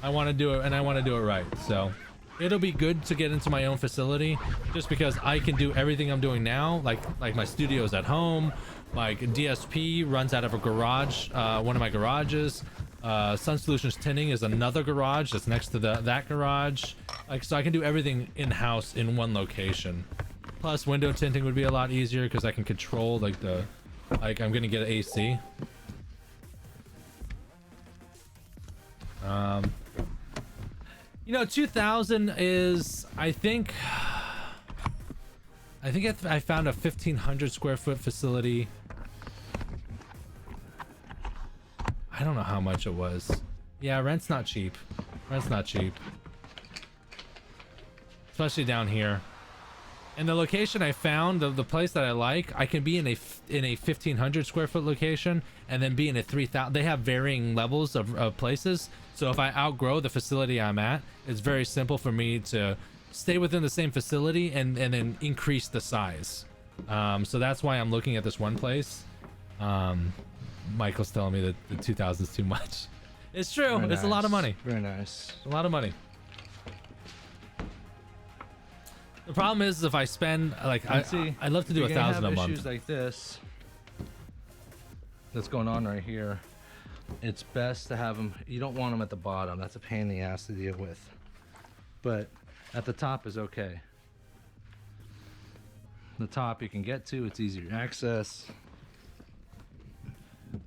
I want to do it, and I want to do it right. So it'll be good to get into my own facility, just because I can do everything I'm doing now. Like my studio's at home. My DSP runs out of a garage, one of my garages. Sun Solutions Tinting is another garage that's next to that garage. Like, so I can do everything in-house in one location. Plus, window tinting would be a lot easier because I can control like I'm gonna get AC. You know, 2,000 is, I think I found a 1,500 square foot facility. I don't know how much it was. Yeah, rent's not cheap. Rent's not cheap. Especially down here. And the location I found, the place that I like, I can be in a 1,500 square foot location and then be in a 3,000. They have varying levels of places. So if I outgrow the facility I'm at, it's very simple for me to stay within the same facility and then increase the size. So that's why I'm looking at this one place. Michael's telling me that the 2,000 is too much. It's true. Very It's a lot of money. Very nice. A lot of money. The problem is if I spend like I'd love to do 1,000 a month. Issues like this that's going on right here. It's best to have them. You don't want them at the bottom. That's a pain in the ass to deal with. But at the top is okay. The top you can get to. It's easier to access.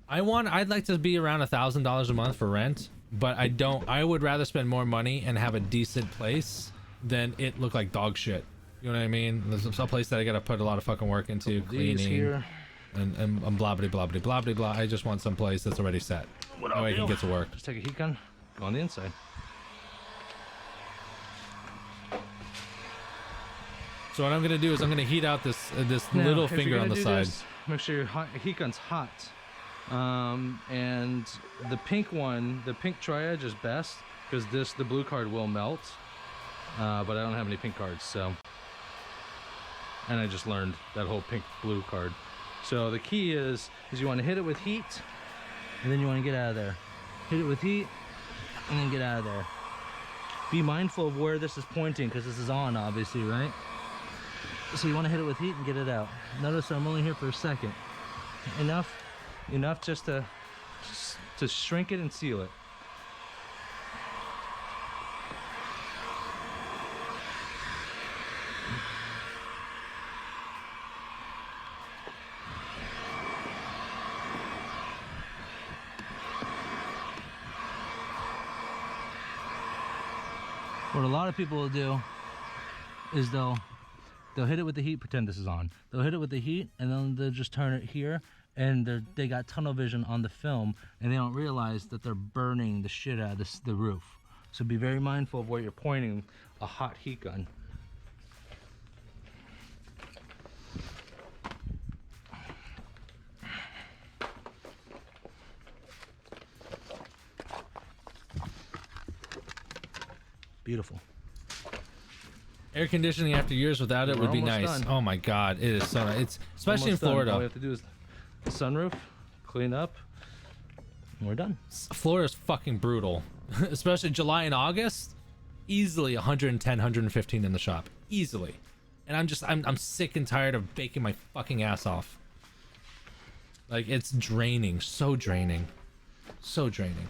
I'd like to be around $1,000 a month for rent, but I would rather spend more money and have a decent place than it look like dog shit. You know what I mean? There's some place that I gotta put a lot of fucking work into, cleaning here. and blah blah blah blah blah blah blah. I just want some place that's already set. That way I can get to work. Just take a heat gun, go on the inside. So what I'm gonna do is I'm gonna heat out this Now, little if you're finger on gonna the do side. this, make sure your heat gun's hot. And the pink one, the pink tri-edge is best because the blue card will melt. But I don't have any pink cards, so. And I just learned that whole pink blue card. So the key is you want to hit it with heat, and then you want to get out of there. Hit it with heat, and then get out of there. Be mindful of where this is pointing because this is on, obviously, right? So you want to hit it with heat and get it out. Notice I'm only here for a second. Enough just to shrink it and seal it. What a lot of people will do is they'll hit it with the heat, pretend this is on. They'll hit it with the heat and then they'll just turn it here and they got tunnel vision on the film and they don't realize that they're burning the shit out of the roof. So be very mindful of where you're pointing a hot heat gun. Beautiful. Air conditioning after years without it We're would be almost nice. done. Oh my god, it is so nice. It's especially in Almost done. Florida. All we have to do is the sunroof, clean up, and we're done. Florida's fucking brutal. Especially July and August, easily 110, 115 in the shop. Easily. And I'm sick and tired of baking my fucking ass off. Like, it's draining. So draining. So draining.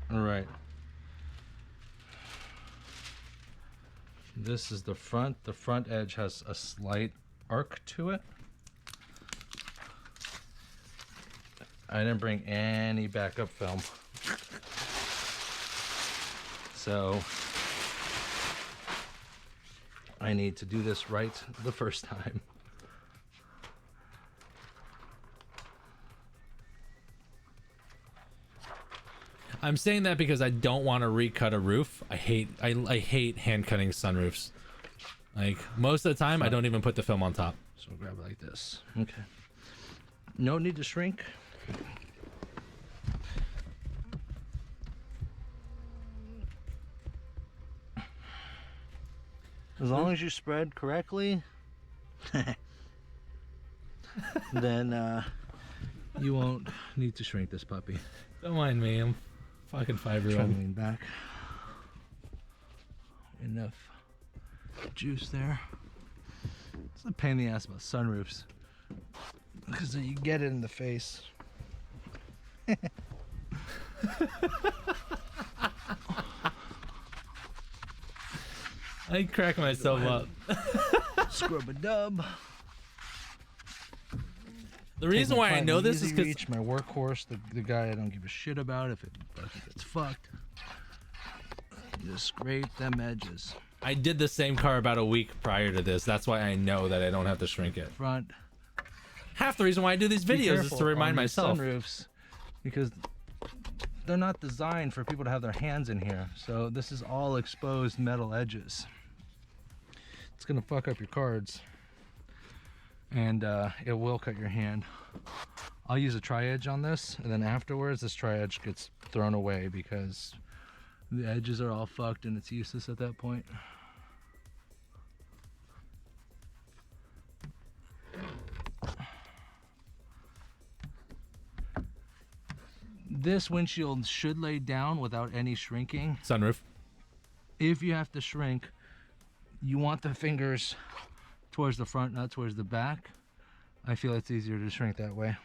All right. This is the front. The front edge has a slight arc to it. I didn't bring any backup film. So I need to do this right the first time. I'm saying that because I don't want to recut a roof. I hate hand cutting sunroofs. Like most of the time, I don't even put the film on top. So grab it like this. Okay. No need to shrink. As long as you spread correctly, then you won't need to shrink this puppy. Don't mind me. I'm fucking 5-year-old. Try to lean back. Enough juice there. It's a pain in the ass about sunroofs because you get it in the face. I crack myself up. Scrub a dub. The reason why I know this is because Reach, my workhorse, the guy I don't give a shit about if it gets fucked. Just scrape them edges. I did the same car about a week prior to this. That's why I know that I don't have to shrink it. Front. Half the reason why I do these Be videos is careful to remind on these myself. Sunroofs, because they're not designed for people to have their hands in here. So this is all exposed metal edges. It's gonna fuck up your cards, and it will cut your hand. I'll use a tri-edge on this, and then afterwards this tri-edge gets thrown away because the edges are all fucked and it's useless at that point. This windshield should lay down without any shrinking. Sunroof. If you have to shrink, you want the fingers towards the front, not towards the back. I feel it's easier to shrink that way.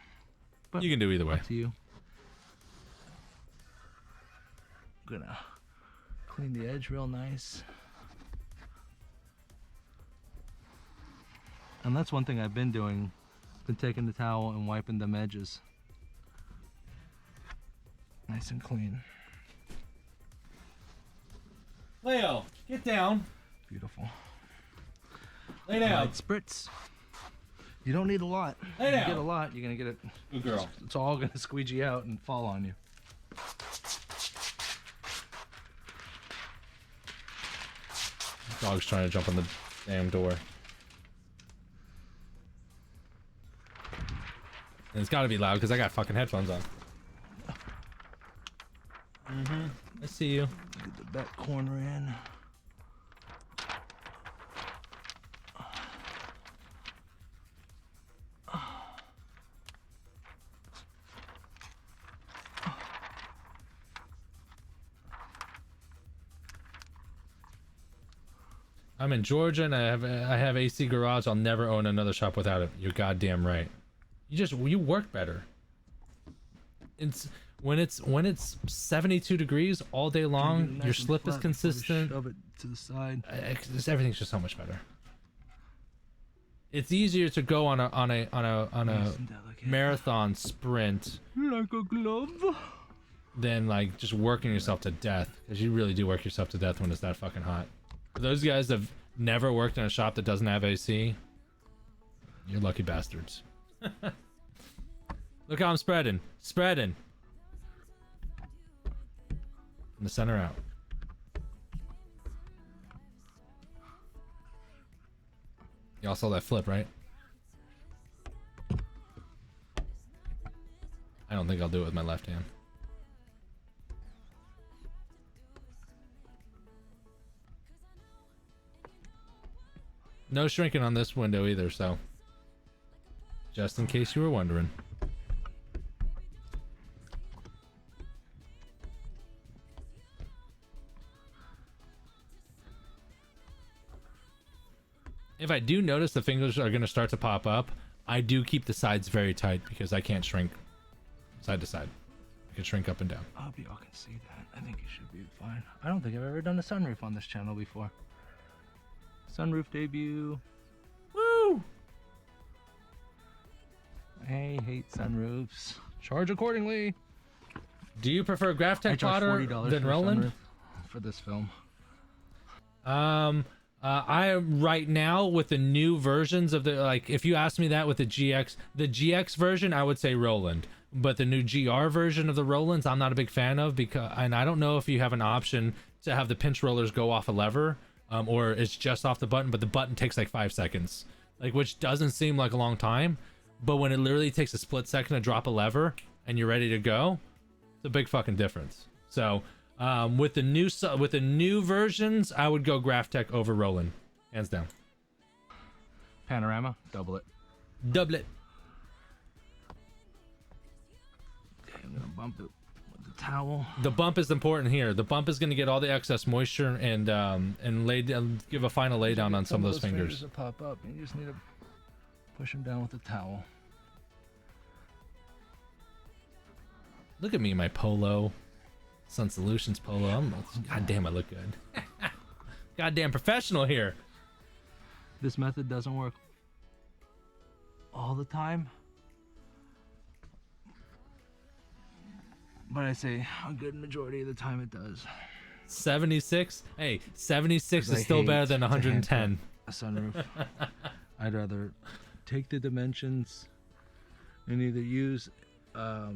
But You can do either way. up to you. I'm gonna clean the edge real nice. And that's one thing I've been doing. Been taking the towel and wiping them edges. Nice and clean. Leo, get down. Beautiful. Lay down. Light spritz. You don't need a lot. Lay If you down. get a lot, you're gonna get it. Good girl. It's all gonna squeegee out and fall on you. Dog's trying to jump on the damn door. And it's gotta be loud because I got fucking headphones on. I see you. Get the back corner in. I'm in Georgia and I have AC garage. I'll never own another shop without it. You're goddamn right. You work better. It's when it's 72 degrees all day long. Your slip is consistent. Shove it to the side. Everything's just so much better. It's easier to go on a Nice and delicate. marathon sprint Like a glove. than like just working yourself to death, because you really do work yourself to death when it's that fucking hot. For those guys that have never worked in a shop that doesn't have AC, you're lucky bastards. Look how I'm spreading. Spreading. From the center out. Y'all saw that flip, right? I don't think I'll do it with my left hand. No shrinking on this window either, so just in case you were wondering. If I do notice the fingers are going to start to pop up, I do keep the sides very tight because I can't shrink side to side. I can shrink up and down. I hope y'all can see that. I think it should be fine. I don't think I've ever done a sunroof on this channel before. Sunroof debut. Woo! I hate sunroofs. Charge accordingly. Do you prefer I Graphtec charge powder $40 than for a Roland? sunroof for this film. I right now with the new versions of the, like, if you ask me that with the GX version, I would say Roland. but the new GR version of the roll-ins I'm not a big fan of, because, and I don't know if you have an option to have the pinch rollers go off a lever, or it's just off the button, but the button takes like 5 seconds, like, which doesn't seem like a long time, but when it literally takes a split second to drop a lever and you're ready to go, it's a big fucking difference. So with the new versions, I would go Graphtec over Roland, hands down. Panorama, double it. Double it. Okay, I'm gonna bump it with the towel. The bump is important here. The bump is going to get all the excess moisture and give a final lay down on some of those fingers. That pop up. You just need to push them down with the towel. Look at me in my polo, Sun Solutions polo. God damn, I look good. Goddamn professional here. This method doesn't work all the time, but I say a good majority of the time it does. 76. Hey, 76 'Cause is I still better hate than to 110. A sunroof. I'd rather take the dimensions and either use a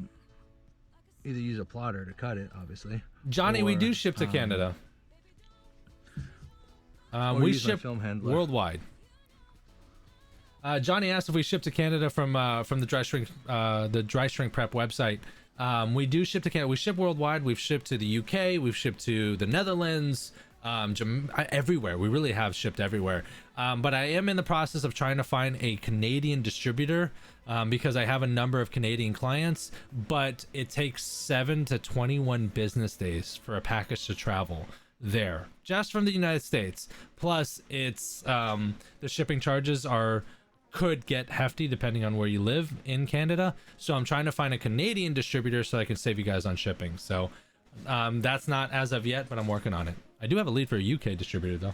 plotter to cut it, obviously. Johnny, we or, do ship to Canada. or We use my ship film handler. worldwide. Johnny asked if we ship to Canada from the dry shrink prep website. We do ship to Canada. We ship worldwide. We've shipped to the UK. We've shipped to the Netherlands. Everywhere. We really have shipped everywhere. But I am in the process of trying to find a Canadian distributor, because I have a number of Canadian clients, but it takes 7 to 21 business days for a package to travel there, just from the United States. Plus, it's the shipping charges could get hefty depending on where you live in Canada. So I'm trying to find a Canadian distributor so I can save you guys on shipping. So that's not as of yet, but I'm working on it. I do have a lead for a UK distributor though.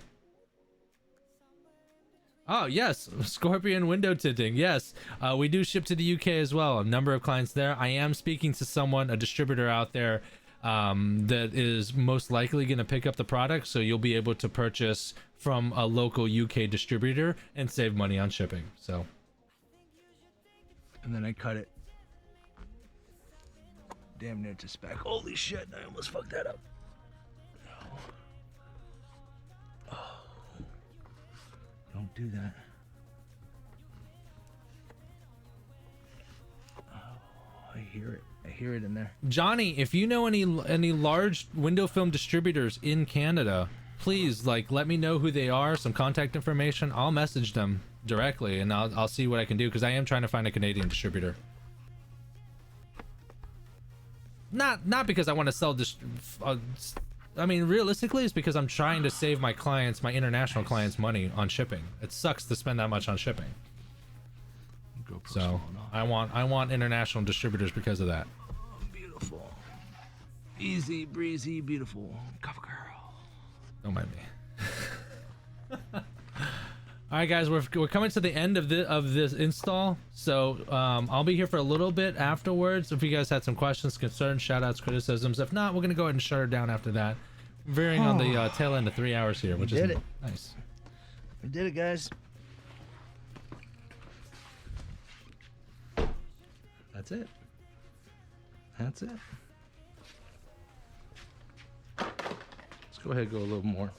Oh yes, Scorpion window tinting. Yes, we do ship to the UK as well. A number of clients there. I am speaking to a distributor out there that is most likely going to pick up the product, so you'll be able to purchase from a local UK distributor and save money on shipping. So, and then I cut it damn near to spec. Holy shit, I almost fucked that up. Oh. Don't do that. Oh, I hear it. I hear it in there. Johnny, if you know any large window film distributors in Canada, please let me know who they are, some contact information. I'll message them directly and I'll see what I can do, because I am trying to find a Canadian distributor. Not because I want to sell this. I mean, realistically, it's because I'm trying to save my international clients, money on shipping. It sucks to spend that much on shipping. So I want international distributors because of that. Oh, beautiful, easy breezy, beautiful cover girl. Don't mind me. All right, guys, we're coming to the end of this install, so I'll be here for a little bit afterwards. If you guys had some questions, concerns, shout-outs, criticisms. If not, we're gonna go ahead and shut her down after that. Veering on the tail end of 3 hours here, which is nice. We did it, guys. That's it. That's it. Let's go ahead and go a little more.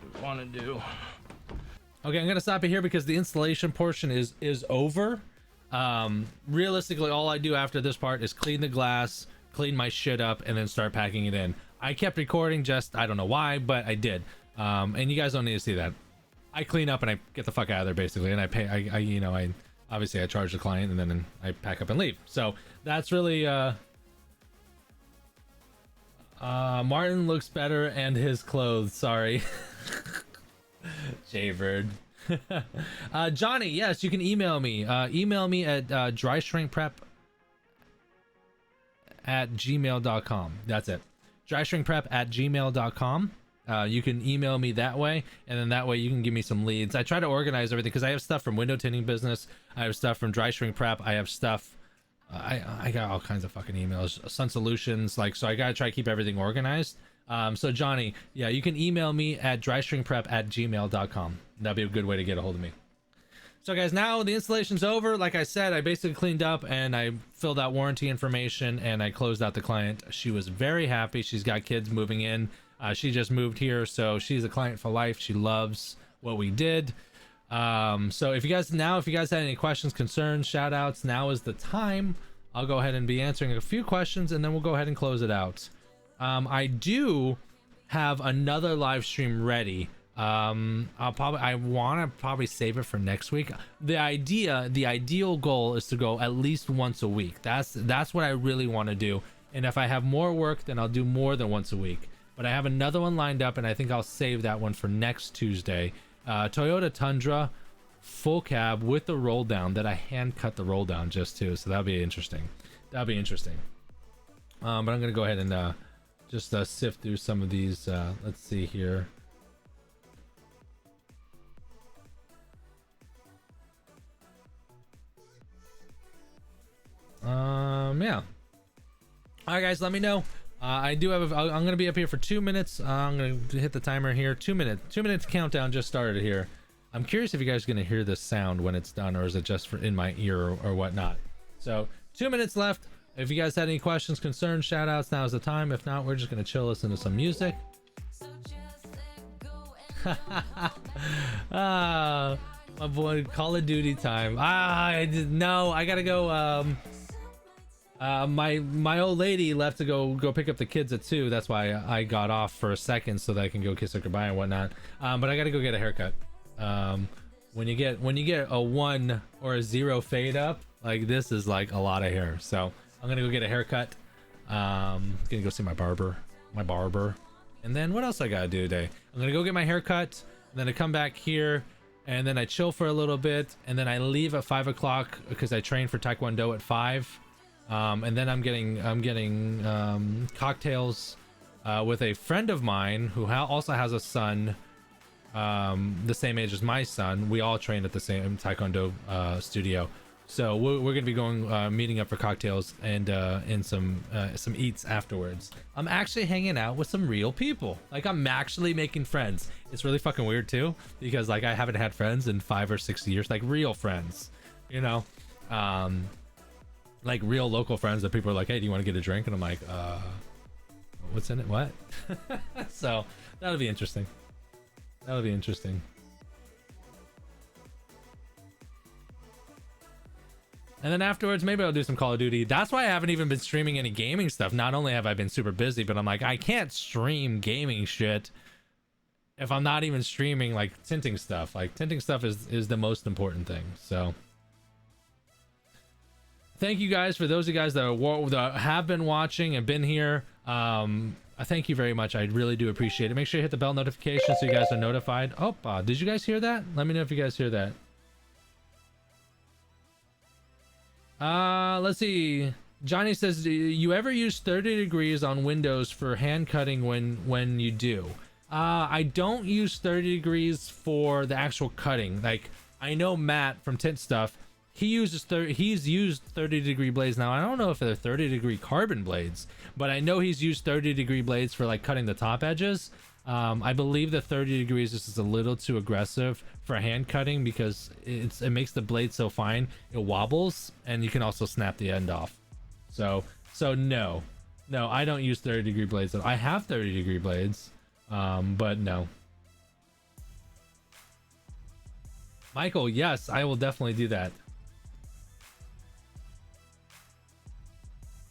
What we want to do. Okay, I'm gonna stop it here because the installation portion is over. Realistically, all I do after this part is clean the glass, clean my shit up, and then start packing it in. I kept recording, I don't know why, but I did. And you guys don't need to see that. I clean up and I get the fuck out of there basically, and I pay. I obviously I charge the client and then I pack up and leave. So that's really. Martin looks better and his clothes. Sorry. Jaybird. Johnny, yes, you can email me. Email me at dryshrink@gmail.com. That's it. dryshrink@gmail.com. You can email me that way, and then that way you can give me some leads. I try to organize everything because I have stuff from window tinting business. I have stuff from dry shrink prep. I have stuff. I got all kinds of fucking emails. Sun Solutions, so I gotta try to keep everything organized. So Johnny, yeah, you can email me at drystringprep@gmail.com. That'd be a good way to get a hold of me. So guys, now the installation's over. Like I said, I basically cleaned up and I filled out warranty information and I closed out the client. She was very happy. She's got kids moving in. She just moved here, so she's a client for life. She loves what we did. So if you guys had any questions, concerns, shout outs, now is the time. I'll go ahead and be answering a few questions and then we'll go ahead and close it out. I do have another live stream ready. I want to probably save it for next week. The ideal goal is to go at least once a week. That's what I really want to do. And if I have more work, then I'll do more than once a week. But I have another one lined up and I think I'll save that one for next Tuesday. Toyota Tundra full cab with the roll down that I hand cut the roll down just too. So that'll be interesting. But I'm going to go ahead and just sift through some of these. Let's see here. Yeah. All right, guys, let me know. I do have. I'm gonna be up here for 2 minutes. I'm gonna hit the timer here. 2 minutes. 2 minutes countdown just started here. I'm curious if you guys are gonna hear this sound when it's done, or is it just for in my ear or whatnot? So 2 minutes left. If you guys had any questions, concerns, shout outs, now is the time. If not, we're just gonna chill, listen to some music. My boy, Call of Duty time. I gotta go. My old lady left to go pick up the kids at 2. That's why I got off for a second so that I can go kiss her goodbye and whatnot. But I gotta go get a haircut. When you get a 1 or a 0 fade up, like this is like a lot of hair. So I'm gonna go get a haircut. Gonna go see my barber. And then what else I gotta do today? I'm gonna go get my haircut. And then I come back here. And then I chill for a little bit. And then I leave at 5 o'clock because I train for Taekwondo at 5. And then I'm getting cocktails with a friend of mine who also has a son the same age as my son. We all train at the same Taekwondo studio, so we're gonna be going meeting up for cocktails and some eats afterwards. I'm actually hanging out with some real people. Like, I'm actually making friends. It's really fucking weird too, because like I haven't had friends in 5 or 6 years, like real friends, you know. Like real local friends that people are like, hey, do you want to get a drink? And I'm like, what's in it? What? So that'll be interesting. And then afterwards, maybe I'll do some Call of Duty. That's why I haven't even been streaming any gaming stuff. Not only have I been super busy, but I'm like, I can't stream gaming shit if I'm not even streaming like tinting stuff. Like, tinting stuff is the most important thing. So thank you guys, for those of you guys that have been watching and been here. I thank you very much. I really do appreciate it. Make sure you hit the bell notification so you guys are notified. Oh, did you guys hear that? Let me know if you guys hear that. Let's see. Johnny says, do you ever use 30 degrees on windows for hand cutting when you do? I don't use 30 degrees for the actual cutting. Like, I know Matt from Tint Stuff, he's used 30 degree blades. Now I don't know if they're 30 degree carbon blades, but I know he's used 30 degree blades for like cutting the top edges. I believe that 30 degrees is just a little too aggressive for hand cutting because it makes the blade so fine it wobbles, and you can also snap the end off. So no, I don't use 30 degree blades. I have 30 degree blades, but no. Michael, yes, I will definitely do that.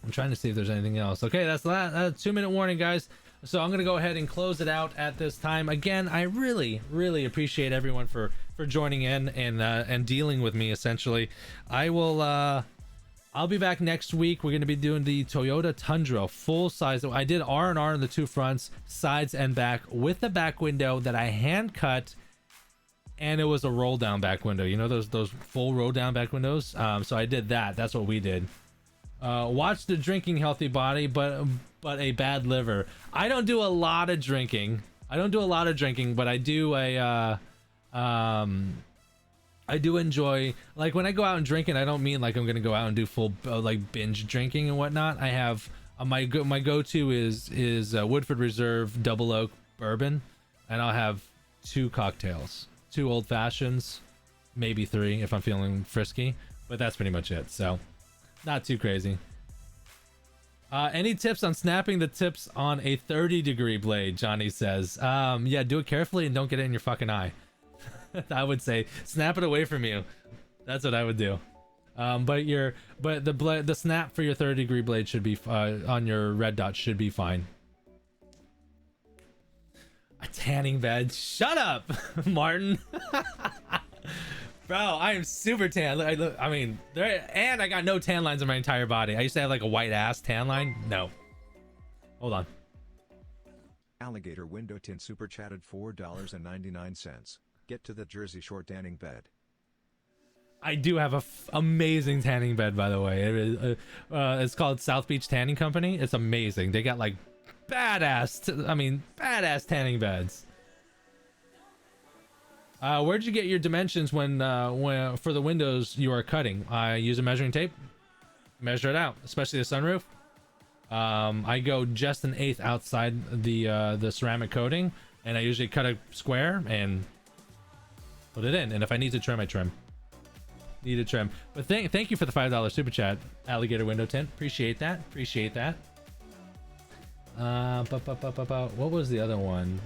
I'm trying to see if there's anything else. Okay, that's that. 2-minute warning, guys. So I'm gonna go ahead and close it out at this time. Again, I really appreciate everyone for joining in and dealing with me. Essentially, I'll be back next week. We're gonna be doing the Toyota Tundra full size. I did R&R in the 2 fronts, sides and back, with the back window that I hand cut, and it was a roll down back window. You know those full roll down back windows. So I did that. That's what we did. Watch the drinking healthy body, but a bad liver. I don't do a lot of drinking. But I do I do enjoy, like, when I go out and drinking, I don't mean like I'm gonna go out and do full like binge drinking and whatnot. I have My go-to is Woodford Reserve Double Oak Bourbon, and I'll have 2 cocktails, 2 old fashions, maybe 3 if I'm feeling frisky, but that's pretty much it. So not too crazy. Any tips on snapping the tips on a 30-degree blade? Johnny says. Yeah, do it carefully and don't get it in your fucking eye. I would say snap it away from you. That's what I would do. But the snap for your 30-degree blade should be on your red dot should be fine. A tanning bed. Shut up, Martin. Bro, I am super tan. I mean, and I got no tan lines on my entire body. I used to have like a white ass tan line. No. Hold on. Alligator window tint super chatted $4.99. Get to the Jersey Shore tanning bed. I do have a amazing tanning bed, by the way. It is, it's called South Beach Tanning Company. It's amazing. They got like badass tanning beds. Where'd you get your dimensions when for the windows you are cutting? I use a measuring tape, measure it out, especially the sunroof. I go just 1/8 outside the ceramic coating, and I usually cut a square and put it in. And if I need to trim, I trim. Need to trim. But thank you for the $5 super chat, Alligator Window Tint. Appreciate that. Appreciate that. What was the other one?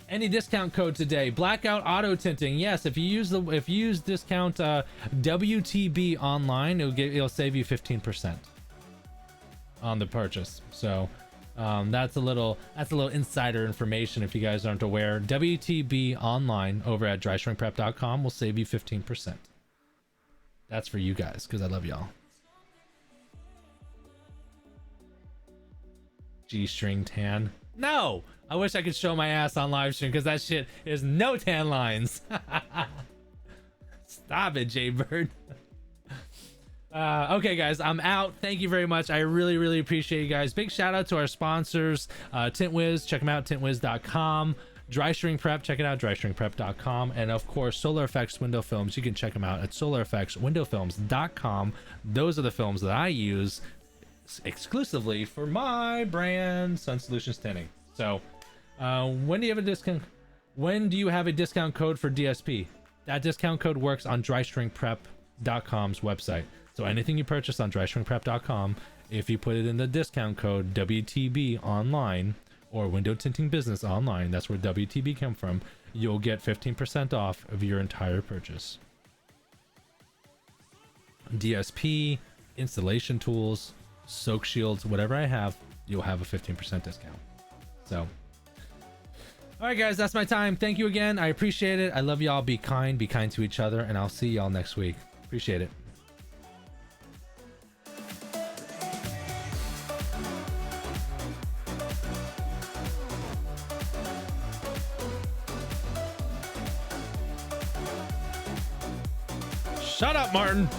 Any discount code today? Blackout auto tinting. Yes, if you use discount WTB online, it'll save you 15% on the purchase. So that's a little insider information if you guys aren't aware. WTB online over at dryshrinkprep.com will save you 15%. That's for you guys because I love y'all. G-string tan. No, I wish I could show my ass on live stream because that shit is no tan lines. Stop it, Jaybird. Okay, guys, I'm out. Thank you very much. I really, really appreciate you guys. Big shout out to our sponsors, Tint Wiz. Check them out, tintwiz.com. Dry Shrink Prep. Check it out, dryshrinkprep.com. And of course, Solar Effects Window Films. You can check them out at solareffectswindowfilms.com. Those are the films that I use exclusively for my brand, Sun Solutions Tinting. So, when do you have a discount? When do you have a discount code for DSP? That discount code works on dryshrinkprep.com's website. So anything you purchase on dryshrinkprep.com, if you put it in the discount code WTB online or Window Tinting Business online, that's where WTB come from, you'll get 15% off of your entire purchase. DSP, installation tools, soak shields, whatever I have, you'll have a 15% discount. So, all right, guys, that's my time. Thank you again. I appreciate it. I love y'all. Be kind to each other, and I'll see y'all next week. Appreciate it. Shut up, Martin.